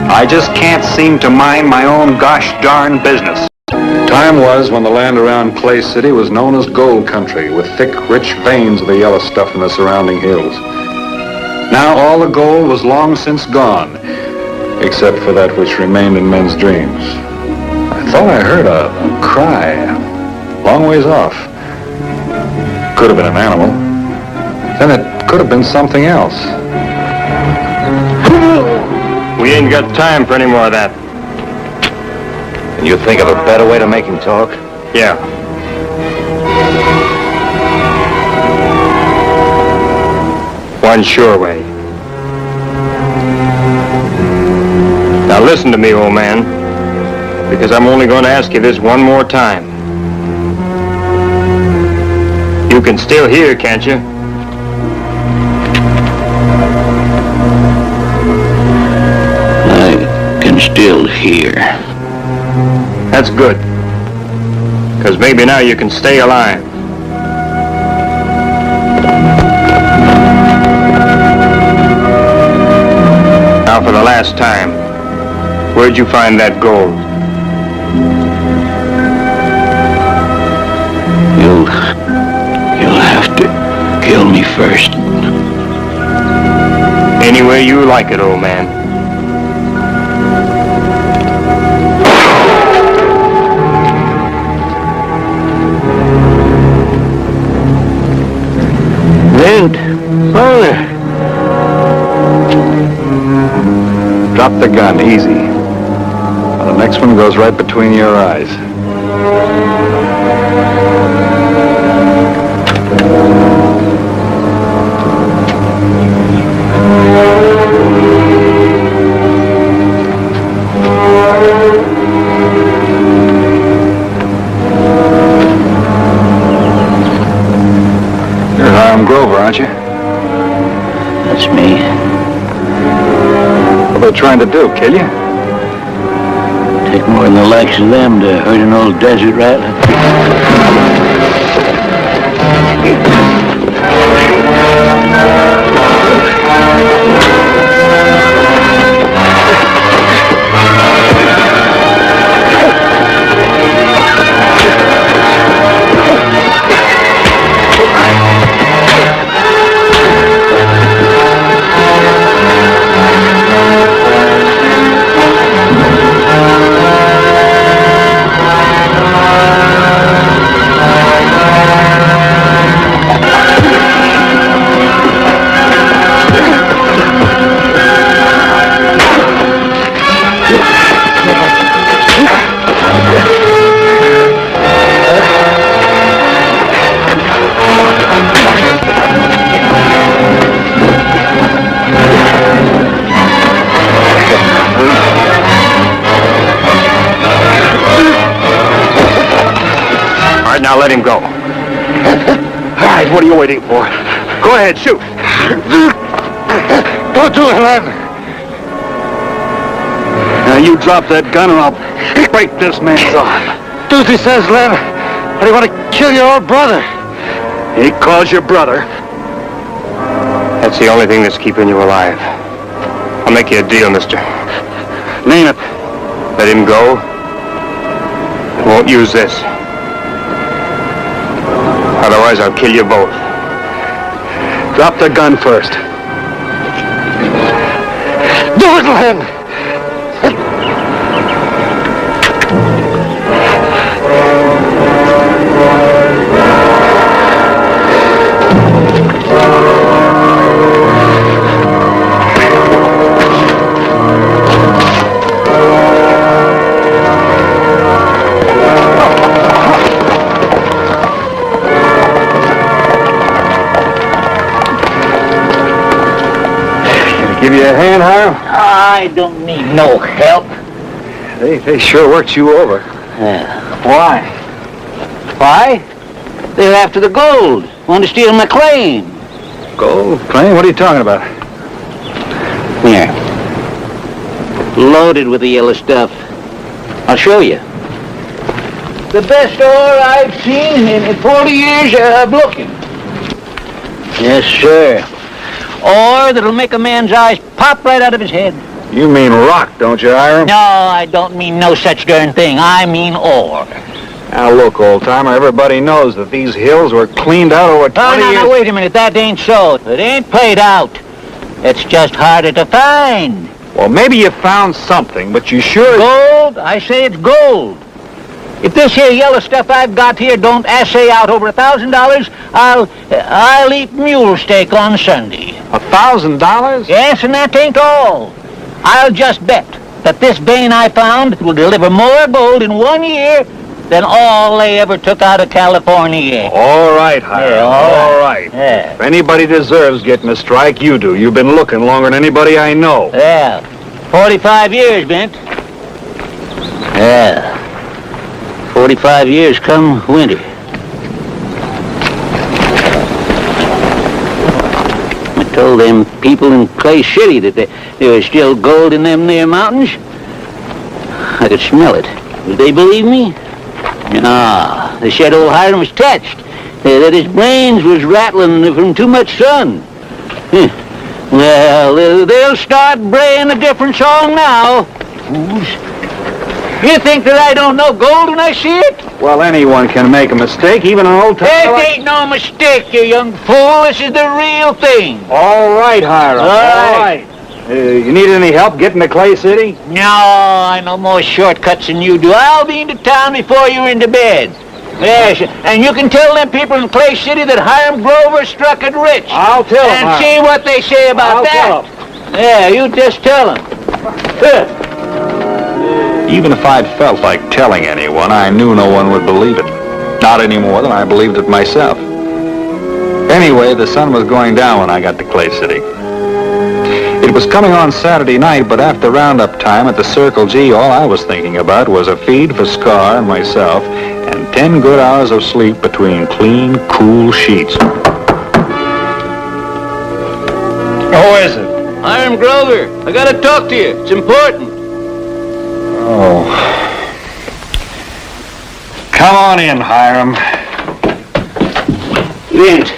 I just can't seem to mind my own gosh darn business. Time was when the land around Clay City was known as gold country, with thick, rich veins of the yellow stuff in the surrounding hills. Now all the gold was long since gone, except for that which remained in men's dreams. I thought I heard a cry, long ways off. Could have been an animal. Then it could have been something else. We ain't got time for any more of that. Can you think of a better way to make him talk? Yeah. One sure way. Now listen to me, old man, because I'm only going to ask you this one more time. You can still hear, can't you? still here. That's good. Because maybe now you can stay alive. Now for the last time, where'd you find that gold? You'll have to kill me first. Any way you like it, old man. Vent, father. Drop the gun, easy. The next one goes right between your eyes. You're Hiram Grover, aren't you? That's me. What are they trying to do, kill you? Take more than the likes of them to hurt an old desert rattler. Now let him go. All right, what are you waiting for? Go ahead, shoot. Don't do it, Len. Now you drop that gun or I'll break this man's arm. Do as he says, Len. Or do you want to kill your old brother? He calls your brother. That's the only thing that's keeping you alive. I'll make you a deal, mister. Name it. Let him go. I won't use this. Otherwise, I'll kill you both. Drop the gun first. Do it, Len! Give you a hand, Hiram? I don't need no help. They sure worked you over. Why? Why? They're after the gold. Want to steal my claim. Gold? Claim? What are you talking about? Here. Loaded with the yellow stuff. I'll show you. The best ore I've seen in 40 years of looking. Yes, sir. Ore that'll make a man's eyes pop right out of his head. You mean rock, don't you, Hiram? No, I don't mean no such darn thing. I mean ore. Now look, old-timer, everybody knows that these hills were cleaned out over 20 years... No, wait a minute. That ain't so. It ain't played out. It's just harder to find. Well, maybe you found something, but you sure... Gold? I say it's gold. If this here yellow stuff I've got here don't assay out over $1,000, I'll eat mule steak on Sunday. $1,000? Yes, and that ain't all. I'll just bet that this vein I found will deliver more gold in 1 year than all they ever took out of California. All right, Hiram, Yeah, all right. Yeah. If anybody deserves getting a strike, you do. You've been looking longer than anybody I know. Yeah, 45 years, Bent. Yeah, 45 years come winter. I told them people in Clay City that there was still gold in them there mountains. I could smell it. Would they believe me? No. They said old Hiram was touched. That his brains was rattling from too much sun. Well, they'll start braying a different song now. Fools. You think that I don't know gold when I see it? Well, anyone can make a mistake, even an old timer. It ain't no mistake, you young fool. This is the real thing. All right, Hiram. All right. You need any help getting to Clay City? No, I know more shortcuts than you do. I'll be into town before you're into bed. Yes, and you can tell them people in Clay City that Hiram Grover struck it rich. I'll tell them. And see what they say about that. Yeah, you just tell them. Even if I'd felt like telling anyone, I knew no one would believe it. Not any more than I believed it myself. Anyway, the sun was going down when I got to Clay City. It was coming on Saturday night, but after roundup time at the Circle G, all I was thinking about was a feed for Scar and myself, and 10 good hours of sleep between clean, cool sheets. Who is it? Hiram Grover, I gotta talk to you. It's important. Oh. Come on in, Hiram. Vince,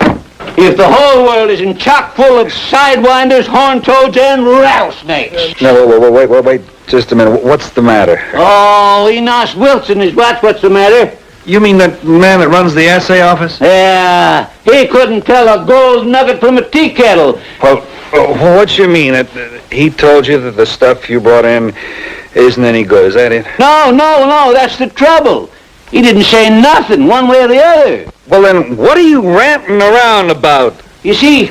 if the whole world isn't chock full of sidewinders, horn toads, and rattlesnakes. No, wait. Just a minute. What's the matter? Oh, Enos Wilson is what's the matter? You mean that man that runs the assay office? Yeah, he couldn't tell a gold nugget from a tea kettle. Well, what you mean? He told you that the stuff you brought in isn't any good, is that it? No, that's the trouble. He didn't say nothing, one way or the other. Well, then, what are you ranting around about? You see,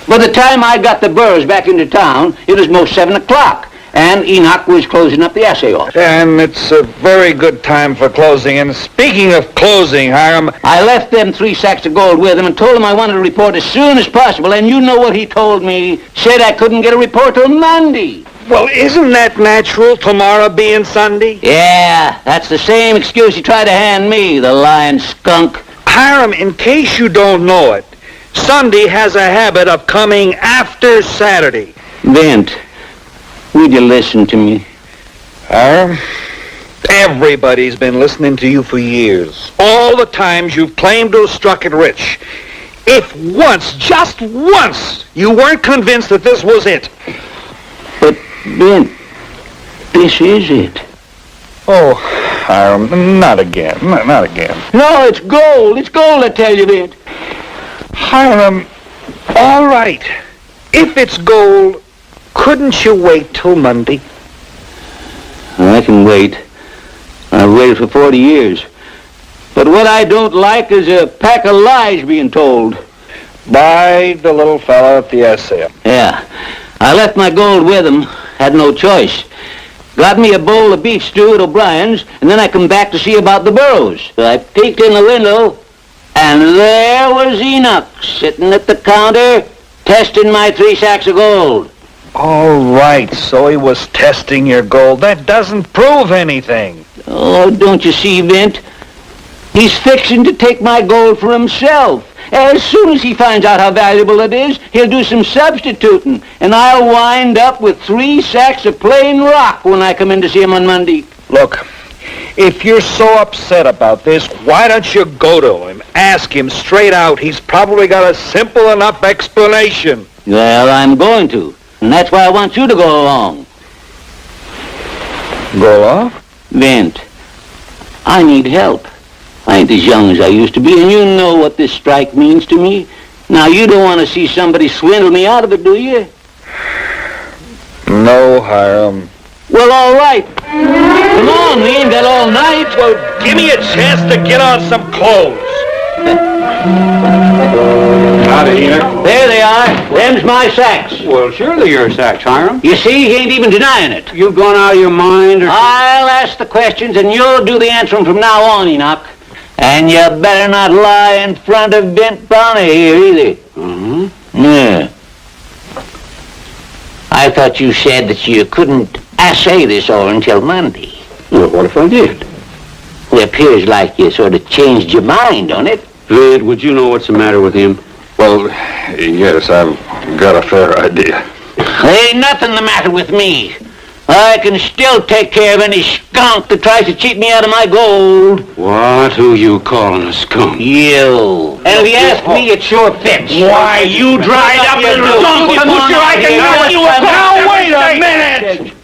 by the time I got the Burrs back into town, it was most 7 o'clock, and Enoch was closing up the assay office. And it's a very good time for closing. And speaking of closing, Hiram... I left them 3 sacks of gold with him and told him I wanted a report as soon as possible, and you know what he told me. Said I couldn't get a report till Monday. Well, isn't that natural, tomorrow being Sunday? Yeah, that's the same excuse he tried to hand me, the lying skunk. Hiram, in case you don't know it, Sunday has a habit of coming after Saturday. Vint, would you listen to me? Hiram, everybody's been listening to you for years. All the times you've claimed to have struck it rich. If once, just once, you weren't convinced that this was it. But, Vint, this is it. Oh, Hiram, not again. Not again. No, it's gold. It's gold, I tell you, Vint. Hiram, all right. If it's gold, couldn't you wait till Monday? I can wait. I've waited for 40 years. But what I don't like is a pack of lies being told. By the little fellow at the assay. Yeah. I left my gold with him. Had no choice. Got me a bowl of beef stew at O'Brien's, and then I come back to see about the burros. So I peeked in the window, and there was Enoch sitting at the counter testing my 3 sacks of gold. All right, so he was testing your gold. That doesn't prove anything. Oh, don't you see, Vint? He's fixing to take my gold for himself. As soon as he finds out how valuable it is, he'll do some substituting, and I'll wind up with 3 sacks of plain rock when I come in to see him on Monday. Look, if you're so upset about this, why don't you go to him? Ask him straight out. He's probably got a simple enough explanation. Well, I'm going to, and that's why I want you to go along. Go along? Vint, I need help. I ain't as young as I used to be, and you know what this strike means to me. Now, you don't want to see somebody swindle me out of it, do you? No, Hiram. Well, all right. Come on, we ain't got all night. Well, give me a chance to get on some clothes. Howdy, Enoch. There they are. Them's my sacks. Well, surely your sacks, Hiram. You see, he ain't even denying it. You've gone out of your mind, or... I'll ask the questions, and you'll do the answering from now on, Enoch. And you better not lie in front of Vint Brownie here, either. Mm-hmm. Yeah. I thought you said that you couldn't assay this ore until Monday. Well, what if I did? It appears like you sort of changed your mind on it. Vid, would you know what's the matter with him? Well, yes, I've got a fair idea. There ain't nothing the matter with me. I can still take care of any skunk that tries to cheat me out of my gold. What? Who you calling a skunk? You. And if you ask me, it sure fits. Why, you dried up little donkey butcher, I can know you were... Now, wait a minute!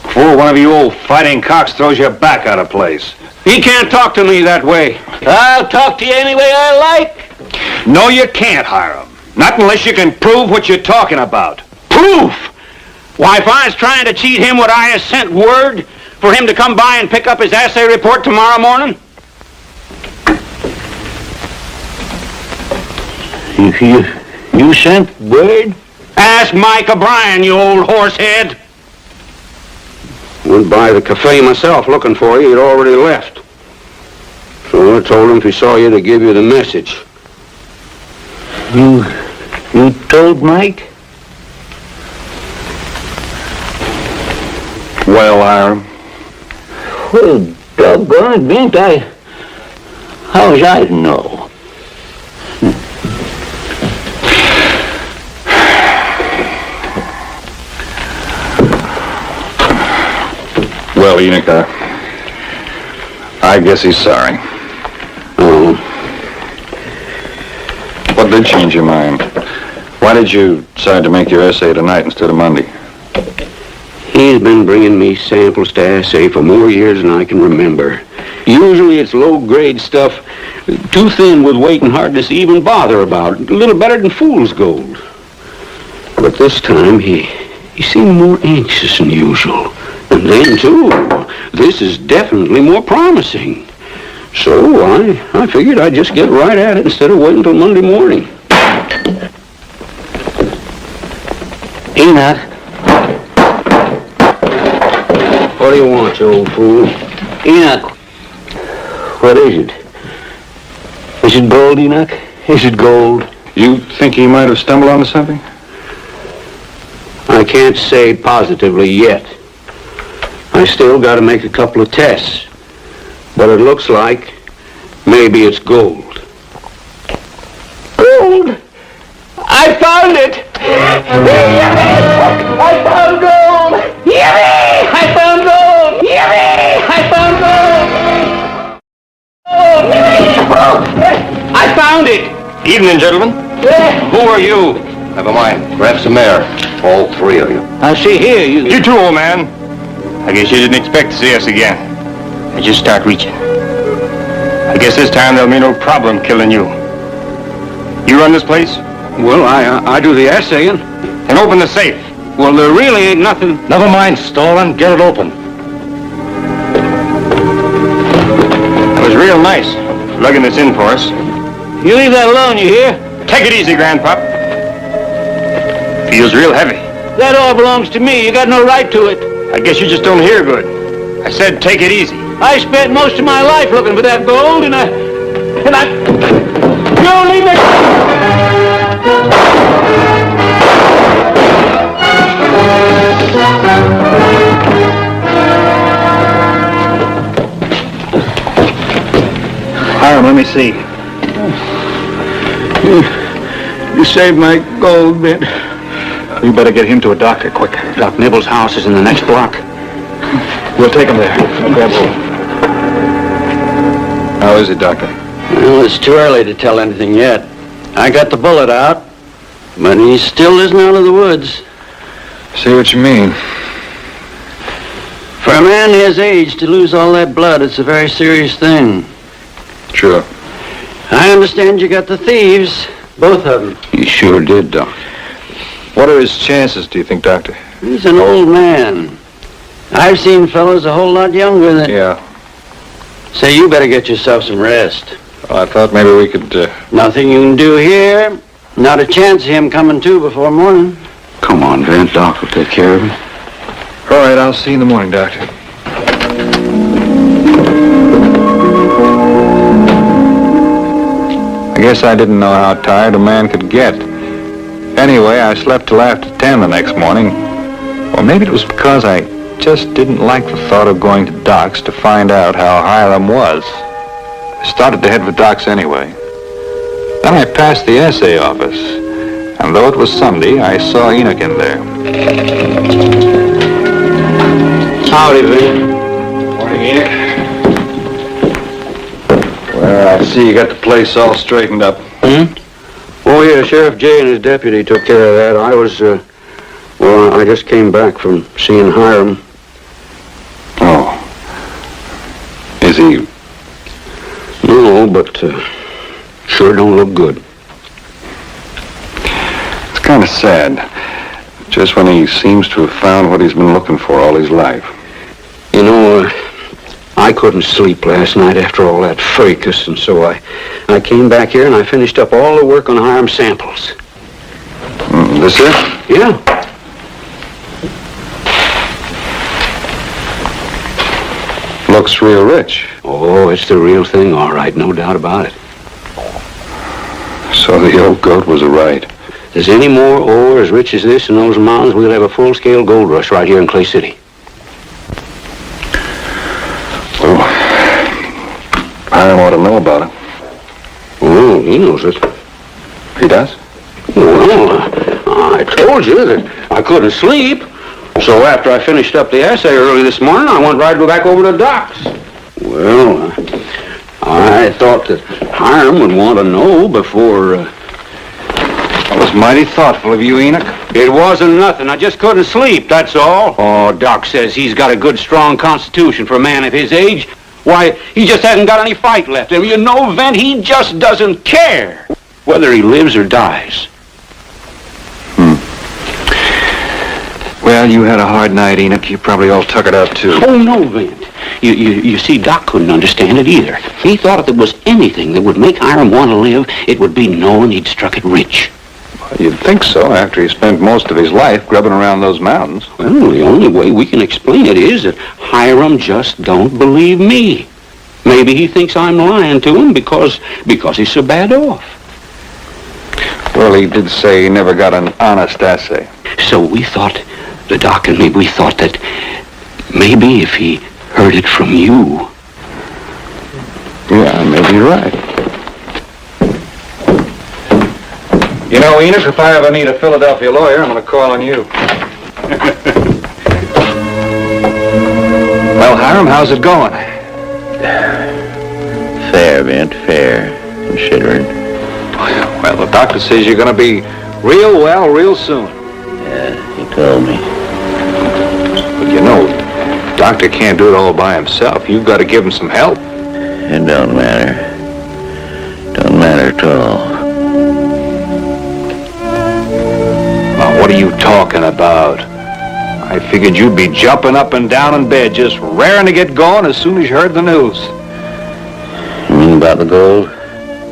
Before one of you old fighting cocks throws your back out of place. He can't talk to me that way. I'll talk to you any way I like. No, you can't, Hiram. Not unless you can prove what you're talking about. Proof? Why, if I was trying to cheat him, would I have sent word for him to come by and pick up his assay report tomorrow morning? You sent word? Ask Mike O'Brien, you old horsehead. Went by the cafe myself looking for you. You'd already left. So I told him if he saw you to give you the message. You told Mike? Well, Hiram? Well, doggone it, Bint, how was I to know? Well, Enoch, I guess he's sorry. Oh. What did change your mind? Why did you decide to make your essay tonight instead of Monday? He's been bringing me samples to assay for more years than I can remember. Usually it's low-grade stuff, too thin with weight and hardness to even bother about. A little better than fool's gold. But this time he seemed more anxious than usual. And then, too, this is definitely more promising. So I figured I'd just get right at it instead of waiting until Monday morning. Enoch. What do you want, you old fool? Enoch. What is it? Is it gold, Enoch? Is it gold? You think he might have stumbled onto something? I can't say positively yet. I still got to make a couple of tests. But it looks like maybe it's gold. Gold! I found it! I found gold! Yippee! I found gold! Yippee! I found gold! I found it! Evening, gentlemen. Who are you? Never mind. Grab some air. All three of you. I see here You too, old man. I guess you didn't expect to see us again. I just start reaching. I guess this time there'll be no problem killing you. You run this place? Well, I do the assaying. And open the safe. Well, there really ain't nothing. Never mind, Stalin. Get it open. It was real nice, lugging this in for us. You leave that alone, you hear? Take it easy, Grandpop. Feels real heavy. That all belongs to me. You got no right to it. I guess you just don't hear good. I said take it easy. I spent most of my life looking for that gold, and I... You leave it! Hiram, let me see. You saved my gold, Bint. You better get him to a doctor, quick. Doc Nibble's house is in the next block. We'll take him there. Grab hold. How is it, Doctor? Well, it's too early to tell anything yet. I got the bullet out, but he still isn't out of the woods. See what you mean. For a man his age to lose all that blood, it's a very serious thing. Sure. I understand you got the thieves, both of them. You sure did, Doc. What are his chances, do you think, Doctor? He's an old man. I've seen fellows a whole lot younger than... Yeah. Say, you better get yourself some rest. Well, I thought maybe we could, Nothing you can do here. Not a chance of him coming to before morning. Come on, Van. Doc will take care of him. All right, I'll see you in the morning, Doctor. I guess I didn't know how tired a man could get. Anyway, I slept till after 10 the next morning. Or maybe it was because I just didn't like the thought of going to Doc's to find out how Hiram was. I started to head for Doc's anyway. Then I passed the assay office, and though it was Sunday, I saw Enoch in there. Howdy, Vin. Morning, Enoch. Well, I see you got the place all straightened up. Oh, yeah, Sheriff Jay and his deputy took care of that. I just came back from seeing Hiram. Oh. Is he? No, but sure don't look good. It's kind of sad. Just when he seems to have found what he's been looking for all his life. You know, I couldn't sleep last night after all that fracas, and so I came back here and I finished up all the work on Hiram's samples. This it? Yeah. Looks real rich. Oh, it's the real thing, all right, no doubt about it. So the old goat was right. If there's any more ore as rich as this in those mountains, we'll have a full-scale gold rush right here in Clay City. Well, Hiram ought to know about it. Oh, he knows it. He does? Well, I told you that I couldn't sleep. So after I finished up the assay early this morning, I went right back over to Doc's. Well, I thought that Hiram would want to know before... That was mighty thoughtful of you, Enoch. It wasn't nothing. I just couldn't sleep, that's all. Oh, Doc says he's got a good, strong constitution for a man of his age. Why, he just hasn't got any fight left in him. You know, Vent, he just doesn't care whether he lives or dies. Well, you had a hard night, Enoch. You probably all took it out, too. Oh, no, Vent. You see, Doc couldn't understand it either. He thought if there was anything that would make Hiram want to live, it would be knowing he'd struck it rich. You'd think so after he spent most of his life grubbing around those mountains. Well, the only way we can explain it is that Hiram just don't believe me. Maybe he thinks I'm lying to him because he's so bad off. Well, he did say he never got an honest assay. So we thought, the Doc and me, we thought that maybe if he heard it from you. Yeah, maybe you're right. You know, Enoch, if I ever need a Philadelphia lawyer, I'm going to call on you. Well, Hiram, how's it going? Fair, Vent, fair, considering. Well, the doctor says you're going to be real well real soon. Yeah, he told me. But you know, doctor can't do it all by himself. You've got to give him some help. It don't matter. Don't matter at all. Now, what are you talking about? I figured you'd be jumping up and down in bed, just raring to get going as soon as you heard the news. You mean about the gold?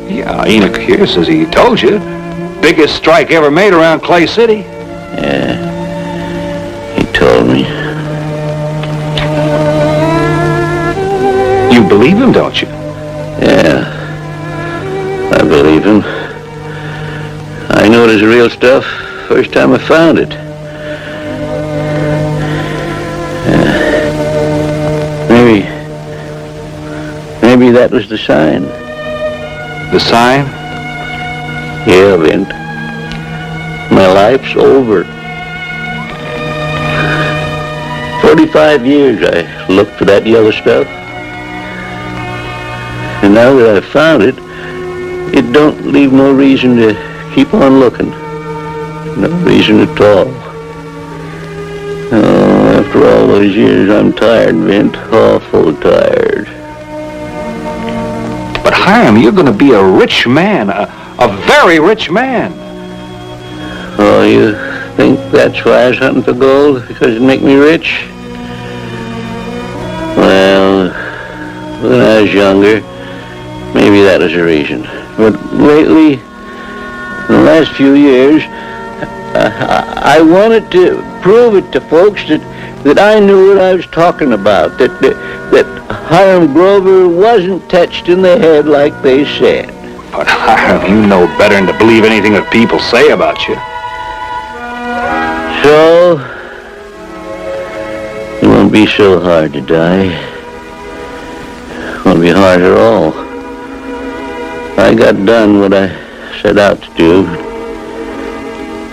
Yeah, Enoch here says he told you. Biggest strike ever made around Clay City. Yeah, he told me. You believe him, don't you? Yeah, I believe him. I know it is real stuff first time I found it. Maybe that was the sign. The sign? Yeah, Vent. My life's over. 45 years I looked for that yellow stuff. And now that I've found it, it don't leave no reason to keep on looking. No reason at all. Oh, after all those years, I'm tired, Vent. Awful tired. But Hiram, you're going to be a rich man, a very rich man. Oh, you think that's why I was hunting for gold? Because it'd make me rich? Well, when I was younger, maybe that was the reason. But lately, in the last few years, I wanted to prove it to folks that I knew what I was talking about, that Hiram Grover wasn't touched in the head like they said. But Hiram, you know better than to believe anything that people say about you. So, it won't be so hard to die. It won't be hard at all. I got done what I set out to do.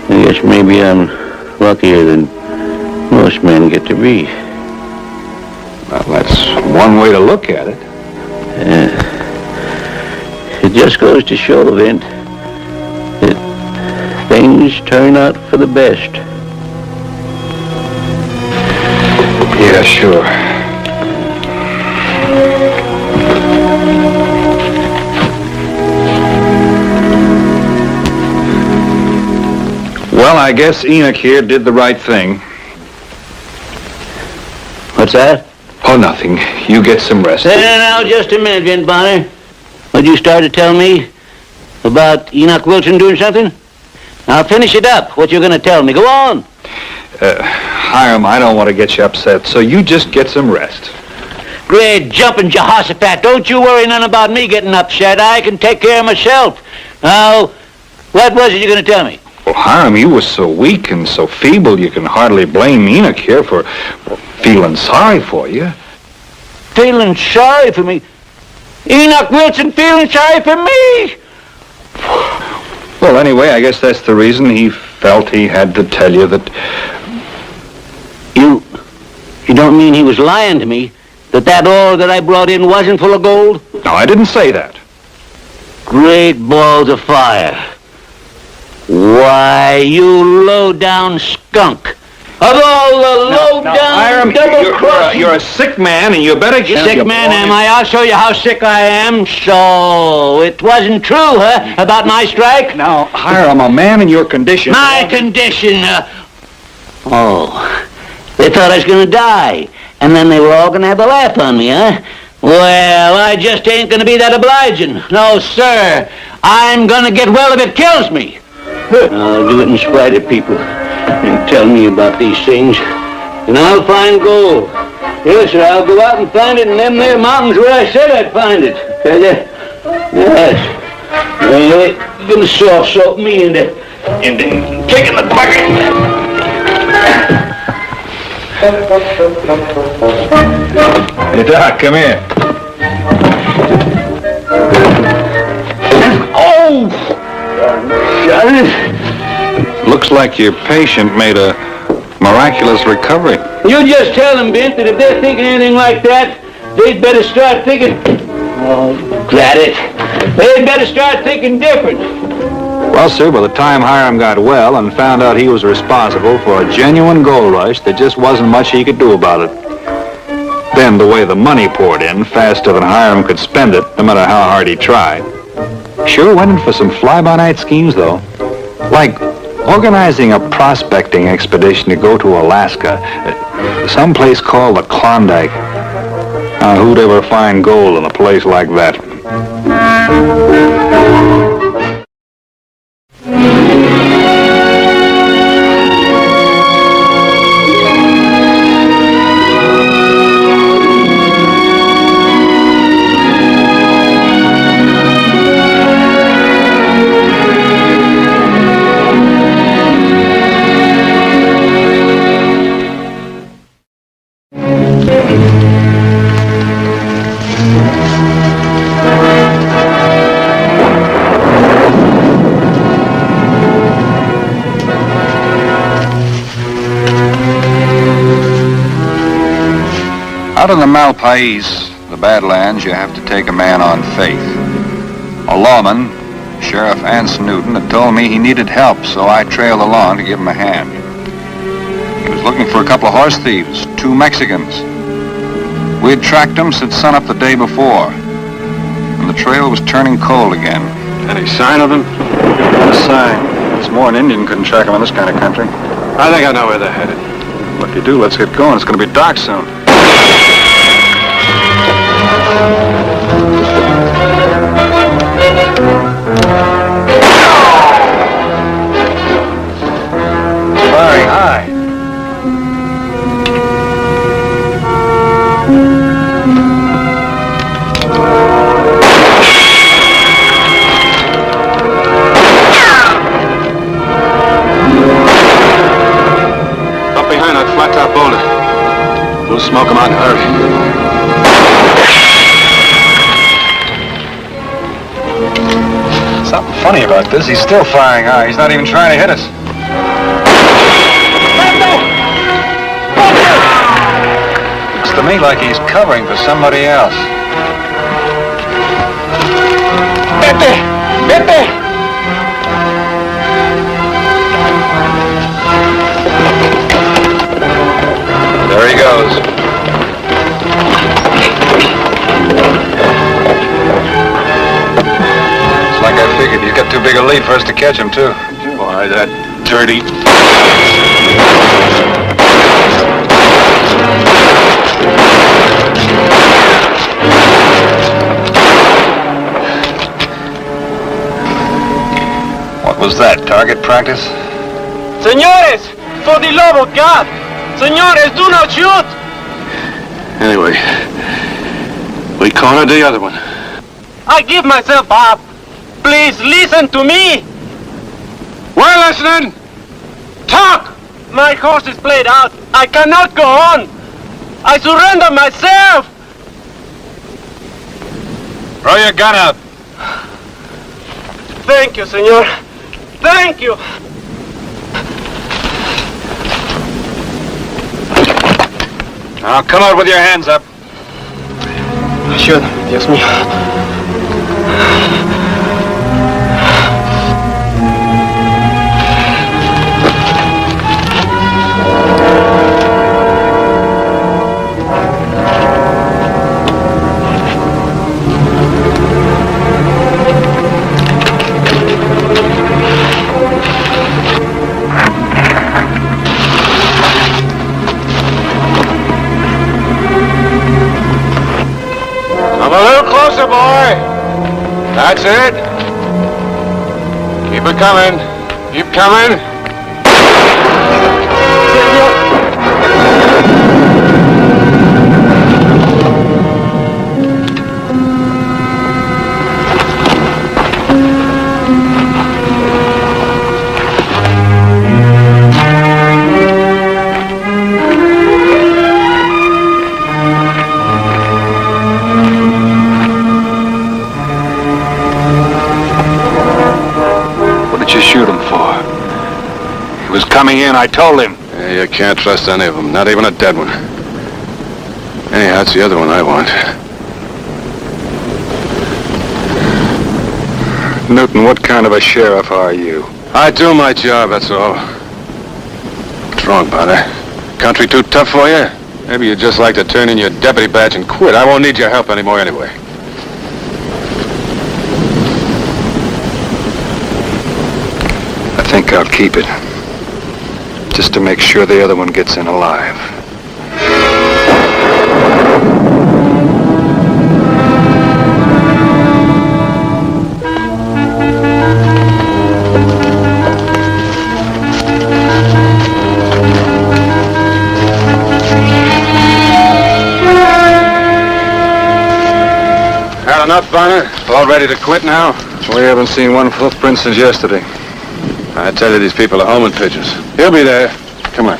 I guess maybe I'm luckier than most men get to be. Well, that's one way to look at it. It just goes to show, Vint, that things turn out for the best. Yeah, sure. Well, I guess Enoch here did the right thing. What's that? Oh, nothing. You get some rest. Now, just a minute, Vint Bonner. What'd you start to tell me about Enoch Wilson doing something? Now, finish it up, what you're going to tell me. Go on. Hiram, I don't want to get you upset, so you just get some rest. Great jumping Jehoshaphat. Don't you worry none about me getting upset. I can take care of myself. Now, what was it you're going to tell me? Well, Hiram, you were so weak and so feeble, you can hardly blame Enoch here for feeling sorry for you. Feeling sorry for me? Enoch Wilson feeling sorry for me? Well, anyway, I guess that's the reason he felt he had to tell you that... You don't mean he was lying to me? That ore that I brought in wasn't full of gold? No, I didn't say that. Great balls of fire. Why, you low-down skunk. Of all the low-down double-crossing... You're a sick man, and you better get... Sick man, am I? I'll show you how sick I am. So, it wasn't true, huh, about my strike? Now, Hiram, a man in your condition... My condition? They thought I was going to die. And then they were all going to have a laugh on me, huh? Well, I just ain't going to be that obliging. No, sir. I'm going to get well if it kills me. I'll do it in spite of people. And tell me about these things. And I'll find gold. Yes, sir, I'll go out and find it in them there mountains where I said I'd find it. Tell you? Yes. Well, you're going to soft-soap me into kicking the bucket. Hey, Doc, come here. Oh! Looks like your patient made a miraculous recovery. You just tell them, Bint, that if they're thinking anything like that, they'd better start thinking... Oh, drat it. They'd better start thinking different. Well, sir, by the time Hiram got well and found out he was responsible for a genuine gold rush, there just wasn't much he could do about it. Then the way the money poured in, faster than Hiram could spend it, no matter how hard he tried. Sure went in for some fly-by-night schemes, though. Like organizing a prospecting expedition to go to Alaska, someplace called the Klondike. Now, who'd ever find gold in a place like that? Out in the Malpais, the Badlands, you have to take a man on faith. A lawman, Sheriff Anson Newton, had told me he needed help, so I trailed along to give him a hand. He was looking for a couple of horse thieves, 2 Mexicans. We'd tracked them since sunup the day before, and the trail was turning cold again. Any sign of them? Not a sign. It's more an Indian couldn't track them in this kind of country. I think I know where they're headed. Well, if you do, let's get going. It's going to be dark soon. Firing high. Up behind that flat-top boulder. We'll smoke them out in a hurry. Something funny about this. He's still firing high. He's not even trying to hit us. Looks to me like he's covering for somebody else. Vete! Vete! There he goes. It's like I figured. You got too big a lead for us to catch him, too. Why, that dirty... What was that, target practice? Señores, for the love of God! Señores, do not shoot! Anyway, we cornered the other one. I give myself up. Please listen to me. We're listening. Talk! My horse is played out. I cannot go on. I surrender myself. Throw your gun out. Thank you, senor. Thank you. Now come out with your hands up. Sure, Dios mío. Come a little closer, boy. That's it. Keep it coming. Keep coming. Shoot him for? He was coming in, I told him. Yeah, you can't trust any of them, not even a dead one. Anyhow, that's the other one I want. Newton, what kind of a sheriff are you? I do my job, that's all. What's wrong, partner? Country too tough for you? Maybe you'd just like to turn in your deputy badge and quit. I won't need your help anymore anyway. I think I'll keep it. Just to make sure the other one gets in alive. Had enough, partner? All ready to quit now? We haven't seen one footprint since yesterday. I tell you, these people are homing pigeons. He'll be there. Come on.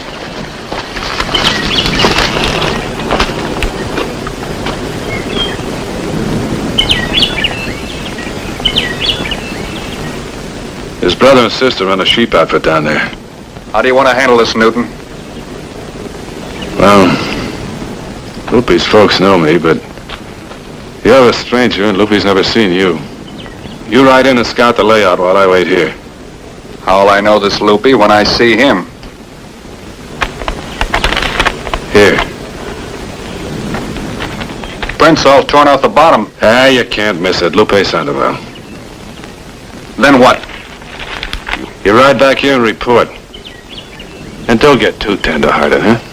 His brother and sister run a sheep outfit down there. How do you want to handle this, Newton? Well, Lupe's folks know me, but you're a stranger and Lupe's never seen you. You ride in and scout the layout while I wait here. How'll I know this Lupe when I see him? Here. Print's all torn off the bottom. Ah, you can't miss it. Lupe Sandoval. Then what? You ride back here and report. And don't get too tender-hearted, huh?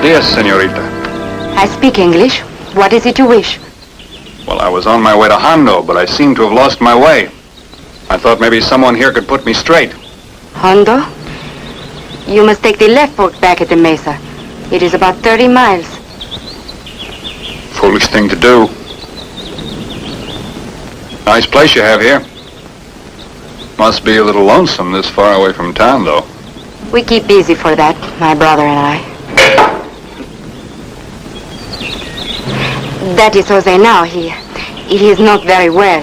Yes, senorita. I speak English. What is it you wish? Well, I was on my way to Hondo, but I seem to have lost my way. I thought maybe someone here could put me straight. Hondo? You must take the left fork back at the mesa. It is about 30 miles. Foolish thing to do. Nice place you have here. Must be a little lonesome this far away from town, though. We keep busy for that, my brother and I. That is Jose now. He is not very well.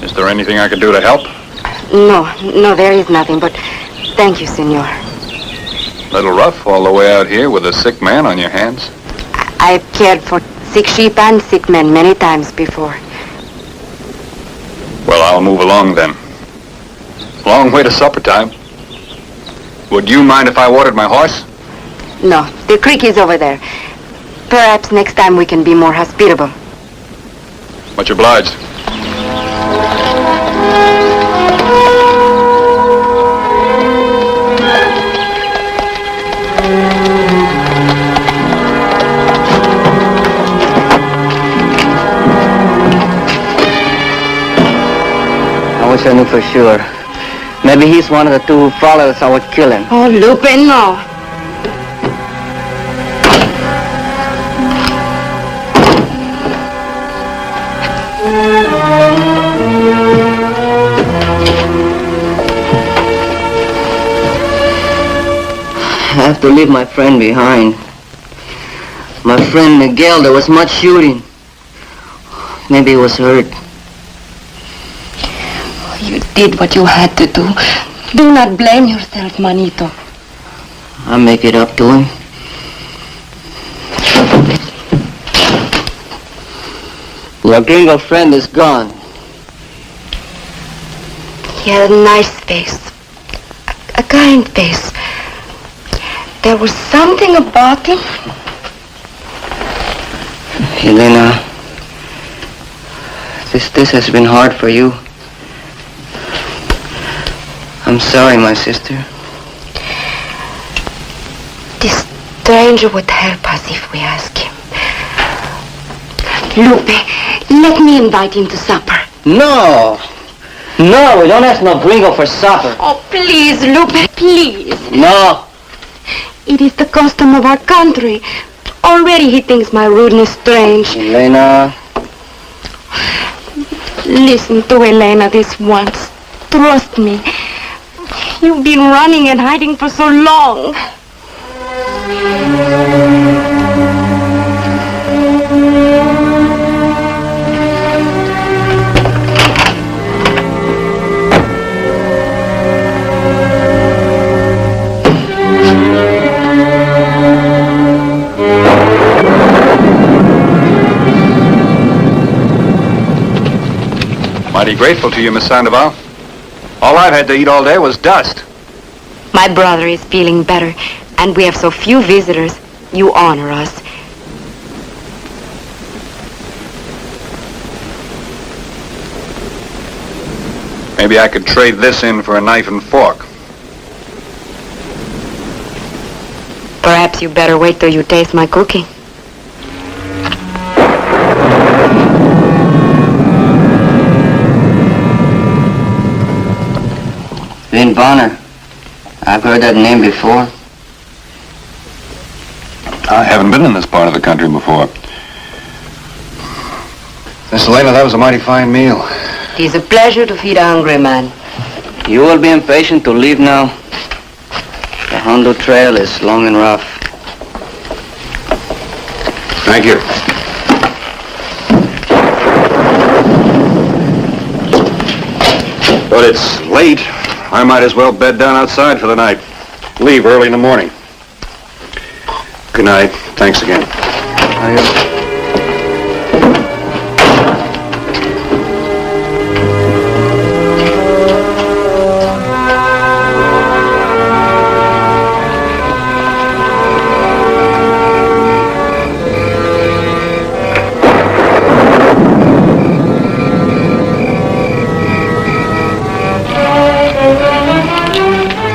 Is there anything I can do to help? No, there is nothing, but thank you, senor. Little rough all the way out here with a sick man on your hands. I've cared for sick sheep and sick men many times before. Well, I'll move along then. Long way to supper time. Would you mind if I watered my horse? No, the creek is over there. Perhaps next time we can be more hospitable. Much obliged. I wish I knew for sure. Maybe he's one of the two who followed us. I would kill him. Oh, Lupe, no. I have to leave my friend behind. My friend Miguel, there was much shooting. Maybe he was hurt. You did what you had to do. Do not blame yourself, Manito. I'll make it up to him. Your gringo friend is gone. He had a nice face. A kind face. There was something about him. Elena, this has been hard for you. I'm sorry, my sister. This stranger would help us if we ask him. Lupe, let me invite him to supper. No! No, we don't ask no gringo for supper. Oh, please, Lupe, please. No. It is the custom of our country. Already he thinks my rudeness strange. Elena. Listen to Elena this once. Trust me. You've been running and hiding for so long. Mighty grateful to you, Miss Sandoval. All I've had to eat all day was dust. My brother is feeling better, and we have so few visitors. You honor us. Maybe I could trade this in for a knife and fork. Perhaps you better wait till you taste my cooking. Vin Bonner. I've heard that name before. I haven't been in this part of the country before. Miss Elena, that was a mighty fine meal. It is a pleasure to feed a hungry man. You will be impatient to leave now. The Hondo Trail is long and rough. Thank you. But it's late. I might as well bed down outside for the night. Leave early in the morning. Good night. Thanks again.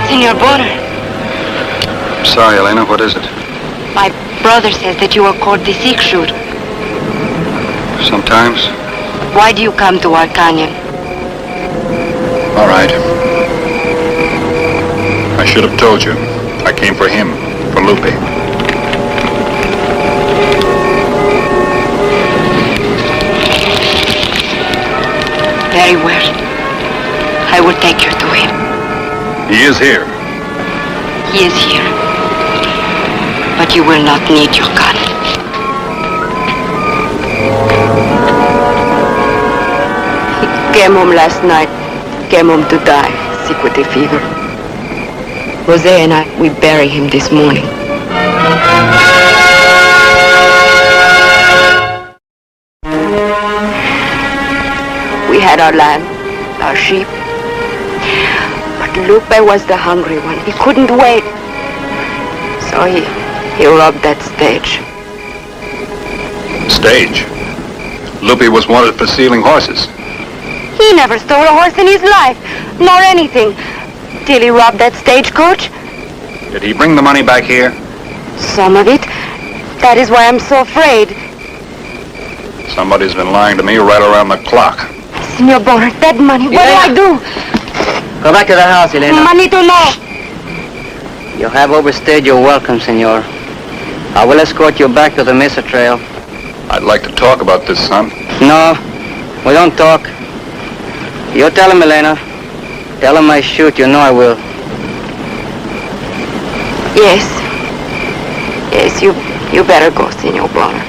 Senor Bonner, Sorry, Elena. What is it? my brother says that you are called the Sick Shoot. Sometimes. Why do you come to our canyon? All right. I should have told you. I came for him, for Lupe. Very well. I will take you to him. He is here. He is here. But you will not need your gun. Came home last night. Came home to die, sick with a fever. Jose and I, we bury him this morning. We had our lamb, our sheep. But Lupe was the hungry one. He couldn't wait. So he robbed that stage. Stage? Lupe was wanted for stealing horses. He never stole a horse in his life, nor anything, till he robbed that stagecoach. Did he bring the money back here? Some of it. That is why I'm so afraid. Somebody's been lying to me right around the clock. Senor Bonner, that money, what do I do? Go back to the house, Elena. Money to know. You have overstayed your welcome, senor. I will escort you back to the Mesa Trail. I'd like to talk about this, son. No, we don't talk. You tell him, Elena. Tell him I shoot. You know I will. Yes. Yes, you better go, Senor Bonner.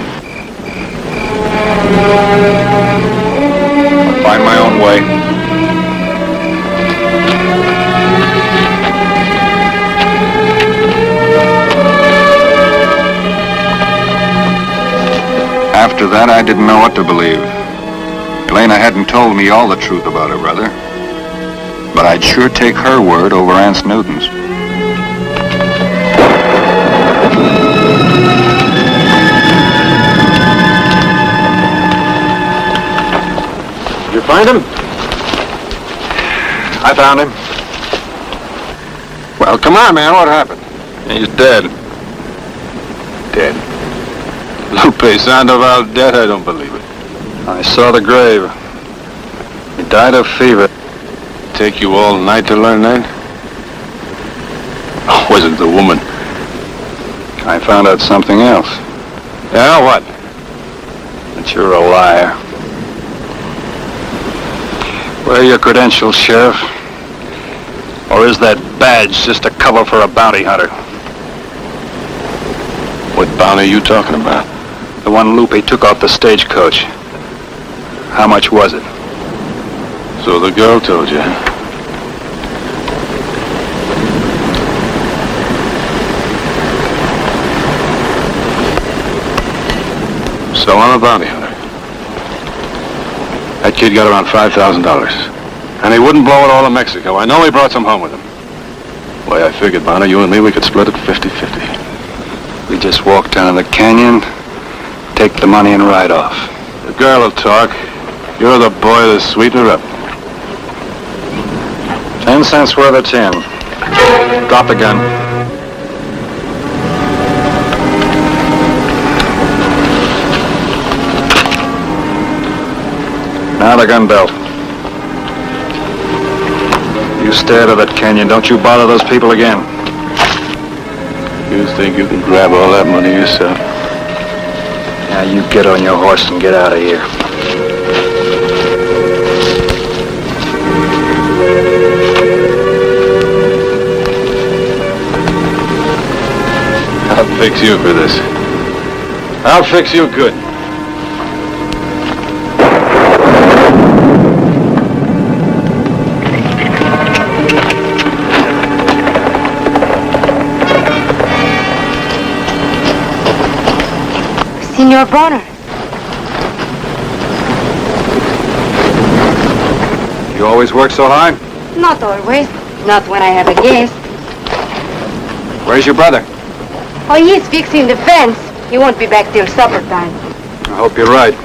I'll find my own way. After that, I didn't know what to believe. Elena hadn't told me all the truth about her brother, but I'd sure take her word over Aunt Newton's. You find him? I found him. Well, come on, man. What happened? He's dead. Dead? Lupe Sandoval dead? I don't believe it. I saw the grave. He died of fever. Take you all night to learn that? Oh, was it the woman? I found out something else. Yeah, what? That you're a liar. Where are your credentials, Sheriff? Or is that badge just a cover for a bounty hunter? What bounty are you talking about? The one Lupe took off the stagecoach. How much was it? So the girl told you. So I'm a bounty hunter. That kid got around $5,000. And he wouldn't blow it all in Mexico. I know he brought some home with him. The way I figured, Bonner, you and me, we could split it 50-50. We just walk down the canyon, take the money and ride off. The girl will talk. You're the boy to sweeten her up. 10 cents worth of tin. Drop the gun. Now the gun belt. You stay out of that canyon. Don't you bother those people again. You think you can grab all that money yourself? Now you get on your horse and get out of here. I'll fix you for this. I'll fix you good. Senor Bonner. You always work so hard? Not always. Not when I have a guest. Where's your brother? Oh, he's fixing the fence. He won't be back till supper time. I hope you're right.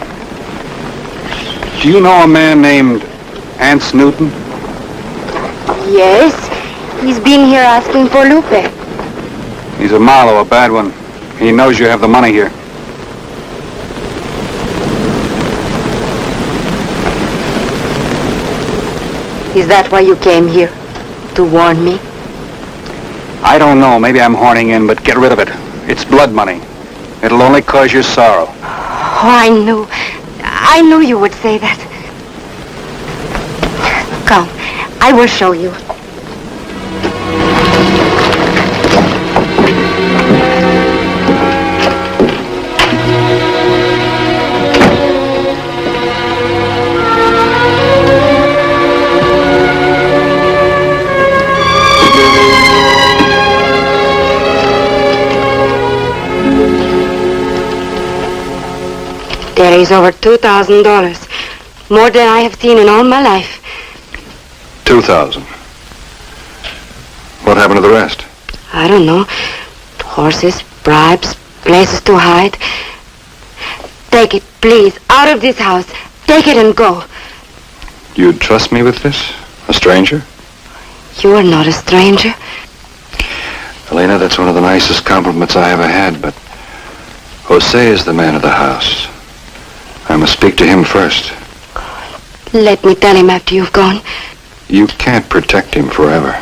Do you know a man named Ance Newton? Yes. He's been here asking for Lupe. He's a malo, a bad one. He knows you have the money here. Is that why you came here? To warn me? I don't know. Maybe I'm horning in, but get rid of it. It's blood money. It'll only cause you sorrow. Oh, I knew you would say that. Come, I will show you. There is over $2,000. More than I have seen in all my life. 2,000. What happened to the rest? I don't know. Horses, bribes, places to hide. Take it, please, out of this house. Take it and go. You'd trust me with this? A stranger? You are not a stranger. Elena, that's one of the nicest compliments I ever had, but Jose is the man of the house. I must speak to him first. Let me tell him after you've gone. You can't protect him forever.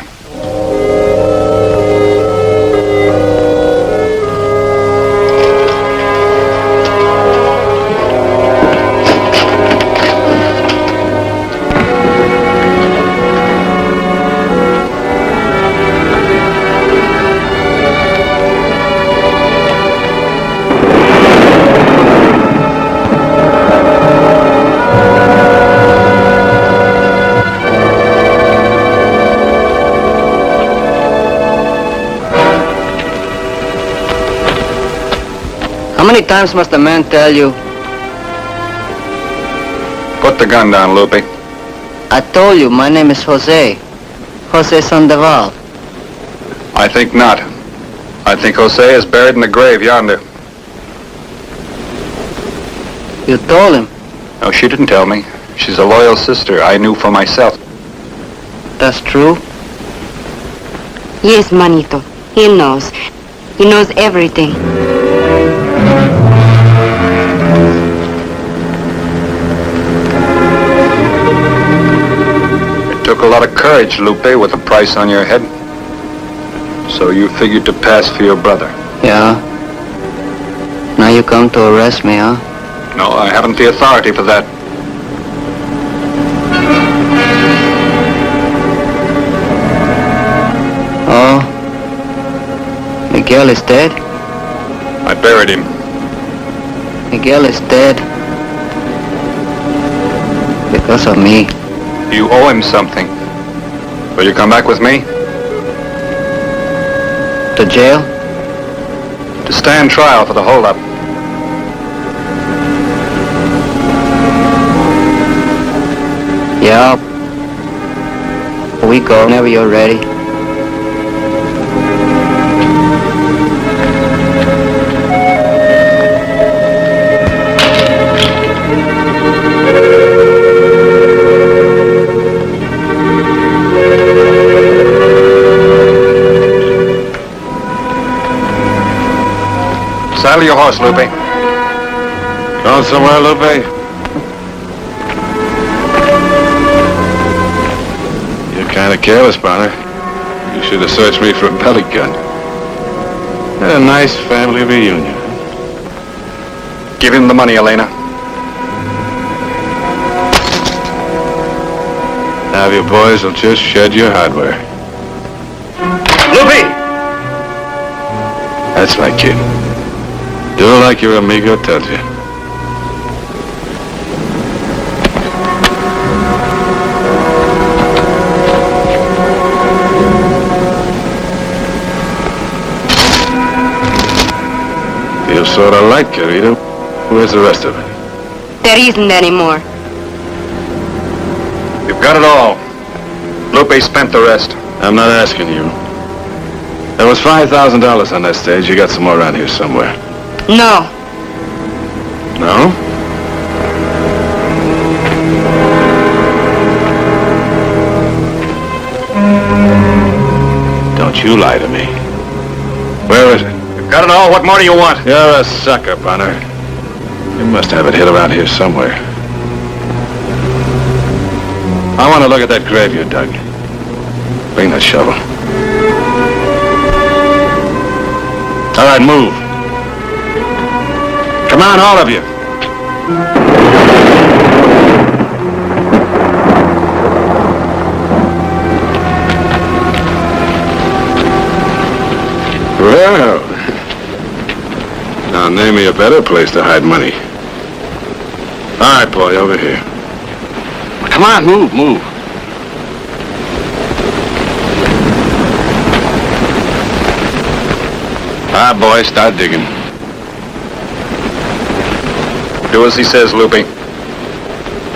How many times must a man tell you? Put the gun down, Lupe. I told you, my name is Jose. Jose Sandoval. I think not. I think Jose is buried in the grave yonder. You told him? No, she didn't tell me. She's a loyal sister. I knew for myself. That's true? Yes, Manito. He knows. He knows everything. It took a lot of courage, Lupe, with a price on your head. So you figured to pass for your brother? Yeah. Now you come to arrest me, huh? No, I haven't the authority for that. Oh. Miguel is dead? I buried him. Miguel is dead. Because of me. You owe him something. Will you come back with me? To jail? To stand trial for the holdup. Yeah. We go whenever you're ready. Saddle your horse, Lupe. Going somewhere, Lupe? You're kind of careless, partner. You should have searched me for a pellet gun. Had a nice family reunion. Give him the money, Elena. Now your boys will just shed your hardware. Lupe! That's my kid. Do like your amigo tells you. Feel sort of light, Querido. Where's the rest of it? There isn't any more. You've got it all. Lupe spent the rest. I'm not asking you. There was $5,000 on that stage. You got some more around here somewhere. No. No? Don't you lie to me. Where is it? You've got it all. What more do you want? You're a sucker, Bonner. You must have it hid around here somewhere. I want to look at that grave you dug. Bring that shovel. All right, move. Come on, all of you. Well, now name me a better place to hide money. All right, boy, over here. Come on, move, move. All right, boy, start digging. Do as he says, Loopy.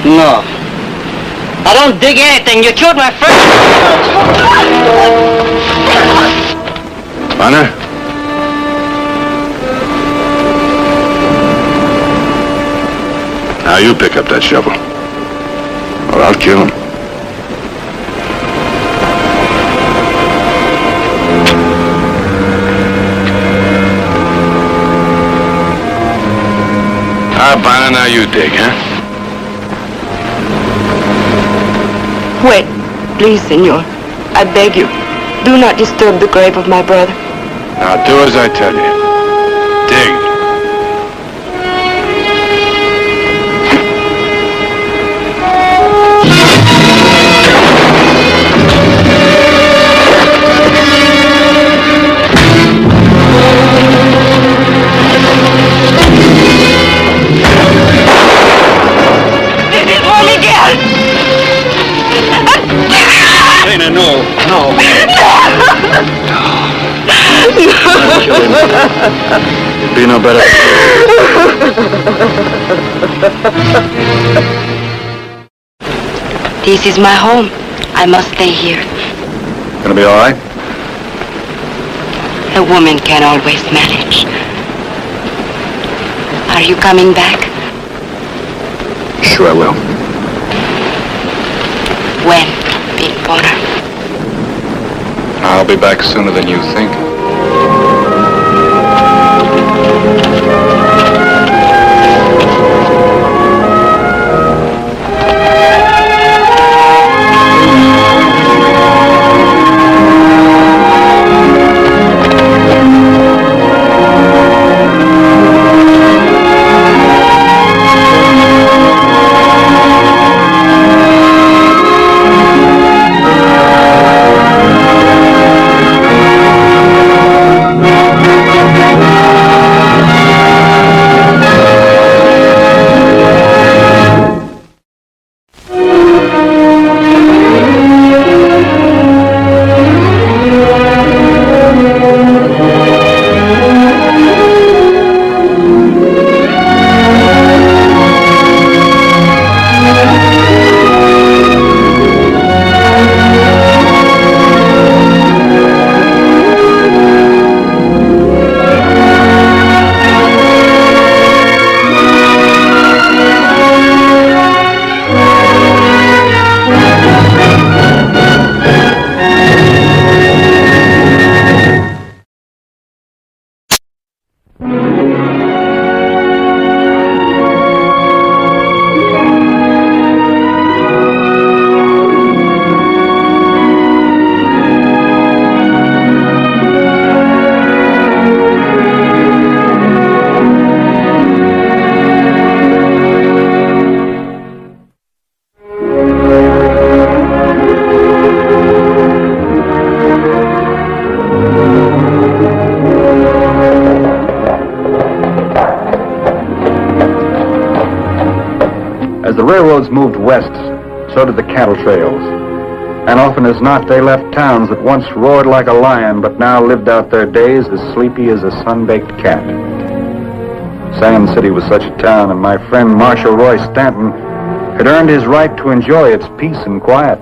No. I don't dig anything. You killed my friend. Honor? Now you pick up that shovel. Or I'll kill him. Bonner, now you dig, huh? Wait, please, senor. I beg you. Do not disturb the grave of my brother. Now do as I tell you. Dig. No. You'd be no better. This is my home. I must stay here. Gonna be all right? A woman can always manage. Are you coming back? Sure I will. When, Big Bonner? I'll be back sooner than you think. As the railroads moved west, so did the cattle trails. And often as not, they left towns that once roared like a lion, but now lived out their days as sleepy as a sun-baked cat. Sand City was such a town, and my friend Marshal Roy Stanton had earned his right to enjoy its peace and quiet.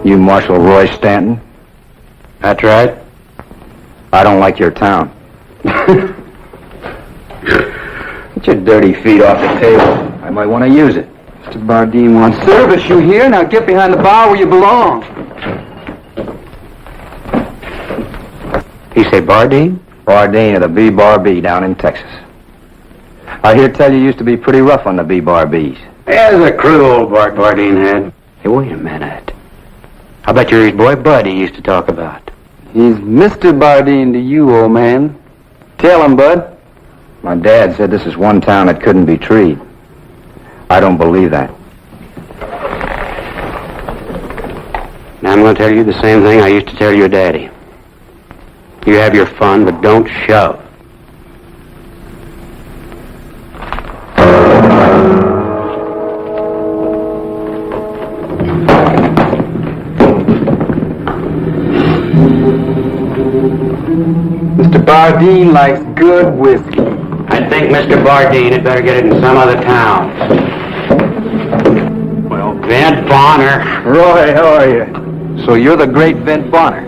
You Marshal Roy Stanton? That's right. I don't like your town. Get your dirty feet off the table. I might want to use it. Mr. Bardeen wants service. You hear? Now get behind the bar where you belong. He say Bardeen? Bardeen of the B-Bar B down in Texas. I hear tell you used to be pretty rough on the B-Bar Bs. Yeah, there's a crew old Bart Bardeen had. Hey, wait a minute. I bet you're his boy Bud he used to talk about. He's Mr. Bardeen to you, old man. Tell him, Bud. My dad said this is one town that couldn't be treed. I don't believe that. Now I'm going to tell you the same thing I used to tell your daddy. You have your fun, but don't shove. Mr. Bardeen likes good whiskey. I I think Mr. Bardeen had better get it in some other town. Well, Vent Bonner. Roy, how are you? So you're the great Vent Bonner?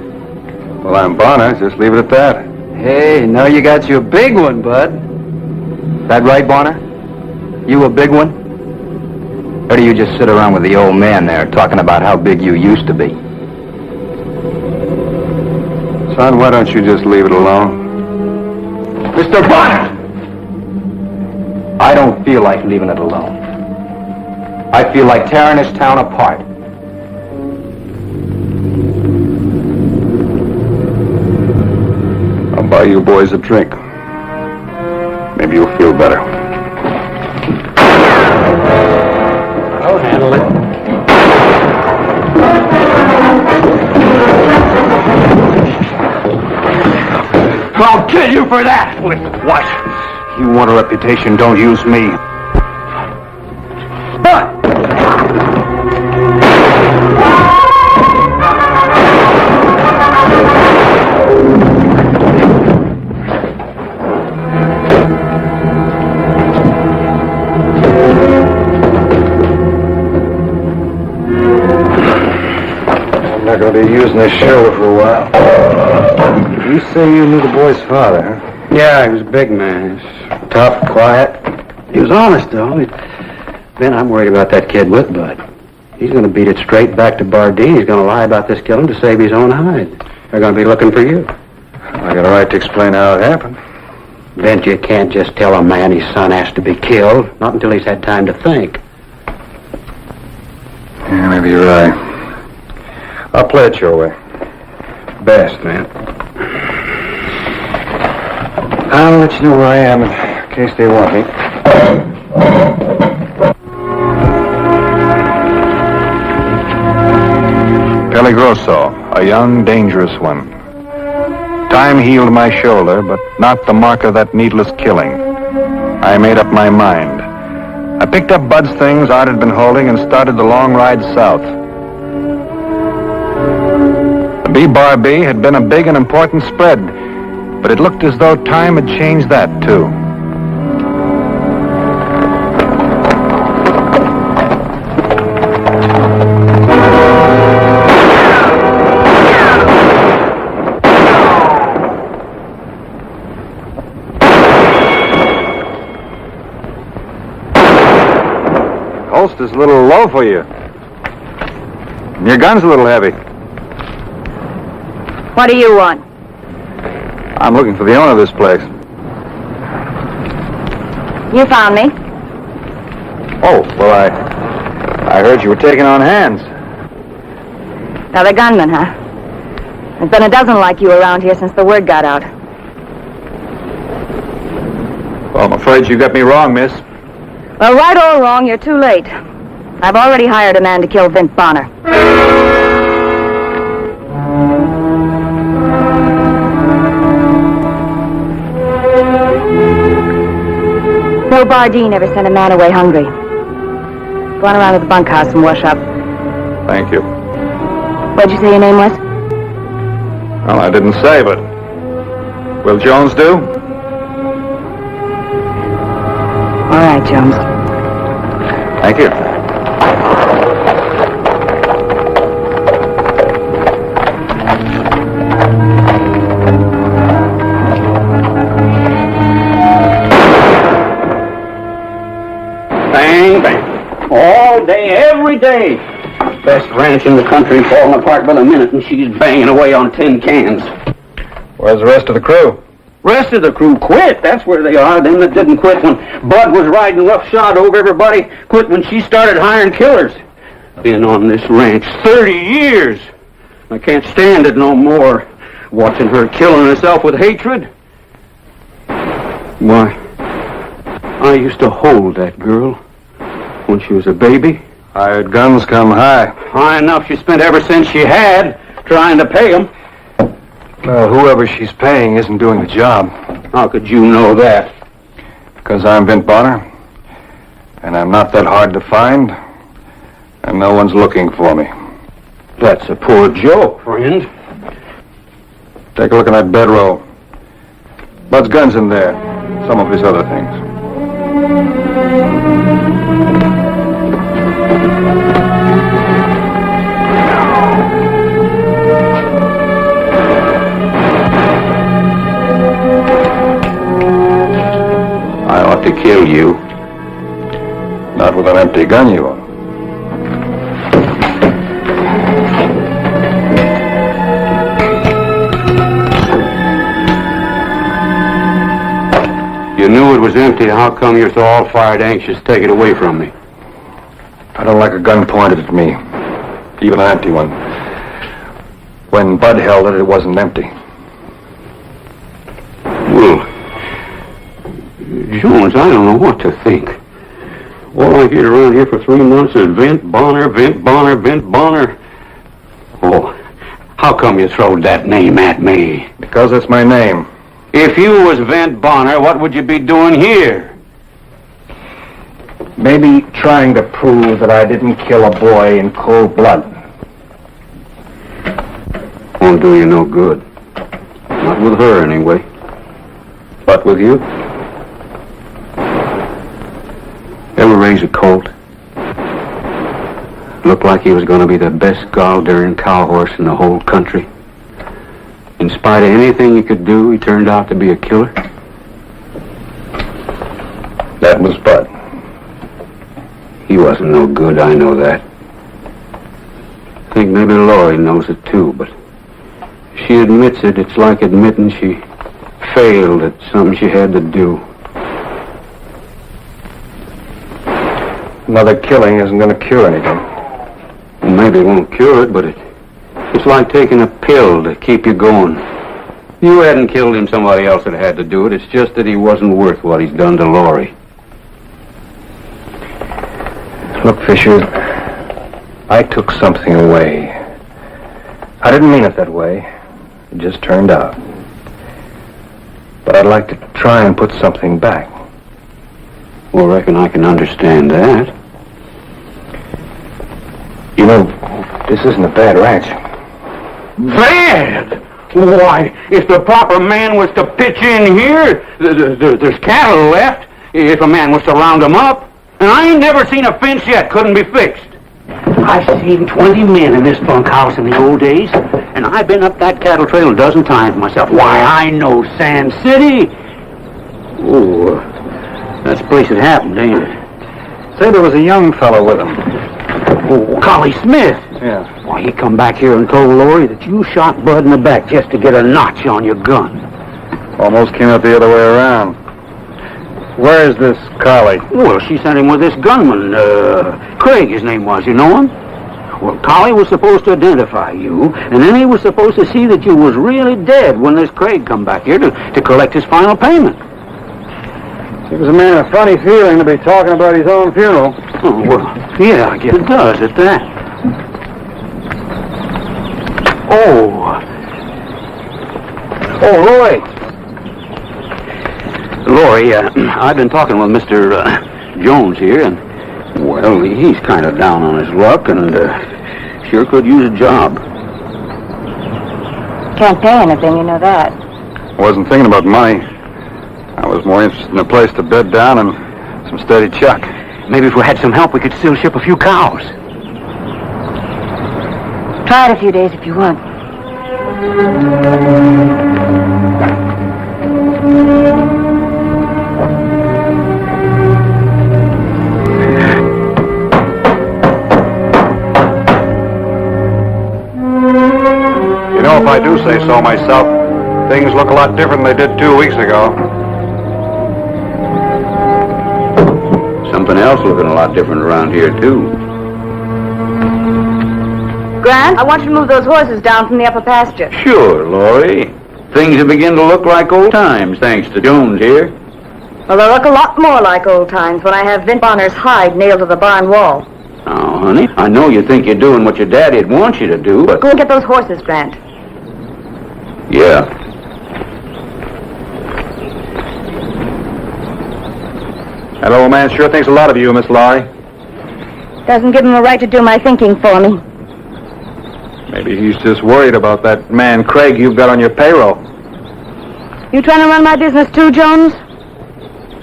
Well, I'm Bonner. Just leave it at that. Hey, now you got your big one, bud. That right, Bonner? You a big one? Or do you just sit around with the old man there talking about how big you used to be? Son, why don't you just leave it alone? Mr. Bonner! I don't feel like leaving it alone. I feel like tearing this town apart. I'll buy you boys a drink. Maybe you'll feel better. I'll handle it. I'll kill you for that! With what? You want a reputation, don't use me. I'm not going to be using this shelter for a while. You say you knew the boy's father, huh? Yeah, he was a big man. He's tough, quiet. He was honest, though. Ben, I'm worried about that kid with Bud. He's going to beat it straight back to Bardeen. He's going to lie about this killing to save his own hide. They're going to be looking for you. I got a right to explain how it happened. Ben, you can't just tell a man his son has to be killed. Not until he's had time to think. Yeah, maybe you're right. I'll play it your way. Best, man. I'll let you know where I am in case they want me. Peligroso, a young, dangerous one. Time healed my shoulder, but not the mark of that needless killing. I made up my mind. I picked up Bud's things Art had been holding and started the long ride south. The B-Bar B had been a big and important spread, but it looked as though time had changed that, too. Holster's a little low for you. And your gun's a little heavy. What do you want? I'm looking for the owner of this place. You found me. Oh, well, I heard you were taking on hands. Another gunman, huh? There's been a dozen like you around here since the word got out. Well, I'm afraid you got me wrong, miss. Well, right or wrong, you're too late. I've already hired a man to kill Vent Bonner. No Bardeen ever sent a man away hungry. Go on around to the bunkhouse and wash up. Thank you. What'd you say your name was? Well, I didn't say, but will Jones do? All right, Jones. Thank you. Bang, bang. All day, every day. Best ranch in the country falling apart by the minute, and she's banging away on tin cans. Where's the rest of the crew? Rest of the crew quit. That's where they are. Them that didn't quit when Bud was riding roughshod over everybody quit when she started hiring killers. Been on this ranch 30 years. I can't stand it no more. Watching her killing herself with hatred. Why, I used to hold that girl when she was a baby. Hired guns come high. High enough she spent every cent she had trying to pay them. Well, whoever she's paying isn't doing the job. How could you know that? Because I'm Vent Bonner, and I'm not that hard to find, and no one's looking for me. That's a poor joke, friend. Take a look at that bedroll. Bud's gun's in there. some of his other things. I ought to kill you. Not with an empty gun, you won't. You knew it was empty. How come you're so all-fired anxious to take it away from me? I don't like a gun pointed at me, even an empty one. When Bud held it, it wasn't empty. Well, Jones, I don't know what to think. All I hear around here for 3 months is Vint Bonner, Vint Bonner, Vint Bonner. Oh, how come you throwed that name at me? Because it's my name. If you was Vint Bonner, what would you be doing here? Maybe trying to prove that I didn't kill a boy in cold blood. Won't do you no good. Not with her, anyway. But with you? Ever raise a colt? Looked like he was going to be the best gall-daring cow horse in the whole country. In spite of anything he could do, he turned out to be a killer. That was Bud. He wasn't no good, I know that. I think maybe Laurie knows it too, but if she admits it, it's like admitting she failed at something she had to do. Another killing isn't going to cure anything. Well, maybe it won't cure it, but it's like taking a pill to keep you going. You hadn't killed him, somebody else had had to do it. It's just that he wasn't worth what he's done to Laurie. Look, Fisher, I took something away. I didn't mean it that way. It just turned out. But I'd like to try and put something back. Well, I reckon I can understand that. You know, this isn't a bad ranch. Bad? Why, if the proper man was to pitch in here, there's cattle left. If a man was to round them up. And I ain't never seen a fence yet. Couldn't be fixed. I've seen 20 men in this bunkhouse in the old days. And I've been up that cattle trail a dozen times myself. Why, I know Sand City. Oh, that's the place it happened, ain't it? Say there was a young fellow with him. Oh, Collie Smith. Yeah. Why, he come back here and told Laurie that you shot Bud in the back just to get a notch on your gun. Almost came out the other way around. Where's this Collie? Well, she sent him with this gunman, Craig, his name was. You know him? Well, Collie was supposed to identify you, and then he was supposed to see that you was really dead when this Craig come back here to collect his final payment. Gives a man a funny feeling to be talking about his own funeral. Oh, well, yeah, I guess it does at that. Oh, Laurie. Laurie, I've been talking with Mr. Jones here, and, well, he's kind of down on his luck, and sure could use a job. Can't pay anything, you know that. I wasn't thinking about money. I was more interested in a place to bed down and some steady chuck. Maybe if we had some help, we could still ship a few cows. Try it a few days if you want. You know, if I do say so myself, things look a lot different than they did 2 weeks ago. Something else looking a lot different around here, too. Grant, I want you to move those horses down from the upper pasture. Sure, Laurie. Things have begun to look like old times, thanks to Jones here. Well, they'll look a lot more like old times when I have Vint Bonner's hide nailed to the barn wall. Oh, honey, I know you think you're doing what your daddy'd want you to do, but... Go and get those horses, Grant. Yeah. That old man sure thinks a lot of you, Miss Laurie. Doesn't give him a right to do my thinking for me. Maybe he's just worried about that man Craig you've got on your payroll. You trying to run my business too, Jones?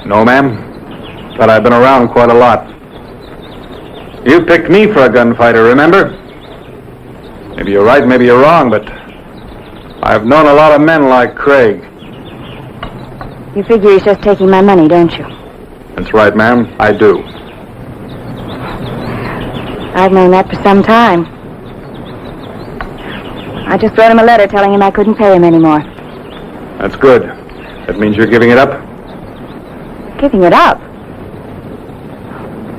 No, ma'am. But I've been around quite a lot. You picked me for a gunfighter, remember? Maybe you're right, maybe you're wrong, but I've known a lot of men like Craig. You figure he's just taking my money, don't you? That's right, ma'am. I do. I've known that for some time. I just wrote him a letter telling him I couldn't pay him anymore. That's good. That means you're giving it up? Giving it up?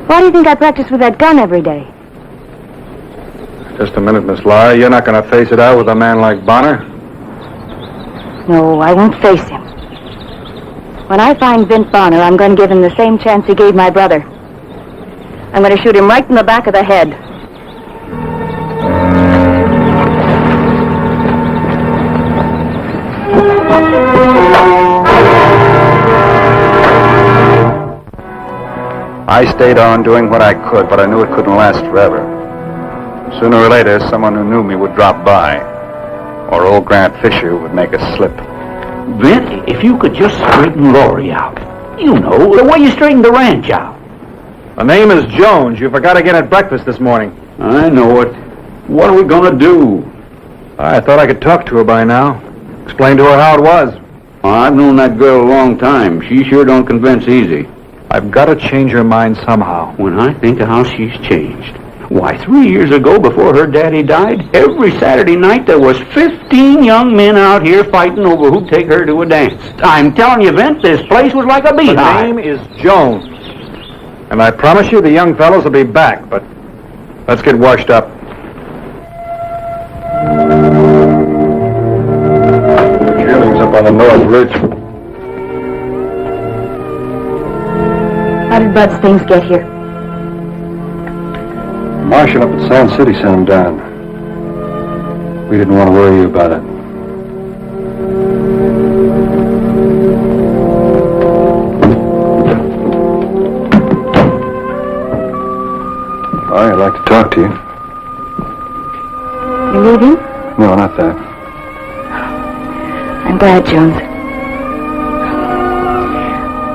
Why do you think I practice with that gun every day? Just a minute, Miss Laurie. You're not going to face it out with a man like Bonner? No, I won't face him. When I find Vint Bonner, I'm going to give him the same chance he gave my brother. I'm going to shoot him right in the back of the head. I stayed on doing what I could, but I knew it couldn't last forever. Sooner or later, someone who knew me would drop by, or old Grant Fisher would make a slip. Vint, if you could just straighten Laurie out. You know, the way you straightened the ranch out. The name is Jones. You forgot again at breakfast this morning. I know it. What are we going to do? I thought I could talk to her by now. Explain to her how it was. I've known that girl a long time. She sure don't convince easy. I've got to change her mind somehow. When I think of how she's changed. Why, 3 years ago, before her daddy died, every Saturday night there was 15 young men out here fighting over who'd take her to a dance. I'm telling you, Vint, this place was like a beehive. Her name is Jones. And I promise you the young fellows will be back, but let's get washed up. Killings up on the North Ridge. How did Bud's things get here? Marshal up at Sand City sent him down. We didn't want to worry you about it. I'd like to talk to you. You leaving? No, not that. I'm glad, Jones.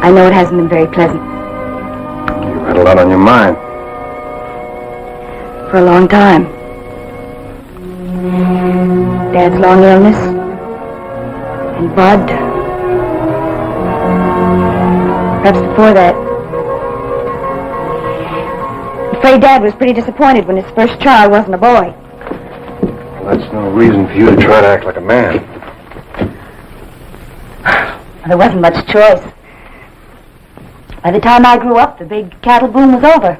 I know it hasn't been very pleasant. You had a lot on your mind. For a long time. Dad's long illness. And Bud. Perhaps before that. I'm afraid Dad was pretty disappointed when his first child wasn't a boy. Well, that's no reason for you to try to act like a man. There wasn't much choice. By the time I grew up, the big cattle boom was over.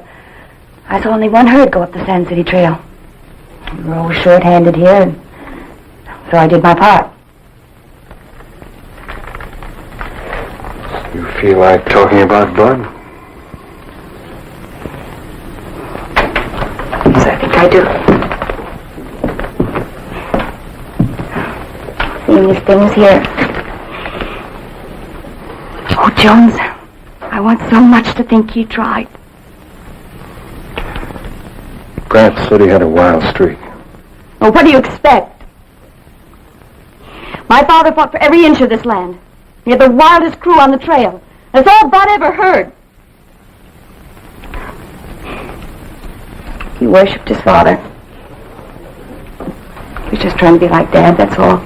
I saw only one herd go up the Sand City Trail. We were always short-handed here, and so I did my part. You feel like talking about Bud? Yes, I think I do. Seeing these things here. Oh, Jones, I want so much to think he tried. Grant said he had a wild streak. Well, what do you expect? My father fought for every inch of this land. He had the wildest crew on the trail. That's all Bud ever heard. He worshipped his father. He was just trying to be like Dad, that's all.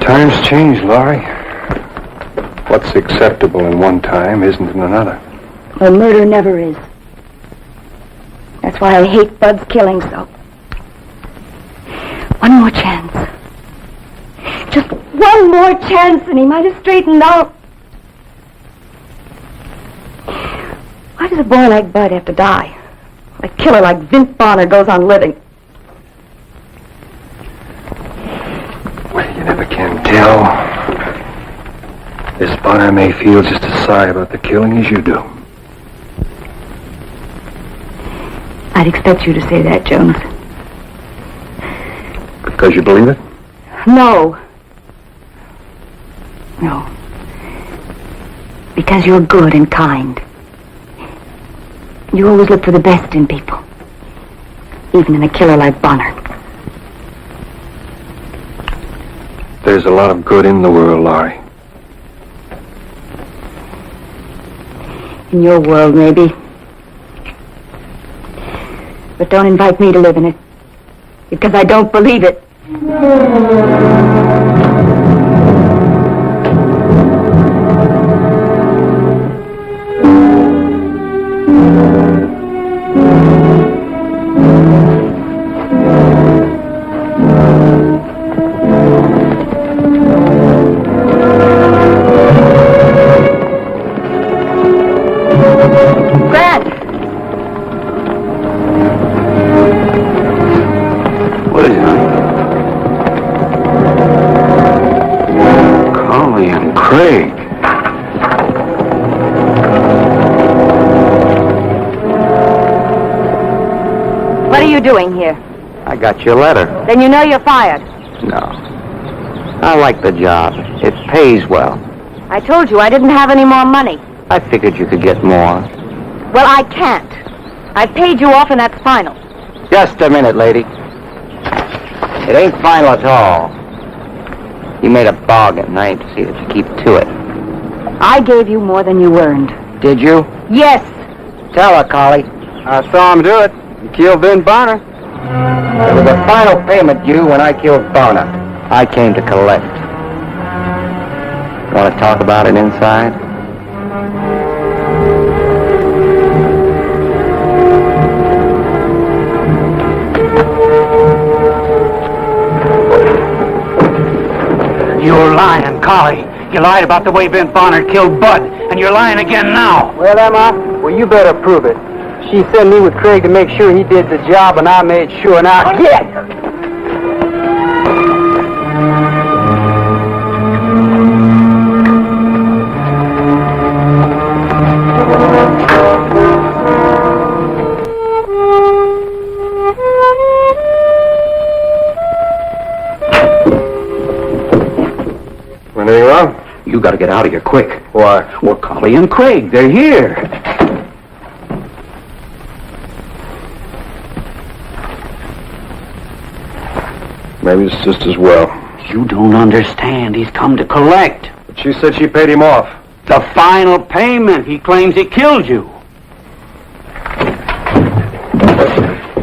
Times change, Laurie. What's acceptable in one time isn't in another. Well, murder never is. That's why I hate Bud's killing so. One more chance. Just one more chance and he might have straightened out. Why does a boy like Bud have to die? A killer like Vint Bonner goes on living. Well, you never can tell. This Bonner may feel just as sorry about the killing as you do. I'd expect you to say that, Jones. Because you believe it? No. No. Because you're good and kind. You always look for the best in people. Even in a killer like Bonner. There's a lot of good in the world, Laurie. In your world, maybe. But don't invite me to live in it. Because I don't believe it. What are you doing here? I got your letter. Then you know you're fired. No. I like the job. It pays well. I told you I didn't have any more money. I figured you could get more. Well, I can't. I've paid you off and that's final. Just a minute, lady. It ain't final at all. You made a bargain, and I ain't to see that you keep to it. I gave you more than you earned. Did you? Yes. Tell her, Collie. I saw him do it. He killed Ben Bonner. There was a final payment due when I killed Bonner. I came to collect. Want to talk about it inside? You're lying, Collie. You lied about the way Ben Bonner killed Bud, and you're lying again now. Well, Emma, well, you better prove it. She sent me with Craig to make sure he did the job, and I made sure, and I did. Anything wrong? You gotta get out of here quick. Why? Well, Collie and Craig, they're here. Maybe it's just as well. You don't understand. He's come to collect. But she said she paid him off. The final payment. He claims he killed you.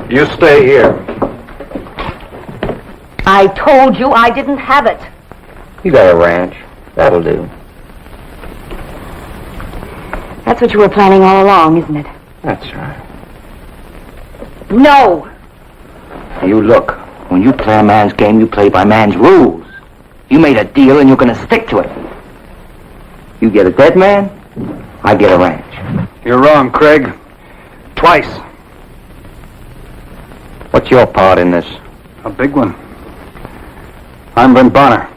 You stay here. I told you I didn't have it. You got a ranch. That'll do. That's what you were planning all along, isn't it? That's right. No. You look. When you play a man's game, you play by man's rules. You made a deal and you're gonna stick to it. You get a dead man, I get a ranch. You're wrong, Craig. Twice. What's your part in this? A big one. I'm Ben Bonner.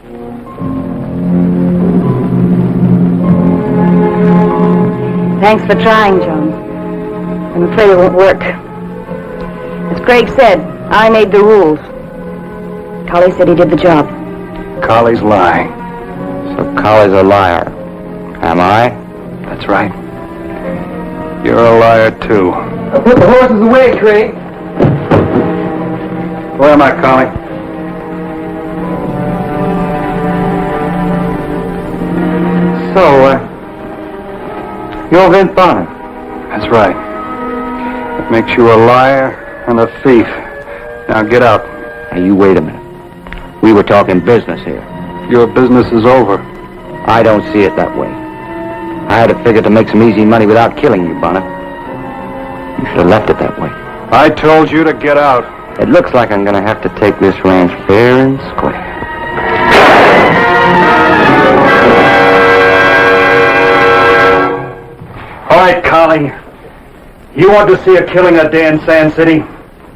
Thanks for trying, Jones. I'm afraid it won't work. As Craig said, I made the rules. Collie said he did the job. Collie's lying. So Collie's a liar. Am I? That's right. You're a liar, too. I'll put the horses away, Craig. Where am I, Collie? So, you're Ben Bonner. That's right. That makes you a liar and a thief. Now get out. Now, you wait a minute. We were talking business here. Your business is over. I don't see it that way. I had to figure to make some easy money without killing you, Bonner. You should have left it that way. I told you to get out. It looks like I'm going to have to take this ranch fair and square. All right, Collie. You want to see a killing a day in Sand City?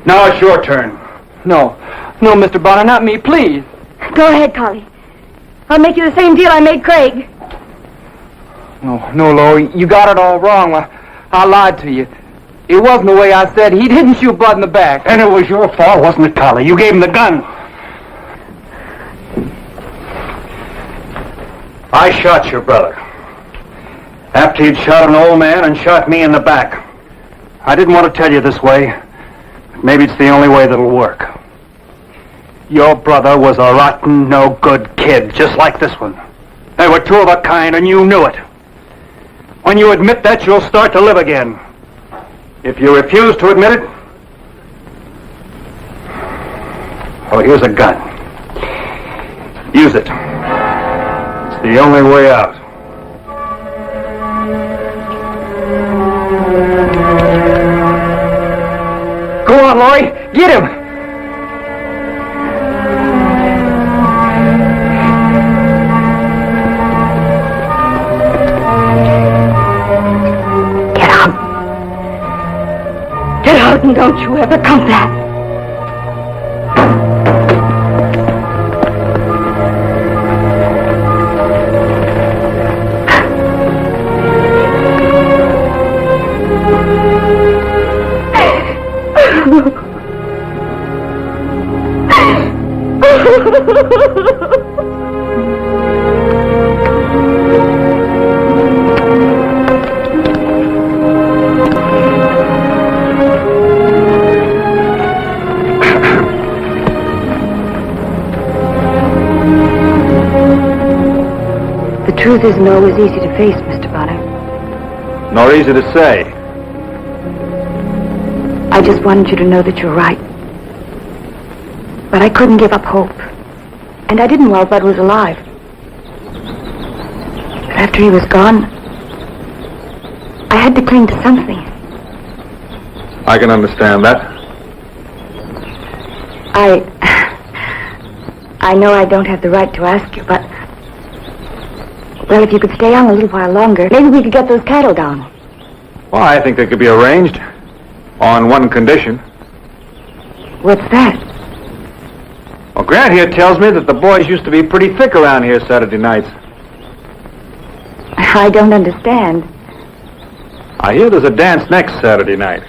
Now it's your turn. No, Mr. Bonner, not me, please. Go ahead, Collie. I'll make you the same deal I made Craig. No, Lo, you got it all wrong. I lied to you. It wasn't the way I said. He didn't shoot Bud in the back. And it was your fault, wasn't it, Collie? You gave him the gun. I shot your brother. After he'd shot an old man and shot me in the back. I didn't want to tell you this way. But maybe it's the only way that'll work. Your brother was a rotten, no-good kid, just like this one. They were two of a kind, and you knew it. When you admit that, you'll start to live again. If you refuse to admit it, well, here's a gun. Use it. It's the only way out. Go on, Lloyd. Get him. Get out and don't you ever come back. The truth isn't always easy to face, Mr. Bonner. Nor easy to say. I just wanted you to know that you're right. But I couldn't give up hope. And I didn't while Bud was alive. But after he was gone, I had to cling to something. I can understand that. I know I don't have the right to ask you, but... Well, if you could stay on a little while longer, maybe we could get those cattle down. Well, I think they could be arranged. On one condition. What's that? Well, Grant here tells me that the boys used to be pretty thick around here Saturday nights. I don't understand. I hear there's a dance next Saturday night.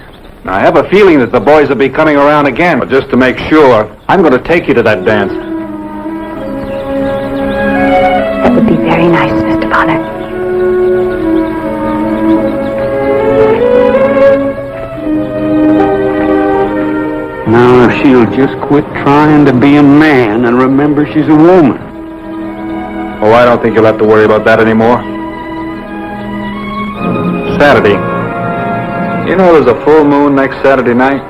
Now, I have a feeling that the boys will be coming around again. But just to make sure, I'm going to take you to that dance. That would be very nice, Mr. Bonner. Now, if she'll just quit trying to be a man and remember she's a woman. Oh, I don't think you'll have to worry about that anymore. Saturday. You know there's a full moon next Saturday night?